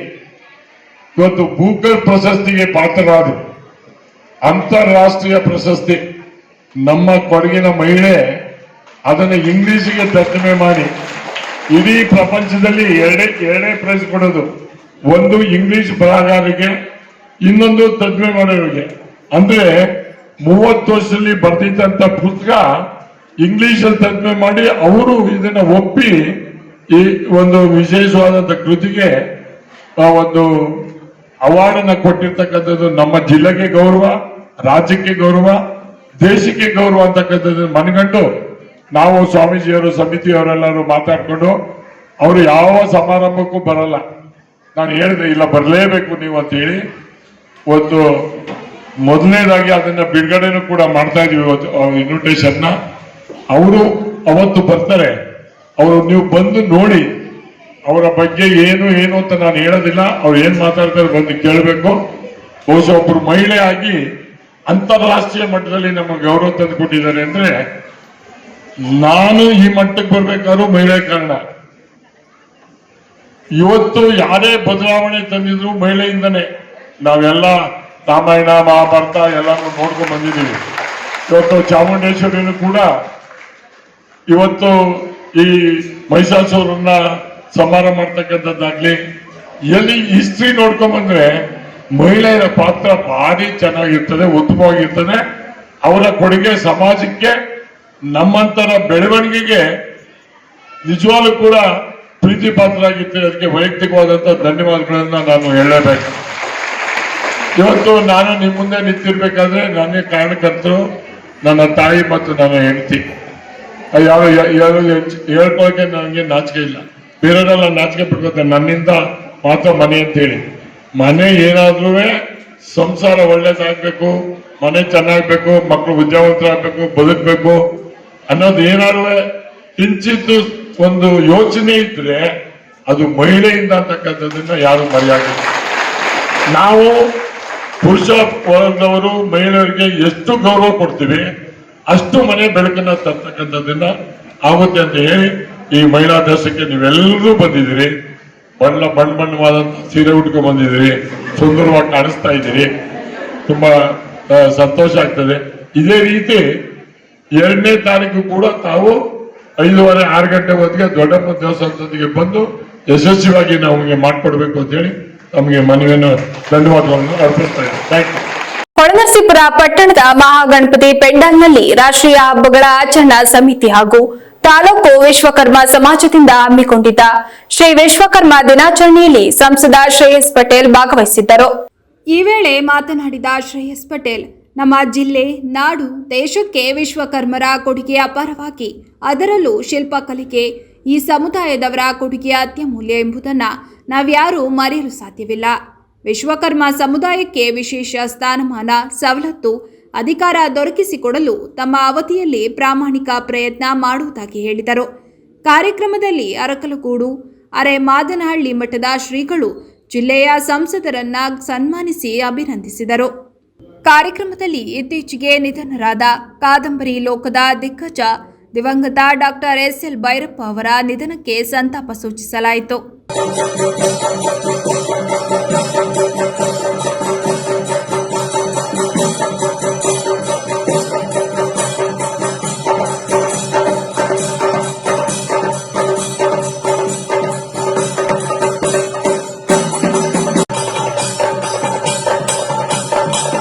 ಇವತ್ತು ಬೂಕರ್ ಪ್ರಶಸ್ತಿಗೆ ಪಾತ್ರರಾದರು. ಅಂತಾರಾಷ್ಟ್ರೀಯ ಪ್ರಶಸ್ತಿ. ನಮ್ಮ ಕೊಡಗಿನ ಮಹಿಳೆ ಅದನ್ನು ಇಂಗ್ಲಿಷಿಗೆ ತರ್ಜಮೆ ಮಾಡಿ ಇಡೀ ಪ್ರಪಂಚದಲ್ಲಿ ಎರಡೇ ಪ್ರೈಸ್ ಕೊಡೋದು. ಒಂದು ಇಂಗ್ಲಿಷ್ ಬರಹಗಾರರಿಗೆ, ಇನ್ನೊಂದು ತರ್ಜಮೆ ಮಾಡೋರಿಗೆ. ಅಂದ್ರೆ 30 ವರ್ಷದಲ್ಲಿ ಬರೆದಿದ್ದಂತ ಪುಸ್ತಕ ಇಂಗ್ಲಿಷ್ ಅಲ್ಲಿ ತರ್ಜಮೆ ಮಾಡಿ ಅವರು ಇದನ್ನ ಒಪ್ಪಿ ಈ ಒಂದು ವಿಶೇಷವಾದಂತ ಕೃತಿಗೆ ಒಂದು ಅವಾರ್ಡ್ ಅನ್ನ ಕೊಟ್ಟಿರ್ತಕ್ಕಂಥದ್ದು ನಮ್ಮ ಜಿಲ್ಲೆಗೆ ಗೌರವ, ರಾಜ್ಯಕ್ಕೆ ಗೌರವ, ದೇಶಕ್ಕೆ ಗೌರವ ಅಂತಕ್ಕಂಥದ್ದು ಮನಗಂಡು ನಾವು ಸ್ವಾಮೀಜಿಯವರು ಸಮಿತಿಯವರೆಲ್ಲರೂ ಮಾತಾಡ್ಕೊಂಡು, ಅವರು ಯಾವ ಸಮಾರಂಭಕ್ಕೂ ಬರಲ್ಲ, ನಾನು ಹೇಳಿದೆ ಇಲ್ಲ ಬರಲೇಬೇಕು ನೀವು ಅಂತ ಹೇಳಿ ಒಂದು ಮೊದಲನೇದಾಗಿ ಅದನ್ನ ಬಿಡುಗಡೆನೂ ಕೂಡ ಮಾಡ್ತಾ ಇದೀವಿ ಇನ್ವಿಟೇಷನ್. ಅವರು ಅವತ್ತು ಬರ್ತಾರೆ, ಅವರು ನೀವು ಬಂದು ನೋಡಿ, ಅವರ ಬಗ್ಗೆ ಏನು ಅಂತ ನಾನು ಹೇಳೋದಿಲ್ಲ, ಅವ್ರು ಏನ್ ಮಾತಾಡ್ತಾರೆ ಬಂದು ಕೇಳಬೇಕು. ಬಹುಶಃ ಒಬ್ರು ಮಹಿಳೆ ಆಗಿ ಅಂತಾರಾಷ್ಟ್ರೀಯ ಮಟ್ಟದಲ್ಲಿ ನಮಗೆ ಗೌರವ ತಂದು ಕೊಟ್ಟಿದ್ದಾರೆ ಅಂದ್ರೆ ನಾನು ಈ ಮಟ್ಟಕ್ಕೆ ಬರ್ಬೇಕಾದ್ರೂ ಮಹಿಳೆ ಕಾರಣ. ಇವತ್ತು ಯಾರೇ ಬದಲಾವಣೆ ತಂದಿದ್ರು ಮಹಿಳೆಯಿಂದನೇ. ನಾವೆಲ್ಲ ರಾಮಾಯಣ ಮಹಾಭಾರತ ಎಲ್ಲಾನು ನೋಡ್ಕೊಂಡು ಬಂದಿದ್ದೀವಿ. ಇವತ್ತು ಚಾಮುಂಡೇಶ್ವರಿನೂ ಕೂಡ ಇವತ್ತು ಈ ಮಹಿಷಾಸುರನ್ನ ಸಂಹಾರ ಮಾಡ್ತಕ್ಕಂಥದ್ದಾಗ್ಲಿ, ಎಲ್ಲಿ ಹಿಸ್ಟ್ರಿ ನೋಡ್ಕೊಂಡ್ ಬಂದ್ರೆ ಮಹಿಳೆಯರ ಪಾತ್ರ ಭಾರಿ ಚೆನ್ನಾಗಿರ್ತದೆ, ಉತ್ತಮವಾಗಿರ್ತದೆ. ಅವರ ಕೊಡುಗೆ ಸಮಾಜಕ್ಕೆ, ನಮ್ಮಂತರ ಬೆಳವಣಿಗೆಗೆ ನಿಜವಾಗ್ಲೂ ಕೂಡ ಪ್ರೀತಿ ಪಾತ್ರ ಆಗಿರ್ತದೆ. ಅದಕ್ಕೆ ವೈಯಕ್ತಿಕವಾದಂತ ಧನ್ಯವಾದಗಳನ್ನ ನಾನು ಹೇಳಲೇಬೇಕು. ಇವತ್ತು ನಾನು ನಿಮ್ಮ ಮುಂದೆ ನಿಂತಿರ್ಬೇಕಾದ್ರೆ ನನ್ನ ಕಾರಣಕರ್ತರು ನನ್ನ ತಾಯಿ ಮತ್ತು ನನ್ನ ಹೆಂಡತಿ. ಯಾವ ಹೇಳ್ಕೊಳಕ್ಕೆ ನನಗೆ ನಾಚಿಕೆ ಇಲ್ಲ, ಬೇರೆಯವರೆಲ್ಲ ನಾಚಿಕೆ ಬಿಡ್ಕೋತಾರೆ. ನನ್ನಿಂದ ಮಾತ್ರ ಮನೆ ಅಂತೇಳಿ, ಮನೆ ಏನಾದ್ರೂ ಸಂಸಾರ ಒಳ್ಳೇದಾಗ್ಬೇಕು, ಮನೆ ಚೆನ್ನಾಗ್ಬೇಕು, ಮಕ್ಕಳು ವಿದ್ಯಾವಂತರಾಗಬೇಕು, ಬದುಕಬೇಕು ಅನ್ನೋದು ಏನಾದ್ರು ಕಿಂಚಿತ್ತು ಒಂದು ಯೋಚನೆ ಇದ್ರೆ ಅದು ಮಹಿಳೆಯಿಂದ ಅಂತಕ್ಕಂಥದ್ದನ್ನ ಯಾರು ಮರೆಯಾಗಿಲ್ಲ. ನಾವು ಪುರುಷ ವರ್ಗದವರು ಮಹಿಳೆಯರಿಗೆ ಎಷ್ಟು ಗೌರವ ಕೊಡ್ತೀವಿ ಅಷ್ಟು ಮನೆ ಬೆಳಕನ್ನ ತರ್ತಕ್ಕಂಥದ್ದನ್ನ ಆಗುತ್ತೆ ಅಂತ ಹೇಳಿ ಈ ಮಹಿಳಾ ದಿವಸಕ್ಕೆ ನೀವೆಲ್ಲರೂ ಬಂದಿದ್ದೀರಿ. ಬಣ್ಣವಾದಂತ ಸೀರೆ ಉಟ್ಕೊಂಡ್ ಬಂದಿದ್ದೀರಿ, ಸುಂದರವಾಗಿ ಕಾಣಿಸ್ತಾ ಇದ್ದೀರಿ, ತುಂಬಾ ಸಂತೋಷ ಆಗ್ತದೆ. ಇದೇ ರೀತಿ 2ನೇ ತಾರೀಕು ಕೂಡ ತಾವು 5:30-6 ಗಂಟೆ ಹೊತ್ತಿಗೆ ದೊಡ್ಡಪ್ಪ ದೇವಸ್ಥಾನದೊಂದಿಗೆ ಬಂದು ಯಶಸ್ವಿಯಾಗಿ ನಮಗೆ ಮಾಡ್ಕೊಡ್ಬೇಕು ಅಂತ ಹೇಳಿ ನಮಗೆ ಮನವಿಯನ್ನು ಧನ್ಯವಾದಗಳನ್ನು ಅರ್ಪಿಸ್ತಾ ಇದ್ದೇನೆ. Thank you. ಹೊಳೆನರಸೀಪುರ ಪಟ್ಟಣದ ಮಹಾಗಣಪತಿ ಪೆಂಡಾಲ್ನಲ್ಲಿ ರಾಷ್ಟ್ರೀಯ ಹಬ್ಬಗಳ ಆಚರಣಾ ಸಮಿತಿ ಹಾಗೂ ತಾಲೂಕು ವಿಶ್ವಕರ್ಮ ಸಮಾಜದಿಂದ ಹಮ್ಮಿಕೊಂಡಿದ್ದ ಶ್ರೀ ವಿಶ್ವಕರ್ಮ ದಿನಾಚರಣೆಯಲ್ಲಿ ಸಂಸದ ಶ್ರೇಯಸ್ ಪಟೇಲ್ ಭಾಗವಹಿಸಿದ್ದರು. ಈ ವೇಳೆ ಮಾತನಾಡಿದ ಶ್ರೇಯಸ್ ಪಟೇಲ್, ನಮ್ಮ ಜಿಲ್ಲೆ, ನಾಡು, ದೇಶಕ್ಕೆ ವಿಶ್ವಕರ್ಮರ ಕೊಡುಗೆ ಅಪಾರವಾಗಿ, ಅದರಲ್ಲೂ ಶಿಲ್ಪಕಲೆಗೆ ಈ ಸಮುದಾಯದವರ ಕೊಡುಗೆ ಅತ್ಯಮೂಲ್ಯ ಎಂಬುದನ್ನು ನಾವ್ಯಾರೂ ಮರೆಯಲು ಸಾಧ್ಯವಿಲ್ಲ. ವಿಶ್ವಕರ್ಮ ಸಮುದಾಯಕ್ಕೆ ವಿಶೇಷ ಸ್ಥಾನಮಾನ, ಸವಲತ್ತು, ಅಧಿಕಾರ ದೊರಕಿಸಿಕೊಡಲು ತಮ್ಮ ಅವಧಿಯಲ್ಲಿ ಪ್ರಾಮಾಣಿಕ ಪ್ರಯತ್ನ ಮಾಡುವುದಾಗಿ ಹೇಳಿದರು. ಕಾರ್ಯಕ್ರಮದಲ್ಲಿ ಅರಕಲಗೂಡು ಅರೆ ಮಾದನಹಳ್ಳಿ ಮಠದ ಶ್ರೀಗಳು ಜಿಲ್ಲೆಯ ಸಂಸದರನ್ನ ಸನ್ಮಾನಿಸಿ ಅಭಿನಂದಿಸಿದರು. ಕಾರ್ಯಕ್ರಮದಲ್ಲಿ ಇತ್ತೀಚೆಗೆ ನಿಧನರಾದ ಕಾದಂಬರಿ ಲೋಕದ ದಿಗ್ಗಜ ದಿವಂಗತ ಡಾಕ್ಟರ್ SL ಭೈರಪ್ಪ ಅವರ ನಿಧನಕ್ಕೆ ಸಂತಾಪ ಸೂಚಿಸಲಾಯಿತು.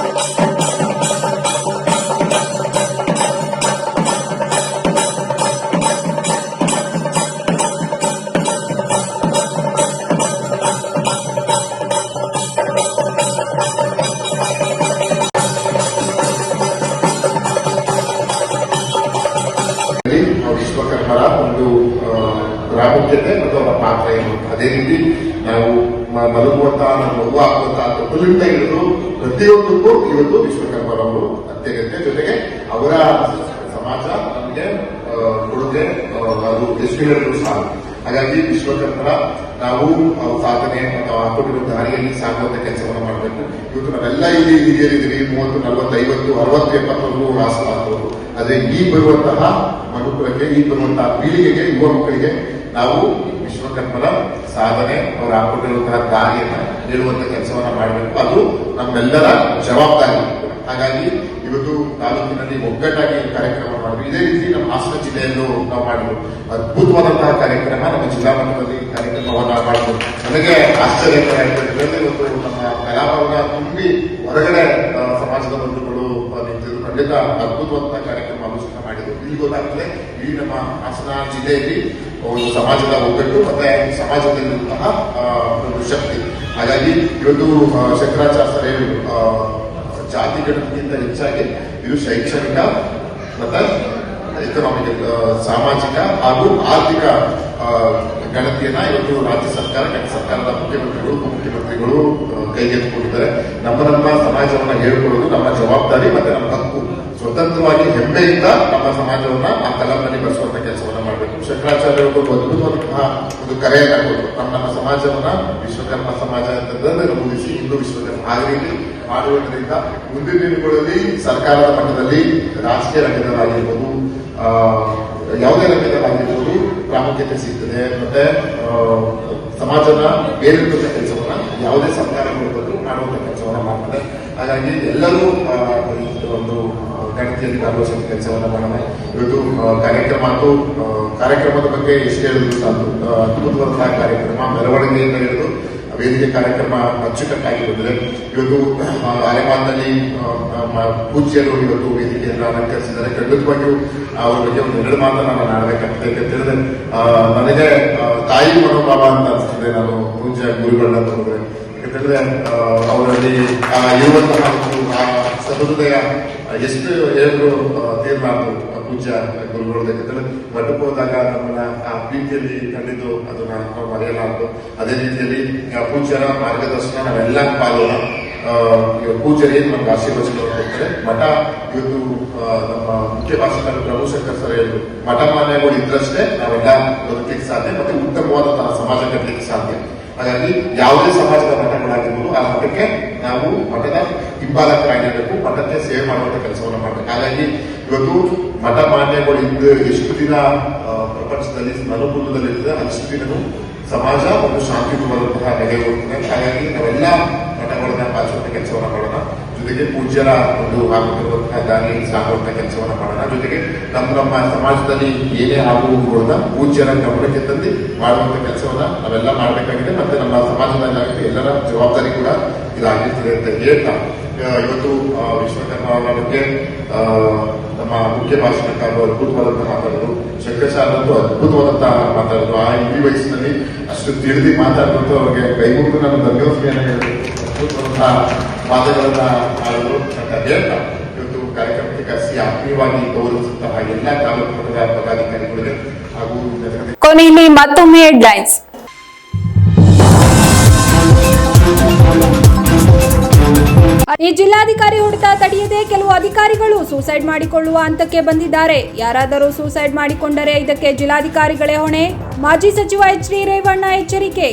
ವಿಶ್ವಕರ್ಮರ ಒಂದು ಪ್ರಾಮುಖ್ಯತೆ ಮತ್ತು ಅವರ ಪಾತ್ರ ಏನು, ಅದೇ ರೀತಿ ನಾವು ಮಲಗುವಂತಹ ಮಗು ಹಾಕುವಂತಹ ತೊಟ್ಟಿಲಿಂದ ಹಿಡಿದು ಪ್ರತಿಯೊಂದಕ್ಕೂ ಇವತ್ತು ವಿಶ್ವಕರ್ಮರವರು ಅತ್ಯಗತ್ಯ. ಜೊತೆಗೆ ಅವರ ಸಮಾಜ ನಮಗೆ ಕೊಡುಗೆ ಅದು ಎಷ್ಟು ಹೇಳಿದ್ರು ಸಾಕು. ಹಾಗಾಗಿ ವಿಶ್ವಕರ್ಮರ ನಾವು ಸಾಧನೆ ಮತ್ತು ಹಾಕೊಂಡಿರುವ ದಾರಿಯಲ್ಲಿ ಸಾಗುವಂತ ಕೆಲಸವನ್ನು ಮಾಡಬೇಕು. ಇವತ್ತು ನಾವೆಲ್ಲ ಇಲ್ಲಿ ಹಿರಿಯರಿದ್ದೀವಿ, 30, 40, 50, 60, 70 ರಾಷ್ಟ್ರವಾದವರು. ಆದ್ರೆ ಈ ಬರುವಂತಹ ಮನುಕುಲಕ್ಕೆ, ಈ ಬರುವಂತಹ ಪೀಳಿಗೆಗೆ, ಯುವ ಮಕ್ಕಳಿಗೆ ನಾವು ವಿಶ್ವಕರ್ಮರ ಸಾಧನೆ, ಅವರು ಹಾಕೊಂಡಿರುವಂತಹ ದಾರಿಯನ್ನ ನೀಡುವಂತ ಕೆಲಸವನ್ನ ಮಾಡಬೇಕು. ಅದು ನಮ್ಮೆಲ್ಲರ ಜವಾಬ್ದಾರಿ. ಹಾಗಾಗಿ ಇವತ್ತು ತಾಲೂಕಿನಲ್ಲಿ ಒಗ್ಗಟ್ಟಾಗಿ ಕಾರ್ಯಕ್ರಮ ಮಾಡಿದ್ವಿ. ಇದೇ ರೀತಿ ನಮ್ಮ ಹಾಸನ ಜಿಲ್ಲೆಯಲ್ಲೂ ನಾವು ಮಾಡಿದ್ವಿ. ಅದ್ಭುತವಾದಂತಹ ಕಾರ್ಯಕ್ರಮ ನಮ್ಮ ಜಿಲ್ಲಾ ಮಟ್ಟದಲ್ಲಿ ಕಾರ್ಯಕ್ರಮವನ್ನ ಮಾಡಿದ್ವಿ. ನನಗೆ ಆಶ್ಚರ್ಯಕರ ಆಗ್ತದೆ. ಇವತ್ತು ನಮ್ಮ ಕಲಾಭವನ ತುಂಬಿ ಹೊರಗಡೆ ಸಮಾಜದ ಬಂಧುಗಳು ನಿಂತಿದ್ರು. ಖಂಡಿತ ಅದ್ಭುತವಾದಂತಹ ಕಾರ್ಯಕ್ರಮ ಆಲೋಚನೆ ಮಾಡಿದ್ರು. ಇಲ್ಲಿ ಗೊತ್ತಾಗ್ತದೆ ಈ ನಮ್ಮ ಹಾಸನ ಜಿಲ್ಲೆಯಲ್ಲಿ ಒಂದು ಸಮಾಜದ ಒಗ್ಗಟ್ಟು ಮತ್ತೆ ಸಮಾಜದಲ್ಲಿರುವಂತಹ ಒಂದು ಶಕ್ತಿ. ಹಾಗಾಗಿ ಇವತ್ತು ಶಂಕರಾಚಾರ್ಯ ಜಾತಿ ಗಣತಿಗಿಂತ ಹೆಚ್ಚಾಗಿ ಇದು ಶೈಕ್ಷಣಿಕ ಮತ್ತೆ ಎಕನಾಮಿಕ್, ಸಾಮಾಜಿಕ ಹಾಗೂ ಆರ್ಥಿಕ ಗಣತಿಯನ್ನ ಇವತ್ತು ರಾಜ್ಯ ಸರ್ಕಾರ, ಕೇಂದ್ರ ಸರ್ಕಾರದ ಮುಖ್ಯಮಂತ್ರಿಗಳು, ಉಪಮುಖ್ಯಮಂತ್ರಿಗಳು ಕೈಗೆತ್ತಿಕೊಂಡಿದ್ದಾರೆ. ನಮ್ಮ ಸಮಾಜವನ್ನ ಹೇಳ್ಕೊಳ್ಳೋದು ನಮ್ಮ ಜವಾಬ್ದಾರಿ ಮತ್ತೆ ನಮ್ಮ ಹಕ್ಕು. ಸ್ವತಂತ್ರವಾಗಿ ಹೆಮ್ಮೆಯಿಂದ ನಮ್ಮ ಸಮಾಜವನ್ನ ಆ ಕಲಂನಲ್ಲಿ ಬೆಳೆಸುವಂತ ಕೆಲಸವನ್ನ ಮಾಡಬೇಕು. ಶಂಕರಾಚಾರ್ಯ ಒಂದು ಅದ್ಭುತವಾದಂತಹ ಒಂದು ಕರೆಯನ್ನ ಕೊಟ್ಟರು. ನಮ್ಮ ಸಮಾಜವನ್ನ ವಿಶ್ವಕರ್ಮ ಸಮಾಜ ಅಂತಂದ್ರೆ ನಮೂದಿಸಿ ಹಿಂದೂ ವಿಶ್ವಕರ್ಮ ಆ ರೀತಿ ಮಾಡುವುದರಿಂದ ಮುಂದಿನ ದಿನಗಳಲ್ಲಿ ಸರ್ಕಾರದ ಮಟ್ಟದಲ್ಲಿ, ರಾಜಕೀಯ ರಂಗದಲ್ಲಾಗಿರ್ಬೋದು, ಯಾವುದೇ ರಂಗದಲ್ಲಾಗಿರ್ಬೋದು ಪ್ರಾಮುಖ್ಯತೆ ಸಿಗ್ತದೆ. ಮತ್ತೆ ಸಮಾಜದ ಬೇರೆ ಕೆಲಸವನ್ನ ಯಾವುದೇ ಸರ್ಕಾರ ಮಾಡುವಂತ ಕೆಲಸವನ್ನ ಮಾಡ್ತದೆ. ಹಾಗಾಗಿ ಎಲ್ಲರೂ ಒಂದು ಗಣತಿಯಲ್ಲಿ ಭಾಗವಹಿಸುವ ಕೆಲಸವನ್ನು ಮಾಡೋಣ. ಇವತ್ತು ಕಾರ್ಯಕ್ರಮದ ಬಗ್ಗೆ ಎಷ್ಟು ಹೇಳಿದ್ರು ಸಾಕು. ಅದ್ಭುತವಾದಂತಹ ಕಾರ್ಯಕ್ರಮ, ಮೆರವಣಿಗೆಯಿಂದ ಹಿಡಿದು ವೇದಿಕೆ ಕಾರ್ಯಕ್ರಮ ಅಚ್ಚುಕಟ್ಟಾಗಿ ಬಂದಿದೆ. ಇವತ್ತು ಅಲೆಮಾನ್ನಲ್ಲಿ ಪೂಜ್ಯರು ಇವತ್ತು ವೇದಿಕೆಯನ್ನು ಅಲಂಕರಿಸಿದ್ದಾರೆ. ಖಂಡಿತವಾಗಿಯೂ ಅವರ ಬಗ್ಗೆ ಒಂದು 2 ಮಾತು ನಾನು ಆಡಬೇಕಾಗ್ತದೆ. ಯಾಕಂತೇಳಿದ್ರೆ ನನಗೆ ತಾಯಿ ಮನೋಭಾವ ಅಂತ ಅನಿಸ್ತದೆ ನಾನು ಪೂಜ್ಯ ಗುರುಗಳನ್ನ ತಗೊಂಡ್ರೆ. ಯಾಕಂತೇಳಿದ್ರೆ ಅವರಲ್ಲಿ ಇರುವಂತಹ ಸಹೃದಯ ಎಷ್ಟು ಹೇಳಿದ್ರು ತೀರ್ಮಾನ ಪೂಜ್ಯ ಗುರುಗಳು. ಯಾಕಂತೇಳಿ ಮಠಕ್ಕೆ ಹೋದಾಗ ನಮ್ಮನ್ನ ಆ ಪ್ರೀತಿಯಲ್ಲಿ ಕಂಡಿದ್ದು ಅದನ್ನ ನಾವು ಮರೆಯಲಾರದು. ಅದೇ ರೀತಿಯಲ್ಲಿ ಪೂಜ್ಯರ ಮಾರ್ಗದರ್ಶನ ನಾವೆಲ್ಲ ಪಾಲೋಣ. ಪೂಜ್ಯರು ಏನು ನಮ್ಗೆ ಆಶೀರ್ವಚನ ಕೊಡ್ತಾರೆ. ಮಠ ಇವತ್ತು ನಮ್ಮ ಮುಖ್ಯ ಭಾಷಣಕಾರ ಪ್ರಭುಶಂಕರ್ ಸರ್ ಹೇಳಿದ್ರು, ಮಠ ಮಾನ್ಯಗಳು ಇದ್ರಷ್ಟೇ ನಾವೆಲ್ಲ ಬದುಕಲಿಕ್ಕೆ ಸಾಧ್ಯ ಮತ್ತೆ ಉತ್ತಮವಾದಂತಹ ಸಮಾಜ ಕಟ್ಟಲಿಕ್ಕೆ ಸಾಧ್ಯ. ಹಾಗಾಗಿ ಯಾವುದೇ ಸಮಾಜದ ಮಠಗಳಾಗಿರ್ಬೋದು ಆ ಮಠಕ್ಕೆ ನಾವು ಮಠದ ಹಿಂಬಾಲಕರಾಗಿರಬೇಕು, ಮಠಕ್ಕೆ ಸೇವೆ ಮಾಡುವಂತ ಕೆಲಸವನ್ನು ಮಾಡಬೇಕು. ಹಾಗಾಗಿ ಇವತ್ತು ಮಠ ಮಾನ್ಯಗಳು ಇದ್ದು ಎಷ್ಟು ದಿನ ಪ್ರಪಂಚದಲ್ಲಿ ಮನುಕುಲದಲ್ಲಿರ್ತದೆ ಅಷ್ಟು ದಿನವೂ ಸಮಾಜ ಒಂದು ಶಾಂತಿಯುತವಾದಂತಹ ನೆಲೆ ಹೋಗ್ತದೆ. ಹಾಗಾಗಿ ನಾವೆಲ್ಲ ಮಠಗಳನ್ನ ಪಾಲಿಸುವಂತ ಕೆಲಸವನ್ನ ಮಾಡೋಣ. ಜೊತೆಗೆ ಪೂಜ್ಯರ ಒಂದು ಹಾಕುತ್ತಿರುವಂತಹ ದಾರಿಯಲ್ಲಿ ಸಾಗುವಂತ ಕೆಲಸವನ್ನ ಮಾಡೋಣ. ಜೊತೆಗೆ ನಮ್ಮ ಸಮಾಜದಲ್ಲಿ ಏನೇ ಆಗುವುದನ್ನ ಪೂಜ್ಯರ ಗಮನಕ್ಕೆ ತಂದು ಮಾಡುವಂತ ಕೆಲಸವನ್ನ ನಾವೆಲ್ಲ ಮಾಡಬೇಕಾಗಿದೆ. ಮತ್ತೆ ನಮ್ಮ ಸಮಾಜದಲ್ಲಿ ಎಲ್ಲರ ಜವಾಬ್ದಾರಿ ಕೂಡ ಇದಾಗಿರ್ತದೆ ಅಂತ ಹೇಳ್ತಾ ಇವತ್ತು ವಿಶ್ವಕರ್ಮ ಅವರ ಬಗ್ಗೆ ನಮ್ಮ ಮುಖ್ಯ ಭಾಷಣಕಾರರು ಅದ್ಭುತವಾದಂತಹ ಮಾತಾಡೋದು, ಶಂಕರಚಾರ್ಯರು ಅದ್ಭುತವಾದಂತಹ ಮಾತಾಡೋದು, ಆ ಇಡೀ ವಯಸ್ಸಿನಲ್ಲಿ ಅಷ್ಟು ತಿಳಿದು ಮಾತಾಡೋದು ಅವ್ರಿಗೆ ಕೈಮುಗಿದು ನಾನು ಧನ್ಯವಾದನೆಯನ್ನು ಹೇಳಿದ್ರು. ಅದ್ಭುತವಾದಂತಹ ಮಾತುಗಳನ್ನ ಆಡೋದು ಅಂತ ಹೇಳ್ತಾ ಇವತ್ತು ಕಾರ್ಯಕ್ರಮಕ್ಕೆ ಕರೆಸಿ ಆತ್ಮೀಯವಾಗಿ ಗೌರವಿಸುವಂತಹ ಎಲ್ಲ ತಾಲೂಕು ಮಟ್ಟದ ಪದಾಧಿಕಾರಿಗಳಿಗೆ ಹಾಗೂ ಕೊನೆಯಲ್ಲಿ ಮತ್ತೊಮ್ಮೆ ಹೆಡ್ಲೈನ್ಸ್. ಈ ಜಿಲ್ಲಾಧಿಕಾರಿ ಹೊಡೆತ ತಡೆಯದೆ ಕೆಲವು ಅಧಿಕಾರಿಗಳು ಸೂಸೈಡ್ ಮಾಡಿಕೊಳ್ಳುವ ಹಂತಕ್ಕೆ ಬಂದಿದ್ದಾರೆ. ಯಾರಾದರೂ ಸೂಸೈಡ್ ಮಾಡಿಕೊಂಡರೆ ಇದಕ್ಕೆ ಜಿಲ್ಲಾಧಿಕಾರಿಗಳೇ ಹೊಣೆ. ಮಾಜಿ ಸಚಿವ ಎಚ್.ಡಿ. ರೇವಣ್ಣ ಎಚ್ಚರಿಕೆ.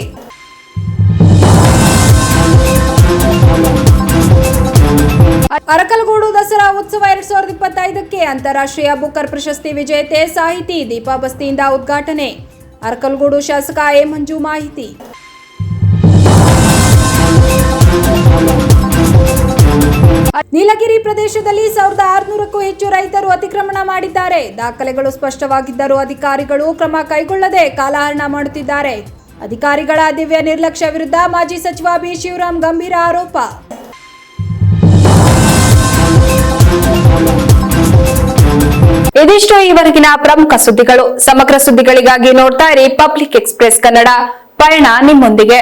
ಅರಕಲಗೂಡು ದಸರಾ ಉತ್ಸವ 2025ಕ್ಕೆ ಅಂತಾರಾಷ್ಟ್ರೀಯ ಬುಕ್ಕರ್ ಪ್ರಶಸ್ತಿ ವಿಜೇತೆ ಸಾಹಿತಿ ದೀಪಾ ಬಸ್ತಿಯಿಂದ ಉದ್ಘಾಟನೆ. ಅರಕಲಗೂಡು ಶಾಸಕ ಎ ಮಂಜು ಮಾಹಿತಿ. ನೀಲಗಿರಿ ಪ್ರದೇಶದಲ್ಲಿ 1600ಕ್ಕೂ ಹೆಚ್ಚು ರೈತರು ಅತಿಕ್ರಮಣ ಮಾಡಿದ್ದಾರೆ. ದಾಖಲೆಗಳು ಸ್ಪಷ್ಟವಾಗಿದ್ದರೂ ಅಧಿಕಾರಿಗಳು ಕ್ರಮ ಕೈಗೊಳ್ಳದೆ ಕಾಲಹರಣ ಮಾಡುತ್ತಿದ್ದಾರೆ. ಅಧಿಕಾರಿಗಳ ದಿವ್ಯ ನಿರ್ಲಕ್ಷ್ಯ ವಿರುದ್ಧ ಮಾಜಿ ಸಚಿವ ಬಿ ಶಿವರಾಮ್ ಗಂಭೀರ ಆರೋಪ. ಇದಿಷ್ಟು ಈವರೆಗಿನ ಪ್ರಮುಖ ಸುದ್ದಿಗಳು. ಸಮಗ್ರ ಸುದ್ದಿಗಳಿಗಾಗಿ ನೋಡ್ತಾ ಇರಿ ಪಬ್ಲಿಕ್ ಎಕ್ಸ್‌ಪ್ರೆಸ್ ಕನ್ನಡ. ಪಯಣ ನಿಮ್ಮೊಂದಿಗೆ.